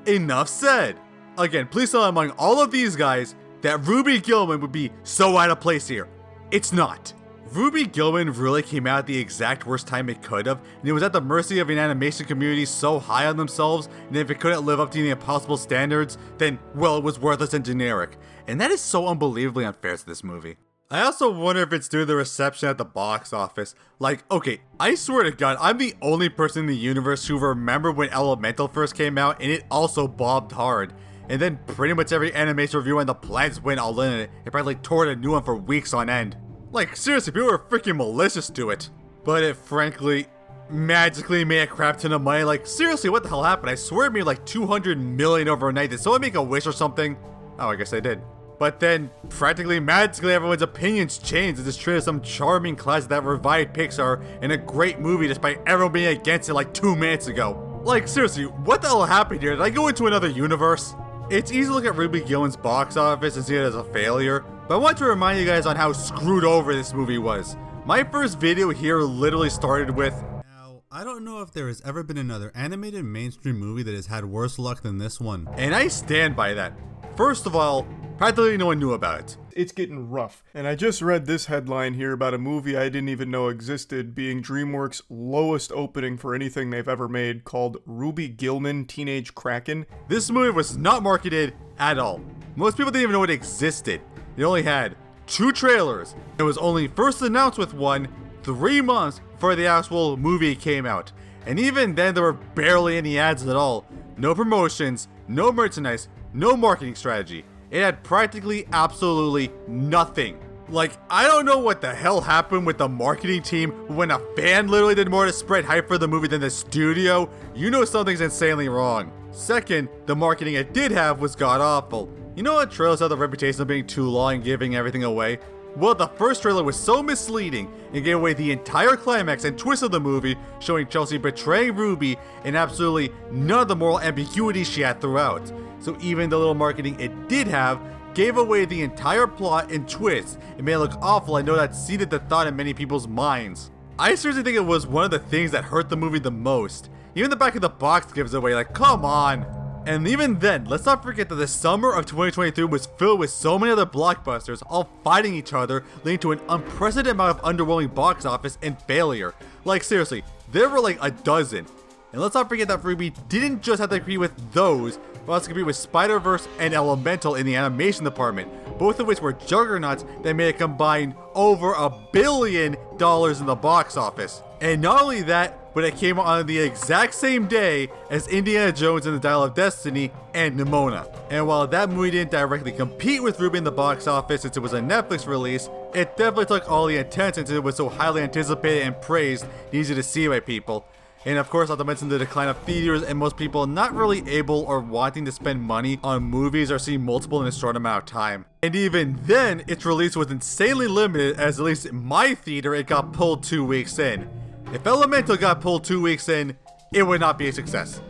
Enough said. Again, please tell among all of these guys that RWBY Gillman would be so out of place here. It's not. RWBY Gillman really came out at the exact worst time it could have, and it was at the mercy of an animation community so high on themselves, and if it couldn't live up to the impossible standards, then, well, it was worthless and generic. And that is so unbelievably unfair to this movie. I also wonder if it's due to the reception at the box office. Like, okay, I swear to God, I'm the only person in the universe who remembered when Elemental first came out, and it also bombed hard. And then pretty much every animation reviewer on the planet went all in it and probably toured a new one for weeks on end. Like, seriously, people were freaking malicious to it. But it frankly, magically made a crap ton of money. Like, seriously, what the hell happened? I swear it made like 200 million overnight. Did someone make a wish or something? Oh, I guess I did. But then, practically magically, everyone's opinions changed as it's treated as some charming classic that revived Pixar in a great movie despite everyone being against it like 2 minutes ago. Like, seriously, what the hell happened here? Did I go into another universe? It's easy to look at RWBY Gillman's box office and see it as a failure, but I want to remind you guys on how screwed over this movie was. My first video here literally started with, now, I don't know if there has ever been another animated mainstream movie that has had worse luck than this one. And I stand by that. First of all, practically no one knew about it. It's getting rough. And I just read this headline here about a movie I didn't even know existed being DreamWorks' lowest opening for anything they've ever made, called RWBY Gillman Teenage Kraken. This movie was not marketed at all. Most people didn't even know it existed. It only had 2 trailers. It was only first announced with one 3 months before the actual movie came out. And even then there were barely any ads at all. No promotions, no merchandise, no marketing strategy. It had practically absolutely nothing. Like, I don't know what the hell happened with the marketing team when a fan literally did more to spread hype for the movie than the studio. You know something's insanely wrong. Second, the marketing it did have was god-awful. You know what trailers have the reputation of being too long and giving everything away? Well, the first trailer was so misleading and gave away the entire climax and twist of the movie, showing Chelsea betraying RWBY and absolutely none of the moral ambiguity she had throughout. So even the little marketing it did have gave away the entire plot and twist. It made it look awful. I know that seeded the thought in many people's minds. I seriously think it was one of the things that hurt the movie the most. Even the back of the box gives away, like, come on. And even then, let's not forget that the summer of 2023 was filled with so many other blockbusters, all fighting each other, leading to an unprecedented amount of underwhelming box office and failure. Like, seriously, there were like a dozen. And let's not forget that RWBY didn't just have to compete with those, but also compete with Spider-Verse and Elemental in the animation department, both of which were juggernauts that made a combined over $1 billion in the box office. And not only that, but it came out on the exact same day as Indiana Jones and the Dial of Destiny and Nimona. And while that movie didn't directly compete with RWBY in the box office since it was a Netflix release, it definitely took all the attention since it was so highly anticipated and praised and easy to see by people. And of course, not to mention the decline of theaters and most people not really able or wanting to spend money on movies or see multiple in a short amount of time. And even then, its release was insanely limited, as at least in my theater, it got pulled 2 weeks in. If Elemental got pulled 2 weeks in, it would not be a success.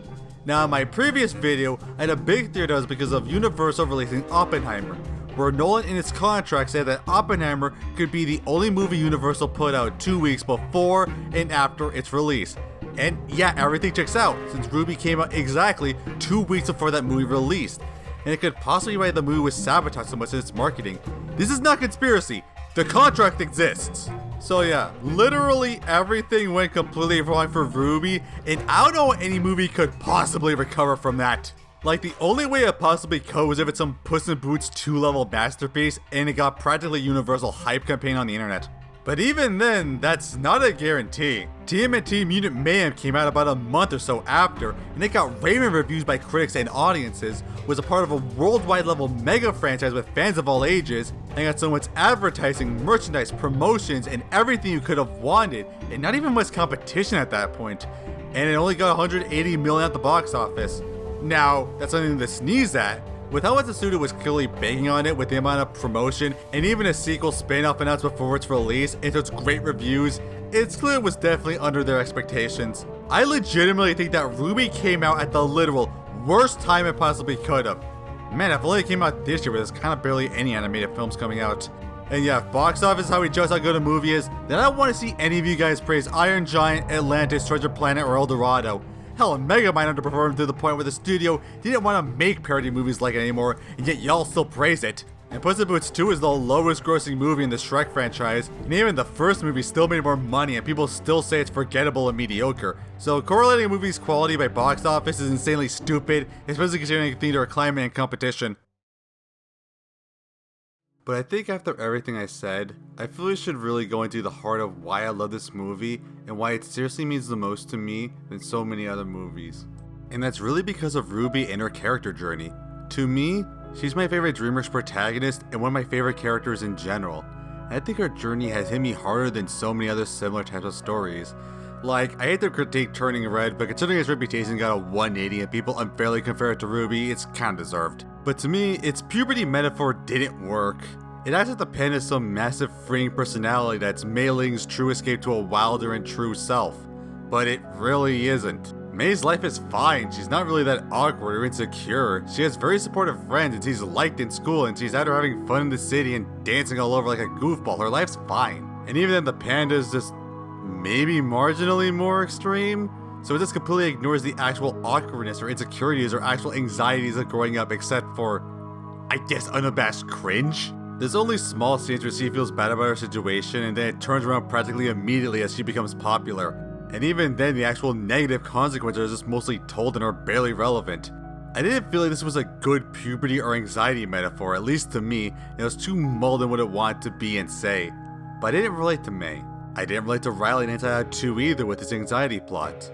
Now in my previous video, I had a big theory that was because of Universal releasing Oppenheimer, where Nolan in its contract said that Oppenheimer could be the only movie Universal put out 2 weeks before and after its release. And yeah, everything checks out, since RWBY came out exactly 2 weeks before that movie released. And it could possibly be why the movie was sabotaged so much in its marketing. This is not conspiracy, the contract exists! So yeah, literally everything went completely wrong for RWBY, and I don't know how any movie could possibly recover from that. Like, the only way it possibly could was if it's some Puss in Boots 2-level masterpiece and it got practically Universal hype campaign on the internet. But even then, that's not a guarantee. TMNT Mutant Mayhem came out about a month or so after, and it got raving reviews by critics and audiences, was a part of a worldwide level mega franchise with fans of all ages, and got so much advertising, merchandise, promotions, and everything you could have wanted, and not even much competition at that point. And it only got 180 million at the box office. Now, that's something to sneeze at. With how much the studio was clearly banking on it with the amount of promotion and even a sequel spin-off announced before its release and its great reviews, it's clear it was definitely under their expectations. I legitimately think that RWBY came out at the literal worst time it possibly could have. Man, if only it came out this year where there's kind of barely any animated films coming out. And yeah, if box office is how we judge how good a movie is, then I don't want to see any of you guys praise Iron Giant, Atlantis, Treasure Planet, or El Dorado. Hell, Megamind underperformed to the point where the studio didn't want to make parody movies like it anymore, and yet y'all still praise it. And Puss in Boots 2 is the lowest grossing movie in the Shrek franchise, and even the first movie still made more money and people still say it's forgettable and mediocre. So correlating a movie's quality by box office is insanely stupid, especially considering theater climate and competition. But I think after everything I said, I feel we should really go into the heart of why I love this movie and why it seriously means the most to me than so many other movies. And that's really because of RWBY and her character journey. To me, she's my favorite DreamWorks protagonist and one of my favorite characters in general. I think her journey has hit me harder than so many other similar types of stories. Like, I hate to critique Turning Red, but considering its reputation got a 180 and people unfairly compare it to RWBY, it's kinda deserved. But to me, its puberty metaphor didn't work. It acts like the pen is some massive freeing personality that's Mei Ling's true escape to a wilder and true self. But it really isn't. Mei's life is fine, she's not really that awkward or insecure, she has very supportive friends and she's liked in school and she's out there having fun in the city and dancing all over like a goofball, her life's fine. And even then the panda is just maybe marginally more extreme? So it just completely ignores the actual awkwardness or insecurities or actual anxieties of growing up except for, I guess, unabashed cringe? There's only small scenes where she feels bad about her situation and then it turns around practically immediately as she becomes popular. And even then the actual negative consequences are just mostly told and are barely relevant. I didn't feel like this was a good puberty or anxiety metaphor, at least to me, and it was too muddled in what it wanted to be and say. But I didn't relate to Mei. I didn't relate to Riley in Inside Out 2 either with its anxiety plot.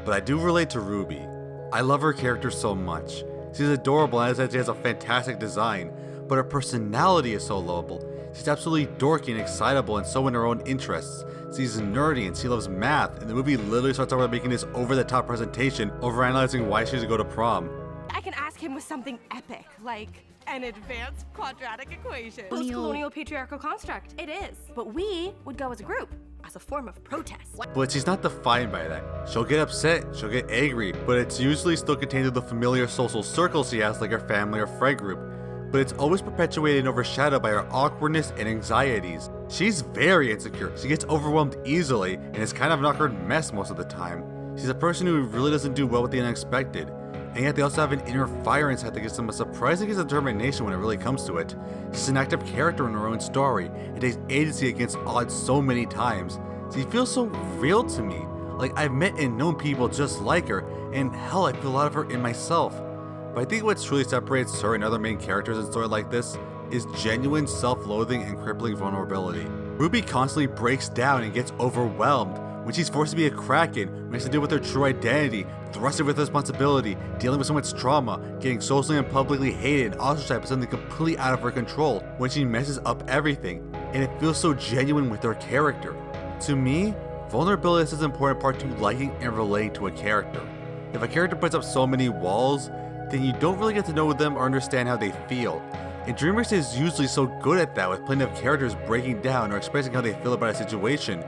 But I do relate to RWBY. I love her character so much. She's adorable and she has a fantastic design, but her personality is so lovable. She's absolutely dorky and excitable and so in her own interests. She's nerdy and she loves math, and the movie literally starts out by making this over-the-top presentation overanalyzing why she should go to prom. I can ask him with something epic, like an advanced quadratic equation. Post-colonial patriarchal construct. It is. But we would go as a group, as a form of protest. But she's not defined by that. She'll get upset, she'll get angry, but it's usually still contained in the familiar social circle she has like her family or friend group. But it's always perpetuated and overshadowed by her awkwardness and anxieties. She's very insecure, she gets overwhelmed easily, and is kind of an awkward mess most of the time. She's a person who really doesn't do well with the unexpected, and yet they also have an inner fire inside that gives them a surprising determination when it really comes to it. She's an active character in her own story, and takes agency against odds so many times. She feels so real to me, like I've met and known people just like her, and hell, I feel a lot of her in myself. But I think what truly separates her and other main characters in a story like this is genuine self-loathing and crippling vulnerability. RWBY constantly breaks down and gets overwhelmed when she's forced to be a Kraken, when she has to deal with her true identity, thrusted with responsibility, dealing with so much trauma, getting socially and publicly hated and ostracized by something completely out of her control, when she messes up everything, and it feels so genuine with her character. To me, Vulnerability is an important part to liking and relating to a character. If a character puts up so many walls, then you don't really get to know them or understand how they feel. And DreamWorks is usually so good at that, with plenty of characters breaking down or expressing how they feel about a situation.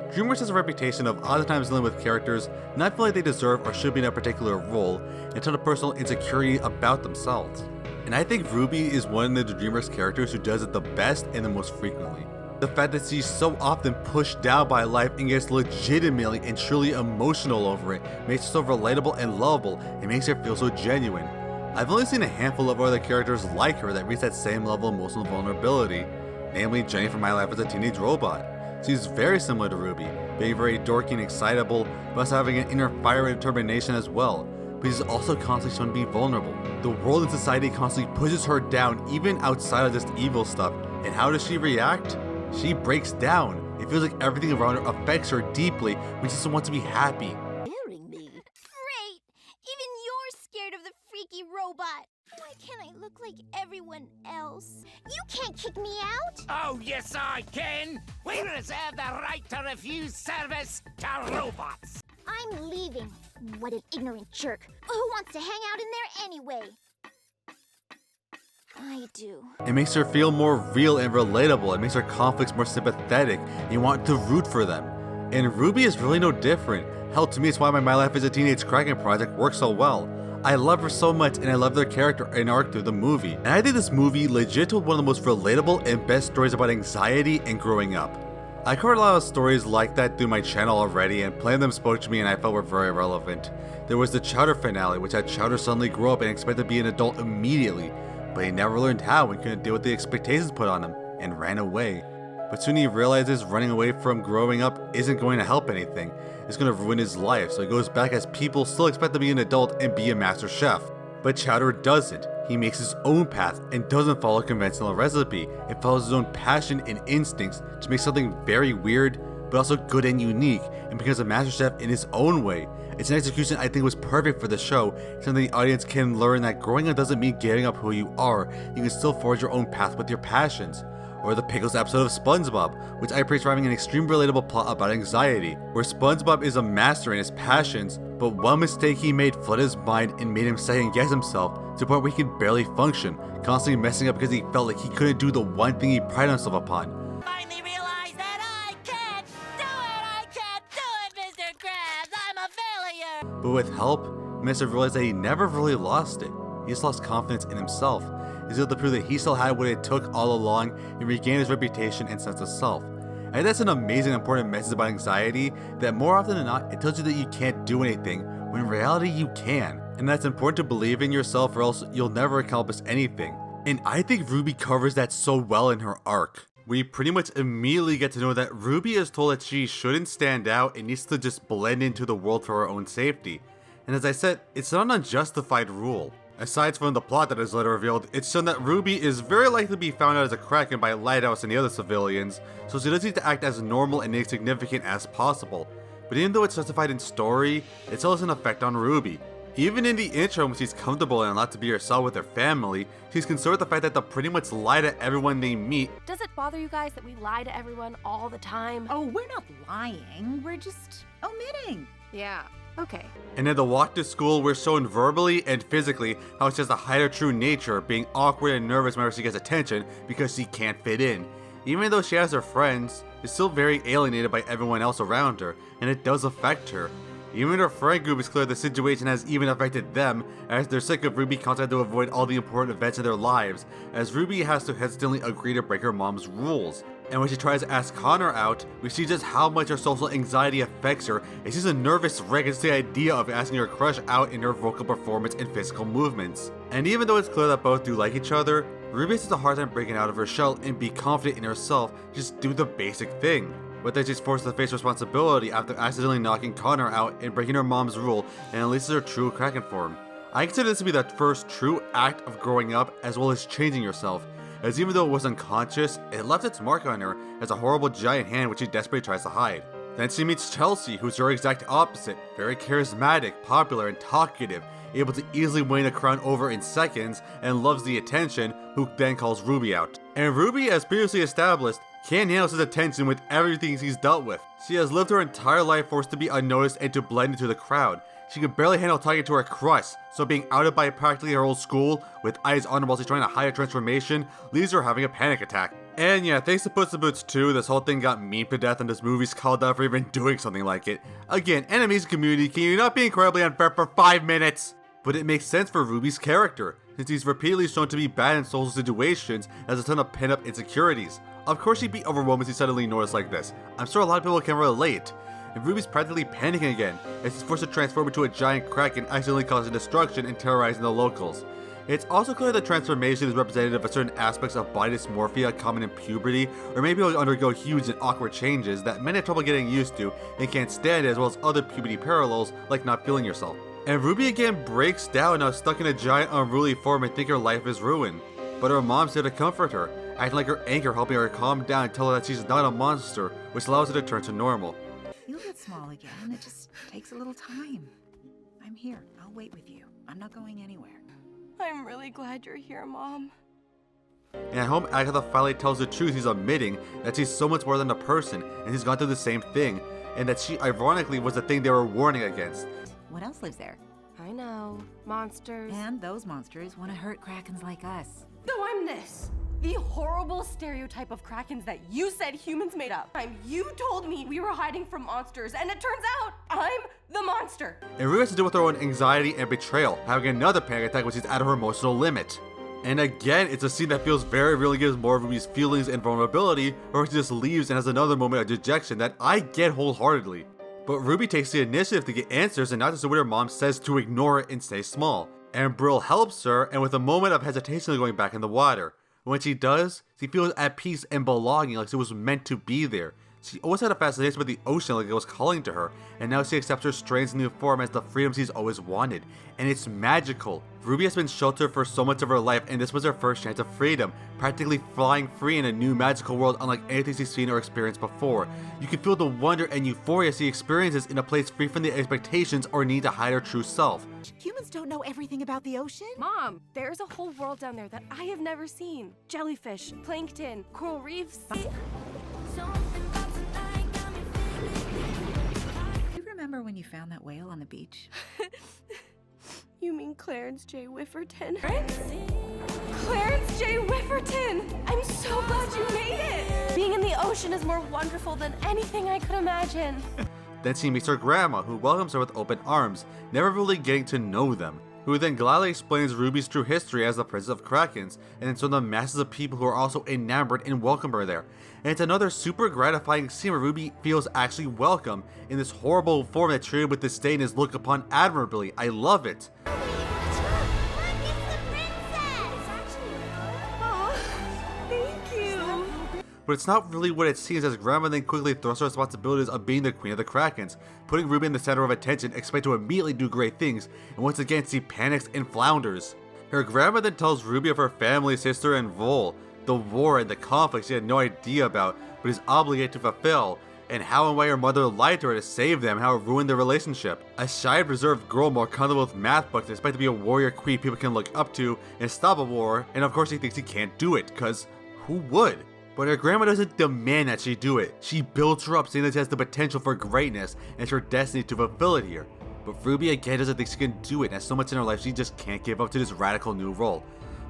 DreamWorks has a reputation of oftentimes dealing with characters not feeling like they deserve or should be in a particular role, and a ton of personal insecurity about themselves. And I think Ruby is one of the DreamWorks characters who does it the best and the most frequently. The fact that she's so often pushed down by life and gets legitimately and truly emotional over it makes her so relatable and lovable and makes her feel so genuine. I've only seen a handful of other characters like her that reach that same level of emotional vulnerability, namely Jenny from My Life as a Teenage Robot. She's very similar to Ruby, being very dorky and excitable, but also having an inner fire and determination as well. But she's also constantly shown to be vulnerable. The world and society constantly pushes her down even outside of just evil stuff. And how does she react? She breaks down. It feels like everything around her affects her deeply when she just wants to be happy. Scaring me. Great! Even you're scared of the freaky robot. Why can't I look like everyone else? You can't kick me out! Oh, yes, I can! We reserve the right to refuse service to robots! I'm leaving. What an ignorant jerk. Who wants to hang out in there anyway? I do. It makes her feel more real and relatable. It makes her conflicts more sympathetic, and you want to root for them. And Ruby is really no different. Hell, to me, it's why My Life as a Teenage Kraken project works so well. I love her so much, and I love their character and arc through the movie. And I think this movie legit told one of the most relatable and best stories about anxiety and growing up. I covered a lot of stories like that through my channel already, and plenty of them spoke to me and I felt were very relevant. There was the Chowder finale, which had Chowder suddenly grow up and expect to be an adult immediately, but he never learned how and couldn't deal with the expectations put on him, and ran away. But soon he realizes running away from growing up isn't going to help anything. It's going to ruin his life, so he goes back as people still expect to be an adult and be a master chef. But Chowder doesn't. He makes his own path and doesn't follow a conventional recipe. It follows his own passion and instincts to make something very weird, but also good and unique, and becomes a master chef in his own way. It's an execution I think was perfect for the show, something the audience can learn that growing up doesn't mean giving up who you are. You can still forge your own path with your passions. Or the Pickles episode of SpongeBob, which I praise for having an extreme relatable plot about anxiety, where SpongeBob is a master in his passions, but one mistake he made flooded his mind and made him second guess himself to the point where he could barely function, constantly messing up because he felt like he couldn't do the one thing he prided himself upon. Finally realized that I can't do it, Mr. Krabs. I'm a failure. But with help, Mr. realized that he never really lost it. He just lost confidence in himself. He's able to prove that he still had what it took all along and regain his reputation and sense of self. I think that's an amazing important message about anxiety, that more often than not, it tells you that you can't do anything, when in reality you can. And that's important to believe in yourself or else you'll never accomplish anything. And I think Ruby covers that so well in her arc. We pretty much immediately get to know that Ruby is told that she shouldn't stand out and needs to just blend into the world for her own safety. And as I said, it's not an unjustified rule. Aside from the plot that is later revealed, it's shown that Ruby is very likely to be found out as a Kraken by Lighthouse and the other civilians, so she does need to act as normal and insignificant as possible. But even though it's justified in story, it still has an effect on Ruby. Even in the intro when she's comfortable and allowed to be herself with her family, she's concerned with the fact that they'll pretty much lie to everyone they meet. Does it bother you guys that we lie to everyone all the time? Oh, we're not lying. We're just omitting. Yeah. Okay. And in the walk to school, we're shown verbally and physically how it's just to hide her true nature, being awkward and nervous whenever she gets attention because she can't fit in. Even though she has her friends, she's still very alienated by everyone else around her, and it does affect her. Even her friend group is clear the situation has even affected them, as they're sick of Ruby constantly to avoid all the important events in their lives, as Ruby has to hesitantly agree to break her mom's rules. And when she tries to ask Connor out, we see just how much her social anxiety affects her, and she's a nervous wreck against the idea of asking her crush out in her vocal performance and physical movements. And even though it's clear that both do like each other, Ruby has a hard time breaking out of her shell and be confident in herself, just do the basic thing. But then she's forced to face responsibility after accidentally knocking Connor out and breaking her mom's rule and releases her true Kraken form. I consider this to be the first true act of growing up as well as changing yourself, as even though it was unconscious, it left its mark on her as a horrible giant hand which she desperately tries to hide. Then she meets Chelsea, who's her exact opposite, very charismatic, popular, and talkative, able to easily win a crown over in seconds, and loves the attention, who then calls Ruby out. And Ruby, as previously established, can't handle his attention with everything he's dealt with. She has lived her entire life forced to be unnoticed and to blend into the crowd. She could barely handle talking to her crush, so being outed by practically her whole school, with eyes on her while she's trying to hide her transformation, leaves her having a panic attack. And yeah, thanks to Puss in Boots 2, this whole thing got memed to death and this movie's called out for even doing something like it. Again, enemies community, can you not be incredibly unfair for 5 minutes? But it makes sense for Ruby's character, since he's repeatedly shown to be bad in social situations and has a ton of pent-up insecurities. Of course she'd be overwhelmed if she suddenly noticed like this. I'm sure a lot of people can relate. And Ruby's practically panicking again, as she's forced to transform into a giant Kraken, accidentally causing destruction and terrorizing the locals. It's also clear that transformation is representative of certain aspects of body dysmorphia common in puberty, or maybe will undergo huge and awkward changes that men have trouble getting used to and can't stand, as well as other puberty parallels like not feeling yourself. And Ruby again breaks down, now stuck in a giant unruly form and think her life is ruined. But her mom's there to comfort her, acting like her anchor, helping her calm down and tell her that she's not a monster, which allows her to turn to normal. You'll get small again. It just takes a little time. I'm here. I'll wait with you. I'm not going anywhere. I'm really glad you're here, Mom. And at home, Agatha finally tells the truth, he's admitting that she's so much more than a person, and he's gone through the same thing, and that she, ironically, was the thing they were warning against. What else lives there? I know. Monsters. And those monsters want to hurt Krakens like us. So I'm this. The horrible stereotype of Krakens that you said humans made up. You told me we were hiding from monsters, and it turns out I'm the monster. And Ruby has to deal with her own anxiety and betrayal, having another panic attack when she's at her emotional limit. And again, it's a scene that feels very really gives more of Ruby's feelings and vulnerability, or she just leaves and has another moment of dejection that I get wholeheartedly. But Ruby takes the initiative to get answers and not just what her mom says to ignore it and stay small. And Brill helps her, and with a moment of hesitation going back in the water. When she does, she feels at peace and belonging, like she was meant to be there. She always had a fascination with the ocean, like it was calling to her, and now she accepts her strange new form as the freedom she's always wanted. And it's magical. Ruby has been sheltered for so much of her life, and this was her first chance of freedom, practically flying free in a new magical world unlike anything she's seen or experienced before. You can feel the wonder and euphoria she experiences in a place free from the expectations or need to hide her true self. Humans don't know everything about the ocean. Mom, there's a whole world down there that I have never seen. Jellyfish, plankton, coral reefs. You remember when you found that whale on the beach? You mean Clarence J. Whifferton? Clarence J. Whifferton! I'm so glad you made it! Being in the ocean is more wonderful than anything I could imagine. Then she meets her grandma, who welcomes her with open arms, never really getting to know them, who then gladly explains Ruby's true history as the princess of Krakens, and then so the masses of people who are also enamored and welcome her there. And it's another super gratifying scene where Ruby feels actually welcome in this horrible form that treated with disdain is looked upon admirably. I love it. But it's not really what it seems, as Grandma then quickly throws her responsibilities of being the queen of the Krakens, putting Ruby in the center of attention, expect to immediately do great things, and once again she panics and flounders. Her grandma then tells Ruby of her family's history and role, the war and the conflict she had no idea about, but is obligated to fulfill, and how and why her mother lied to her to save them, how it ruined their relationship. A shy, reserved girl more comfortable with math books, expected to be a warrior queen people can look up to and stop a war, and of course she thinks she can't do it, cause who would? But her grandma doesn't demand that she do it. She builds her up, saying that she has the potential for greatness and it's her destiny to fulfill it here. But Ruby again doesn't think she can do it, and has so much in her life she just can't give up to this radical new role.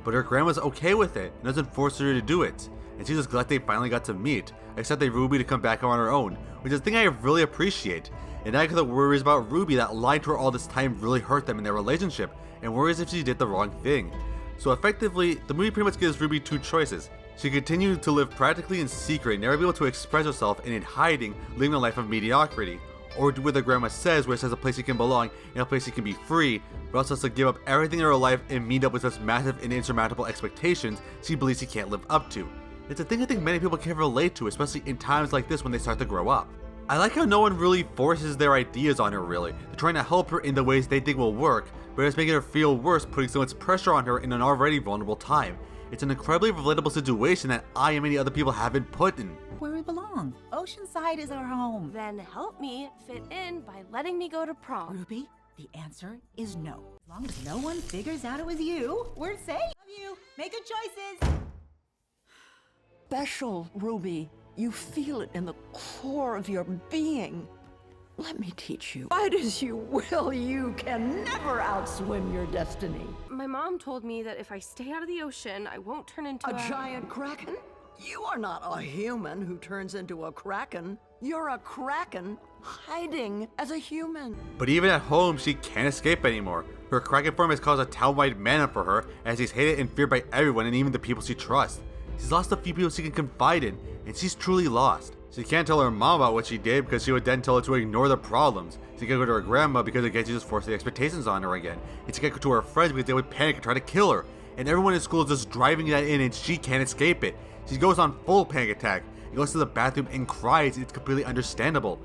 But her grandma's okay with it and doesn't force her to do it. And she's just glad they finally got to meet, accepting Ruby to come back on her own, which is a thing I really appreciate. And Agatha worries about Ruby that lied to her all this time really hurt them in their relationship, and worries if she did the wrong thing. So effectively, the movie pretty much gives Ruby two choices. She continued to live practically in secret, never be able to express herself, and in hiding, living a life of mediocrity. Or do what her grandma says, where it says a place she can belong, and a place she can be free, but also has to give up everything in her life and meet up with such massive and insurmountable expectations she believes she can't live up to. It's a thing I think many people can relate to, especially in times like this when they start to grow up. I like how no one really forces their ideas on her really. They're trying to help her in the ways they think will work, but it's making her feel worse, putting so much pressure on her in an already vulnerable time. It's an incredibly relatable situation that I and many other people have been put in. Where we belong. Oceanside is our home. Then help me fit in by letting me go to prom. Ruby, the answer is no. As long as no one figures out it was you, we're safe. Love you. Make good choices. Special, Ruby. You feel it in the core of your being. Let me teach you. Fight as you will, you can never outswim your destiny. My mom told me that if I stay out of the ocean, I won't turn into A giant kraken? You are not a human who turns into a kraken. You're a kraken hiding as a human. But even at home, she can't escape anymore. Her Kraken form has caused a town-wide man up for her, as she's hated and feared by everyone and even the people she trusts. She's lost a few people she can confide in, and she's truly lost. She can't tell her mom about what she did because she would then tell her to ignore the problems. She can't go to her grandma because again she just forced the expectations on her again. And she can't go to her friends because they would panic and try to kill her. And everyone in school is just driving that in and she can't escape it. She goes on full panic attack. She goes to the bathroom and cries. It's completely understandable.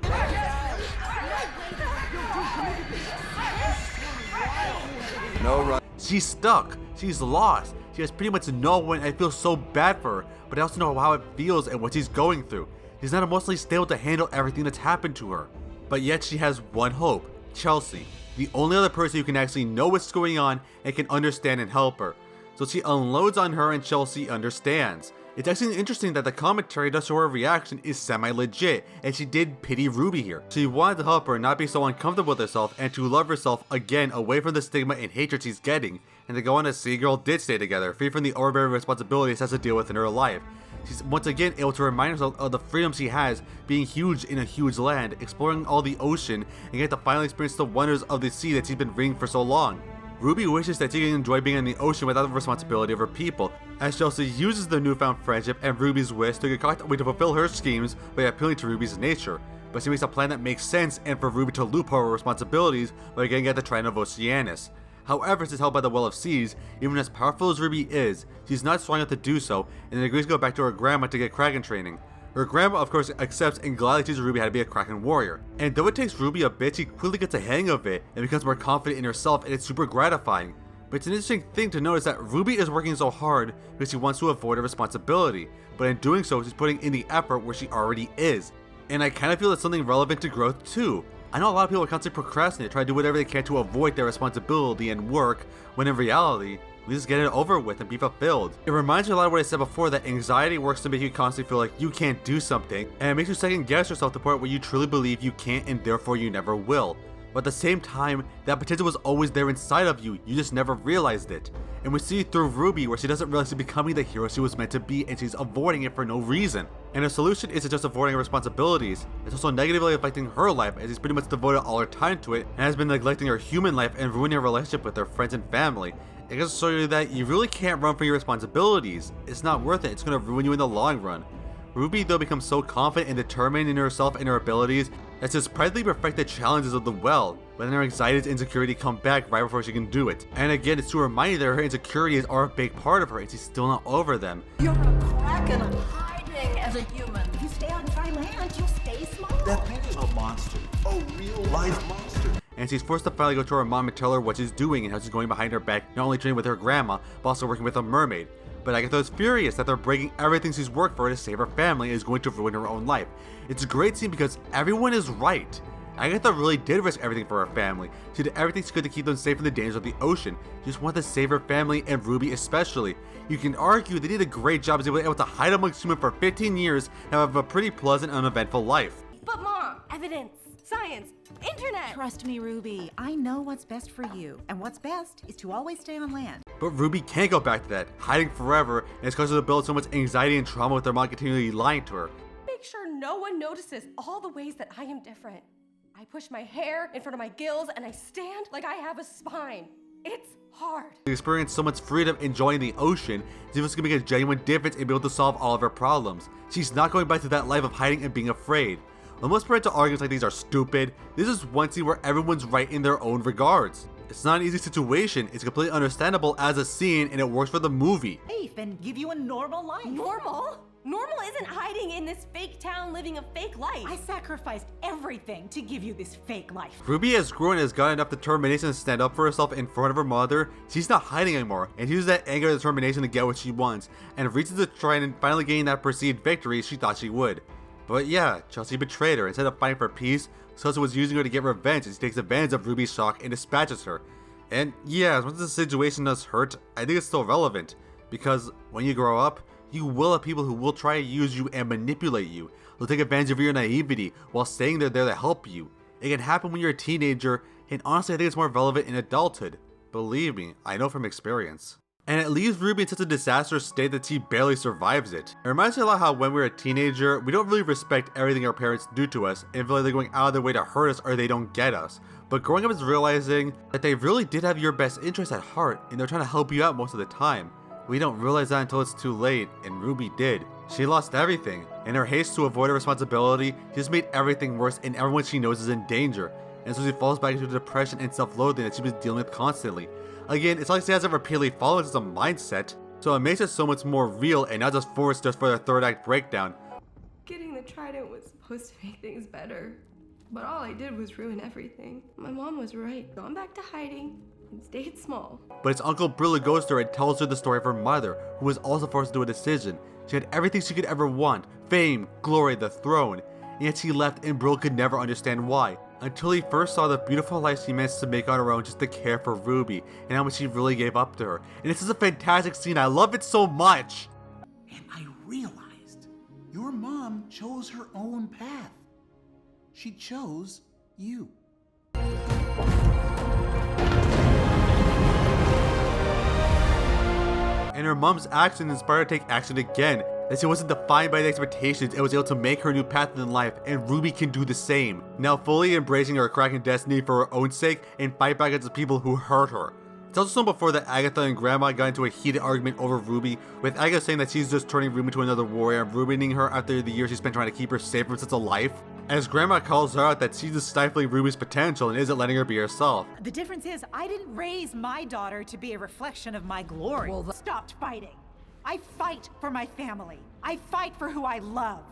No run. She's stuck. She's lost. She has pretty much no one. I feel so bad for her, but I also know how it feels and what she's going through. She's not emotionally stable to handle everything that's happened to her. But yet she has one hope, Chelsea, the only other person who can actually know what's going on and can understand and help her. So she unloads on her and Chelsea understands. It's actually interesting that the commentary does show her reaction is semi-legit, and she did pity Ruby here. She wanted to help her not be so uncomfortable with herself and to love herself again away from the stigma and hatred she's getting, and to go on as Seagirl did stay together, free from the overbearing responsibilities she has to deal with in her life. She's once again able to remind herself of the freedom she has, being huge in a huge land, exploring all the ocean, and get to finally experience the wonders of the sea that she's been reading for so long. Ruby wishes that she can enjoy being in the ocean without the responsibility of her people, as Chelsea uses the newfound friendship and Ruby's wish to concoct a way to fulfill her schemes by appealing to Ruby's nature. But she makes a plan that makes sense and for Ruby to loophole her responsibilities by getting at the Trident of Oceanus. However, she's held by the Well of Seas. Even as powerful as Ruby is, she's not strong enough to do so, and agrees to go back to her grandma to get Kraken training. Her grandma of course accepts and gladly teaches Ruby how to be a Kraken warrior. And though it takes Ruby a bit, she quickly gets a hang of it and becomes more confident in herself, and it's super gratifying. But it's an interesting thing to notice that Ruby is working so hard because she wants to avoid a responsibility, but in doing so she's putting in the effort where she already is. And I kind of feel it's something relevant to growth too. I know a lot of people are constantly procrastinate, try to do whatever they can to avoid their responsibility and work, when in reality, we just get it over with and be fulfilled. It reminds me a lot of what I said before, that anxiety works to make you constantly feel like you can't do something, and it makes you second guess yourself to the point where you truly believe you can't and therefore you never will. But at the same time, that potential was always there inside of you, you just never realized it. And we see through Ruby where she doesn't realize she's becoming the hero she was meant to be, and she's avoiding it for no reason. And her solution isn't just avoiding her responsibilities, it's also negatively affecting her life, as she's pretty much devoted all her time to it and has been neglecting her human life and ruining her relationship with her friends and family. It goes to show you that you really can't run from your responsibilities. It's not worth it, it's going to ruin you in the long run. Ruby though becomes so confident and determined in herself and her abilities that she's practically perfect the challenges of the well, but then her anxiety and insecurity come back right before she can do it. And again, it's to remind you that her insecurities are a big part of her and she's still not over them. You're a kraken hiding as a human. If you stay on dry land, you'll stay small. That thing is a monster. A real life monster. And she's forced to finally go to her mom and tell her what she's doing and how she's going behind her back, not only training with her grandma, but also working with a mermaid. But Agatha is furious that they're breaking everything she's worked for to save her family and is going to ruin her own life. It's a great scene because everyone is right. Agatha really did risk everything for her family. She did everything she could to keep them safe from the dangers of the ocean. She just wanted to save her family and Ruby especially. You can argue they did a great job as they were able to hide amongst humans for 15 years and have a pretty pleasant and uneventful life. But Mom, evidence, science, internet. Trust me, Ruby. I know what's best for you, and what's best is to always stay on land. But Ruby can't go back to that, hiding forever, and it's caused her to build so much anxiety and trauma with their mom continually lying to her. Make sure no one notices all the ways that I am different. I push my hair in front of my gills and I stand like I have a spine. It's hard. She experienced so much freedom enjoying the ocean, she was going to make a genuine difference and be able to solve all of her problems. She's not going back to that life of hiding and being afraid. While most parental arguments like these are stupid, this is one scene where everyone's right in their own regards. It's not an easy situation, it's completely understandable as a scene and it works for the movie. Safe and give you a normal life. Normal? Normal isn't hiding in this fake town living a fake life. I sacrificed everything to give you this fake life. Ruby has grown and has got enough determination to stand up for herself in front of her mother. She's not hiding anymore, and she uses that anger and determination to get what she wants, and reaches the Trident and finally gaining that perceived victory she thought she would. But yeah, Chelsea betrayed her. Instead of fighting for peace, Chelsea was using her to get revenge, and she takes advantage of Ruby's shock and dispatches her. And yeah, as much as the situation does hurt, I think it's still relevant, because when you grow up, You will have people who will try to use you and manipulate you. They'll take advantage of your naivety while saying they're there to help you. It can happen when you're a teenager, and honestly I think it's more relevant in adulthood. Believe me, I know from experience. And it leaves Ruby in such a disastrous state that she barely survives it. It reminds me a lot how when we're a teenager, we don't really respect everything our parents do to us and feel like they're going out of their way to hurt us or they don't get us. But growing up is realizing that they really did have your best interest at heart and they're trying to help you out most of the time. We don't realize that until it's too late, and Ruby did. She lost everything. In her haste to avoid her responsibility, she just made everything worse and everyone she knows is in danger. And so she falls back into depression and self-loathing that she was dealing with constantly. Again, it's like she hasn't repeatedly followed as a mindset, so it makes it so much more real and not just forced just for the third act breakdown. Getting the trident was supposed to make things better, but all I did was ruin everything. My mom was right. Gone back to hiding and stayed small. But it's Uncle Brilla goes to her and tells her the story of her mother, who was also forced to do a decision. She had everything she could ever want, fame, glory, the throne, and yet she left and Brill could never understand why. Until he first saw the beautiful life she managed to make on her own just to care for Ruby, and how much she really gave up to her. And this is a fantastic scene, I love it so much! And I realized your mom chose her own path. She chose you. And her mom's action inspired her to take action again, that she wasn't defined by the expectations and was able to make her new path in life, and Ruby can do the same, now fully embracing her Kraken destiny for her own sake and fight back against the people who hurt her. It's also shown before that Agatha and Grandma got into a heated argument over Ruby, with Agatha saying that she's just turning Ruby into another warrior and ruining her after the years she spent trying to keep her safe from such a life, as Grandma calls her out that she's just stifling Ruby's potential and isn't letting her be herself. The difference is, I didn't raise my daughter to be a reflection of my glory. Well, stopped fighting. I fight for my family. I fight for who I love.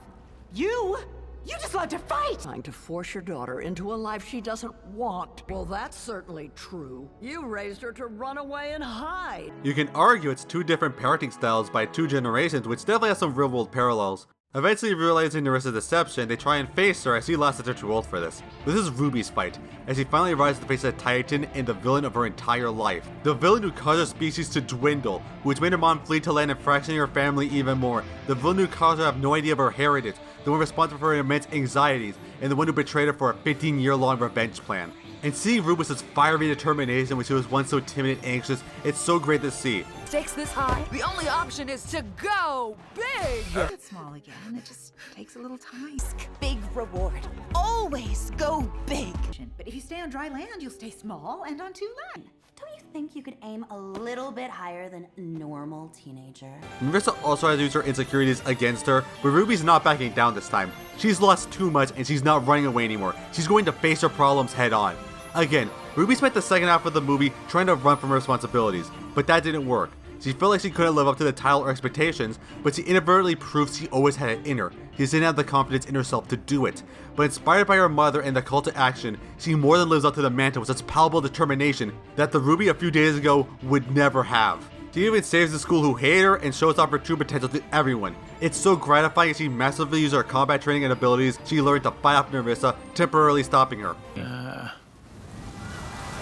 You just love to fight! Trying to force your daughter into a life she doesn't want. Well, that's certainly true. You raised her to run away and hide. You can argue it's two different parenting styles by two generations, which definitely has some real-world parallels. Eventually realizing Nerissa's deception, they try and face her as she lost that they're too old for this. This is Ruby's fight, as she finally rises to face a Titan and the villain of her entire life. The villain who caused her species to dwindle, which made her mom flee to land and fracturing her family even more. The villain who caused her to have no idea of her heritage, the one responsible for her immense anxieties, and the one who betrayed her for a 15-year-long revenge plan. And seeing Ruby's fiery determination when she was once so timid and anxious, it's so great to see. Stakes this high, the only option is to go big! Get small again, it just takes a little time. Big reward. Always go big! But if you stay on dry land, you'll stay small and on two land. Don't you think you could aim a little bit higher than a normal teenager? Nerissa also has used her insecurities against her, but Ruby's not backing down this time. She's lost too much and she's not running away anymore. She's going to face her problems head on. Again, Ruby spent the second half of the movie trying to run from her responsibilities, but that didn't work. She felt like she couldn't live up to the title or expectations, but she inadvertently proved she always had it in her. She just didn't have the confidence in herself to do it. But inspired by her mother and the call to action, she more than lives up to the mantle with such palpable determination that the Ruby a few days ago would never have. She even saves the school who hate her and shows off her true potential to everyone. It's so gratifying as she massively uses her combat training and abilities she learned to fight off Nerissa, temporarily stopping her.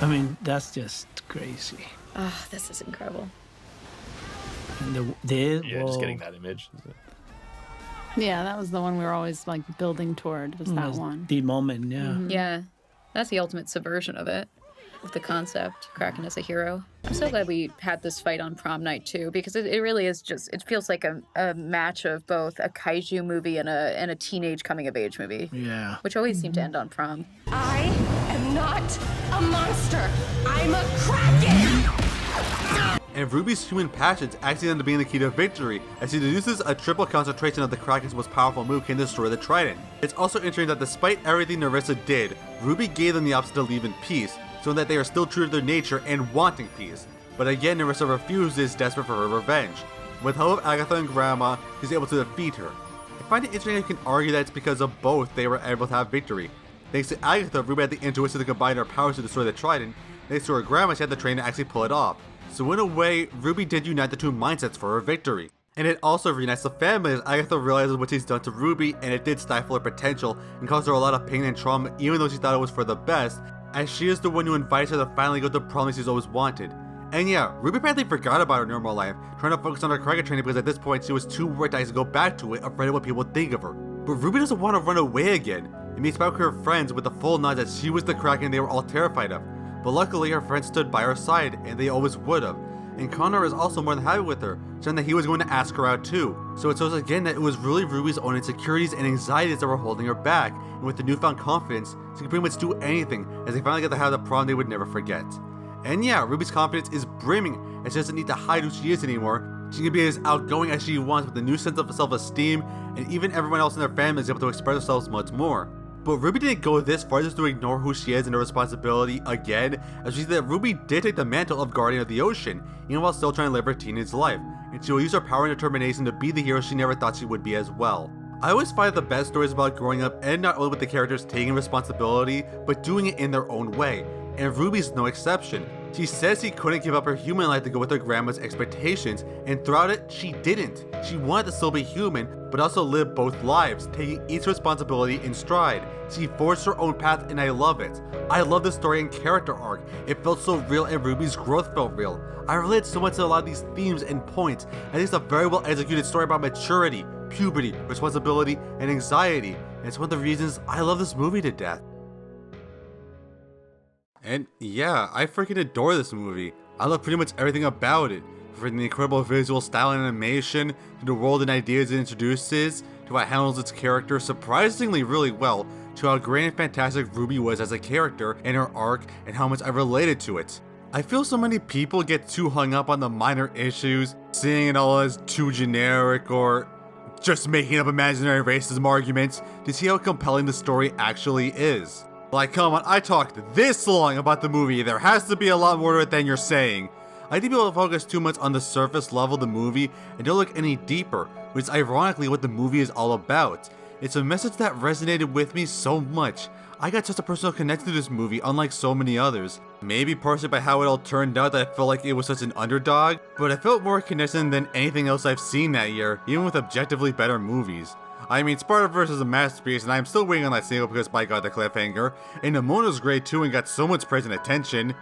I mean, that's just crazy. Oh, this is incredible. And just getting that image. Yeah, that was the one we were always like building toward, was that one. The moment, yeah. Mm-hmm. Yeah, that's the ultimate subversion of it, of the concept, Kraken as a hero. I'm so glad we had this fight on prom night too, because it really is just, it feels like a match of both a kaiju movie and a teenage coming of age movie. Yeah. Which always seem to end on prom. I am not a monster. I'm a Kraken! And Ruby's human passions actually end up being the key to victory, as she deduces a triple concentration of the Kraken's most powerful move can destroy the Trident. It's also interesting that despite everything Nerissa did, Ruby gave them the option to leave in peace, so that they are still true to their nature and wanting peace. But again, Nerissa refuses, desperate for her revenge. With help of Agatha and Grandma, she's able to defeat her. I find it interesting that you can argue that it's because of both they were able to have victory. Thanks to Agatha, Ruby had the intuition to combine her powers to destroy the Trident. Thanks to her Grandma, she had the training to actually pull it off. So in a way, Ruby did unite the two mindsets for her victory. And it also reunites the family as Agatha realizes what she's done to Ruby, and it did stifle her potential and cause her a lot of pain and trauma even though she thought it was for the best, as she is the one who invites her to finally go to the prom she's always wanted. And yeah, Ruby apparently forgot about her normal life, trying to focus on her Kraken training because at this point she was too worried to actually go back to it, afraid of what people would think of her. But Ruby doesn't want to run away again, and meets back with her friends with the full knowledge that she was the Kraken they were all terrified of. But luckily her friends stood by her side, and they always would have. And Connor is also more than happy with her, saying that he was going to ask her out too. So it shows again that it was really Ruby's own insecurities and anxieties that were holding her back, and with the newfound confidence, she can pretty much do anything as they finally get to have the prom they would never forget. And yeah, Ruby's confidence is brimming, and she doesn't need to hide who she is anymore. She can be as outgoing as she wants with a new sense of self-esteem, and even everyone else in their family is able to express themselves much more. But Ruby didn't go this far just to ignore who she is and her responsibility again, as we see that Ruby did take the mantle of Guardian of the Ocean, even while still trying to live her teenage life, and she will use her power and determination to be the hero she never thought she would be as well. I always find the best stories about growing up and not only with the characters taking responsibility, but doing it in their own way, and Ruby's no exception. She says she couldn't give up her human life to go with her grandma's expectations, and throughout it, she didn't. She wanted to still be human, but also live both lives, taking each responsibility in stride. She forged her own path, and I love it. I love the story and character arc. It felt so real, and Ruby's growth felt real. I relate so much to a lot of these themes and points, and it's a very well executed story about maturity, puberty, responsibility, and anxiety, and it's one of the reasons I love this movie to death. And yeah, I freaking adore this movie. I love pretty much everything about it. From the incredible visual style and animation, to the world and ideas it introduces, to how it handles its character surprisingly really well, to how great and fantastic Ruby was as a character and her arc and how much I related to it. I feel so many people get too hung up on the minor issues, seeing it all as too generic or just making up imaginary racism arguments to see how compelling the story actually is. Like, come on, I talked this long about the movie, there has to be a lot more to it than you're saying. I think people focus too much on the surface level of the movie and don't look any deeper, which is ironically what the movie is all about. It's a message that resonated with me so much. I got such a personal connection to this movie, unlike so many others. Maybe partially by how it all turned out that I felt like it was such an underdog, but I felt more connection than anything else I've seen that year, even with objectively better movies. I mean, Spartaverse is a masterpiece, and I'm still waiting on that sequel because by god, the cliffhanger. And Momona's great too and got so much praise and attention,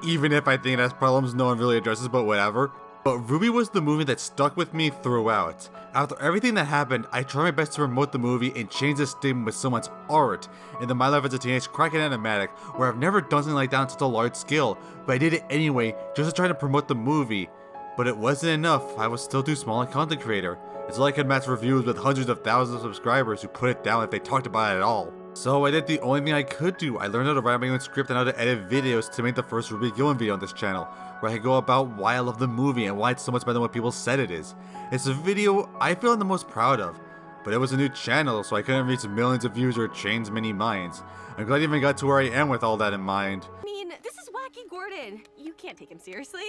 even if I think it has problems no one really addresses, but whatever. But Ruby was the movie that stuck with me throughout. After everything that happened, I tried my best to promote the movie and change the stigma with so much art. In the My Life as a Teenage Kraken animatic, where I've never done something like that on such a large scale, but I did it anyway, just to try to promote the movie. But it wasn't enough, I was still too small a content creator. It's like I could match reviews with hundreds of thousands of subscribers who put it down if they talked about it at all. So I did the only thing I could do. I learned how to write my own script and how to edit videos to make the first Ruby Gillman video on this channel, where I go about why I love the movie and why it's so much better than what people said it is. It's a video I feel I'm the most proud of, but it was a new channel so I couldn't reach millions of views or change many minds. I'm glad I even got to where I am with all that in mind. I mean, this is Wacky Gordon. You can't take him seriously.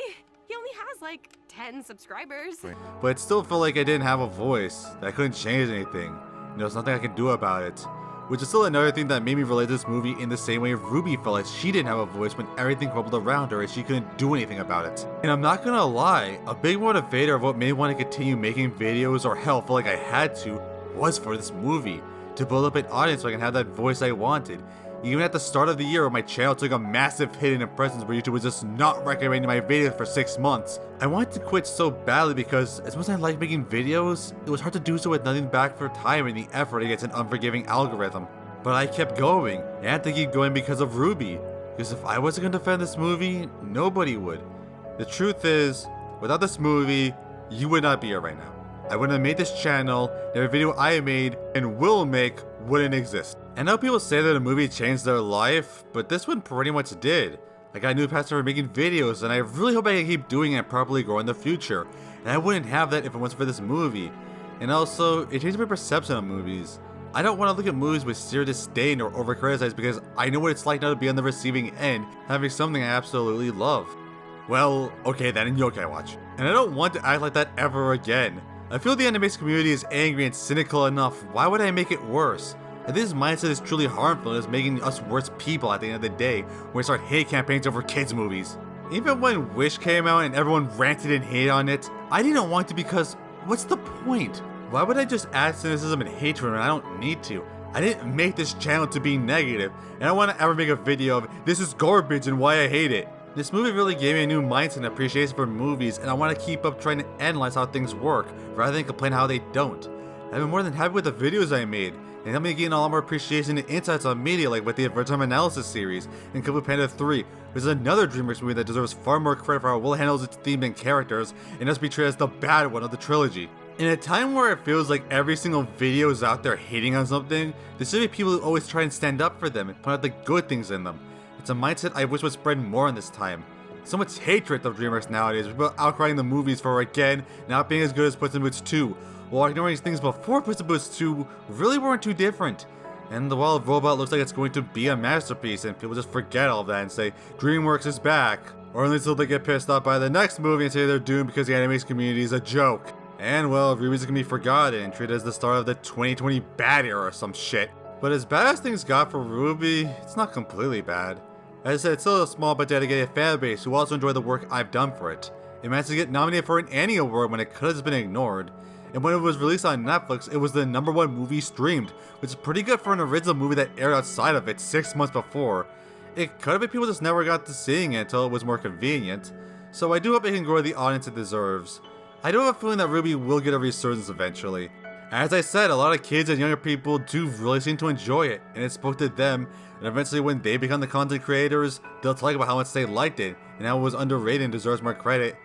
He only has like 10 subscribers. But it still felt like I didn't have a voice, that I couldn't change anything. There's nothing I could do about it. Which is still another thing that made me relate to this movie in the same way Ruby felt like she didn't have a voice when everything crumbled around her and she couldn't do anything about it. And I'm not gonna lie, a big motivator of what made me want to continue making videos or hell feel like I had to was for this movie. To build up an audience so I can have that voice I wanted. Even at the start of the year when my channel took a massive hit in impressions where YouTube was just not recommending my videos for 6 months, I wanted to quit so badly because as much as I like making videos, it was hard to do so with nothing back for time and the effort against an unforgiving algorithm. But I kept going, and I had to keep going because of Ruby. Because if I wasn't going to defend this movie, nobody would. The truth is, without this movie, you would not be here right now. I wouldn't have made this channel, and every video I made and will make wouldn't exist. I know people say that a movie changed their life, but this one pretty much did. I got a new passion for making videos, and I really hope I can keep doing it and properly grow in the future. And I wouldn't have that if it wasn't for this movie. And also, it changed my perception of movies. I don't want to look at movies with sheer disdain or over-criticize because I know what it's like now to be on the receiving end, having something I absolutely love. Well, okay then, in Yokai Watch. And I don't want to act like that ever again. I feel the animation community is angry and cynical enough, why would I make it worse? And this mindset is truly harmful and is making us worse people at the end of the day, when we start hate campaigns over kids movies. Even when Wish came out and everyone ranted and hated on it, I didn't want to because what's the point? Why would I just add cynicism and hatred when I don't need to? I didn't make this channel to be negative, and I don't want to ever make a video of this is garbage and why I hate it. This movie really gave me a new mindset and appreciation for movies, and I want to keep up trying to analyze how things work, rather than complain how they don't. I've been more than happy with the videos I made, and helped me gain a lot more appreciation and insights on media, like with the Adventure Time Analysis series, and Kung Fu Panda 3, which is another DreamWorks movie that deserves far more credit for how well it handles its theme and characters, and must be treated as the bad one of the trilogy. In a time where it feels like every single video is out there hating on something, there should be people who always try and stand up for them and point out the good things in them. It's a mindset I wish would spread more in this time. So much hatred of DreamWorks nowadays, with people outcrying the movies for, again, not being as good as Puss in Boots 2, while ignoring things before Puss in Boots 2 really weren't too different. And the Wild Robot looks like it's going to be a masterpiece, and people just forget all of that and say, DreamWorks is back. Or at least until they get pissed off by the next movie and say they're doomed because the animation community is a joke. And well, Ruby's gonna be forgotten and treated as the start of the 2020 bad era or some shit. But as bad as things got for Ruby, it's not completely bad. As I said, it's still a small but dedicated fan base who also enjoy the work I've done for it. It managed to get nominated for an Annie Award when it could have been ignored. And when it was released on Netflix, it was the #1 movie streamed, which is pretty good for an original movie that aired outside of it 6 months before. It could have been people just never got to seeing it until it was more convenient. So I do hope it can grow the audience it deserves. I do have a feeling that Ruby will get a resurgence eventually. As I said, a lot of kids and younger people do really seem to enjoy it, and it spoke to them, and eventually when they become the content creators, they'll talk about how much they liked it, and how it was underrated and deserves more credit.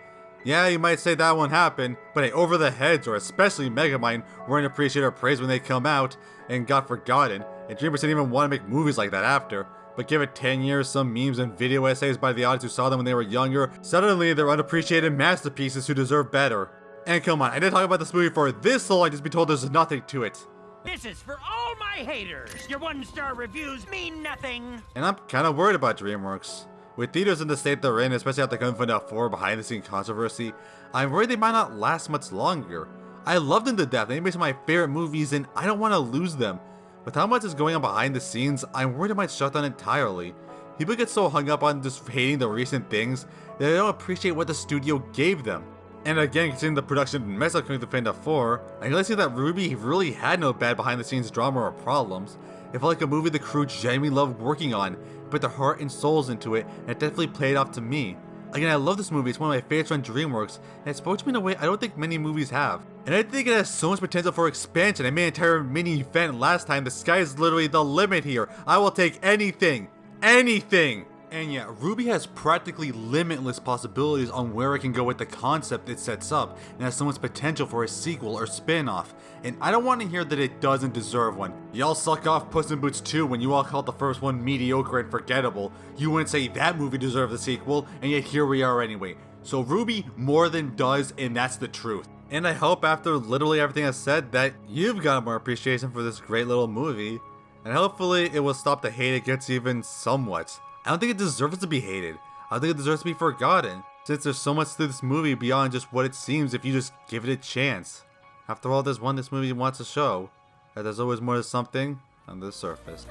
Yeah, you might say that won't happen, but hey, Over the Heads, or especially Megamind, weren't appreciated or praised when they come out, and got forgotten, and DreamWorks didn't even want to make movies like that after. But give it 10 years, some memes and video essays by the audience who saw them when they were younger, suddenly they're unappreciated masterpieces who deserve better. And come on, I didn't talk about this movie for this long, just be told there's nothing to it. This is for all my haters. Your 1-star reviews mean nothing. And I'm kinda worried about DreamWorks. With theaters in the state they're in, especially after Kung Fu Panda 4 behind the scenes controversy, I'm worried they might not last much longer. I love them to death, they make some of my favorite movies and I don't want to lose them. With how much is going on behind the scenes, I'm worried it might shut down entirely. People get so hung up on just hating the recent things that they don't appreciate what the studio gave them. And again, considering the production mess of Kung Fu Panda 4, I can really see that Ruby really had no bad behind the scenes drama or problems. It felt like a movie the crew genuinely loved working on, put their heart and souls into it, and it definitely played off to me. Again, I love this movie, it's one of my favorites from DreamWorks, and it spoke to me in a way I don't think many movies have. And I think it has so much potential for expansion. I made an entire mini event last time, the sky is literally the limit here. I will take anything. Anything! And yeah, Ruby has practically limitless possibilities on where it can go with the concept it sets up, and has so much potential for a sequel or spin-off. And I don't want to hear that it doesn't deserve one. Y'all suck off Puss in Boots 2 when you all called the first one mediocre and forgettable. You wouldn't say that movie deserved a sequel, and yet here we are anyway. So Ruby more than does, and that's the truth. And I hope after literally everything I said that you've got more appreciation for this great little movie. And hopefully it will stop the hate it gets even somewhat. I don't think it deserves to be hated. I don't think it deserves to be forgotten, since there's so much to this movie beyond just what it seems if you just give it a chance. After all, there's one this movie wants to show, that there's always more to something on the surface.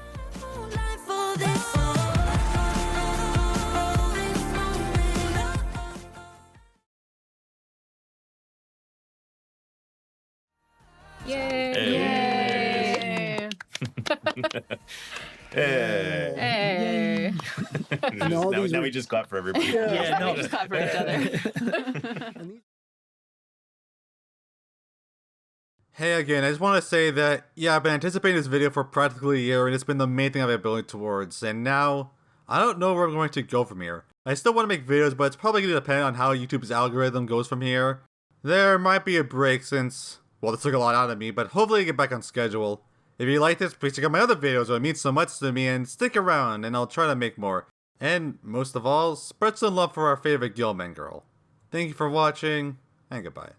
Yay! Yay! Hey. Hey! Now we just clap for everybody. Yeah, no, we just clap for each other. Hey again, I just want to say that, yeah, I've been anticipating this video for practically a year and it's been the main thing I've been building towards, and now, I don't know where I'm going to go from here. I still want to make videos, but it's probably going to depend on how YouTube's algorithm goes from here. There might be a break since, well, this took a lot out of me, but hopefully I get back on schedule. If you like this, please check out my other videos, it means so much to me, and stick around, and I'll try to make more. And, most of all, spread some love for our favorite Gillman girl. Thank you for watching, and goodbye.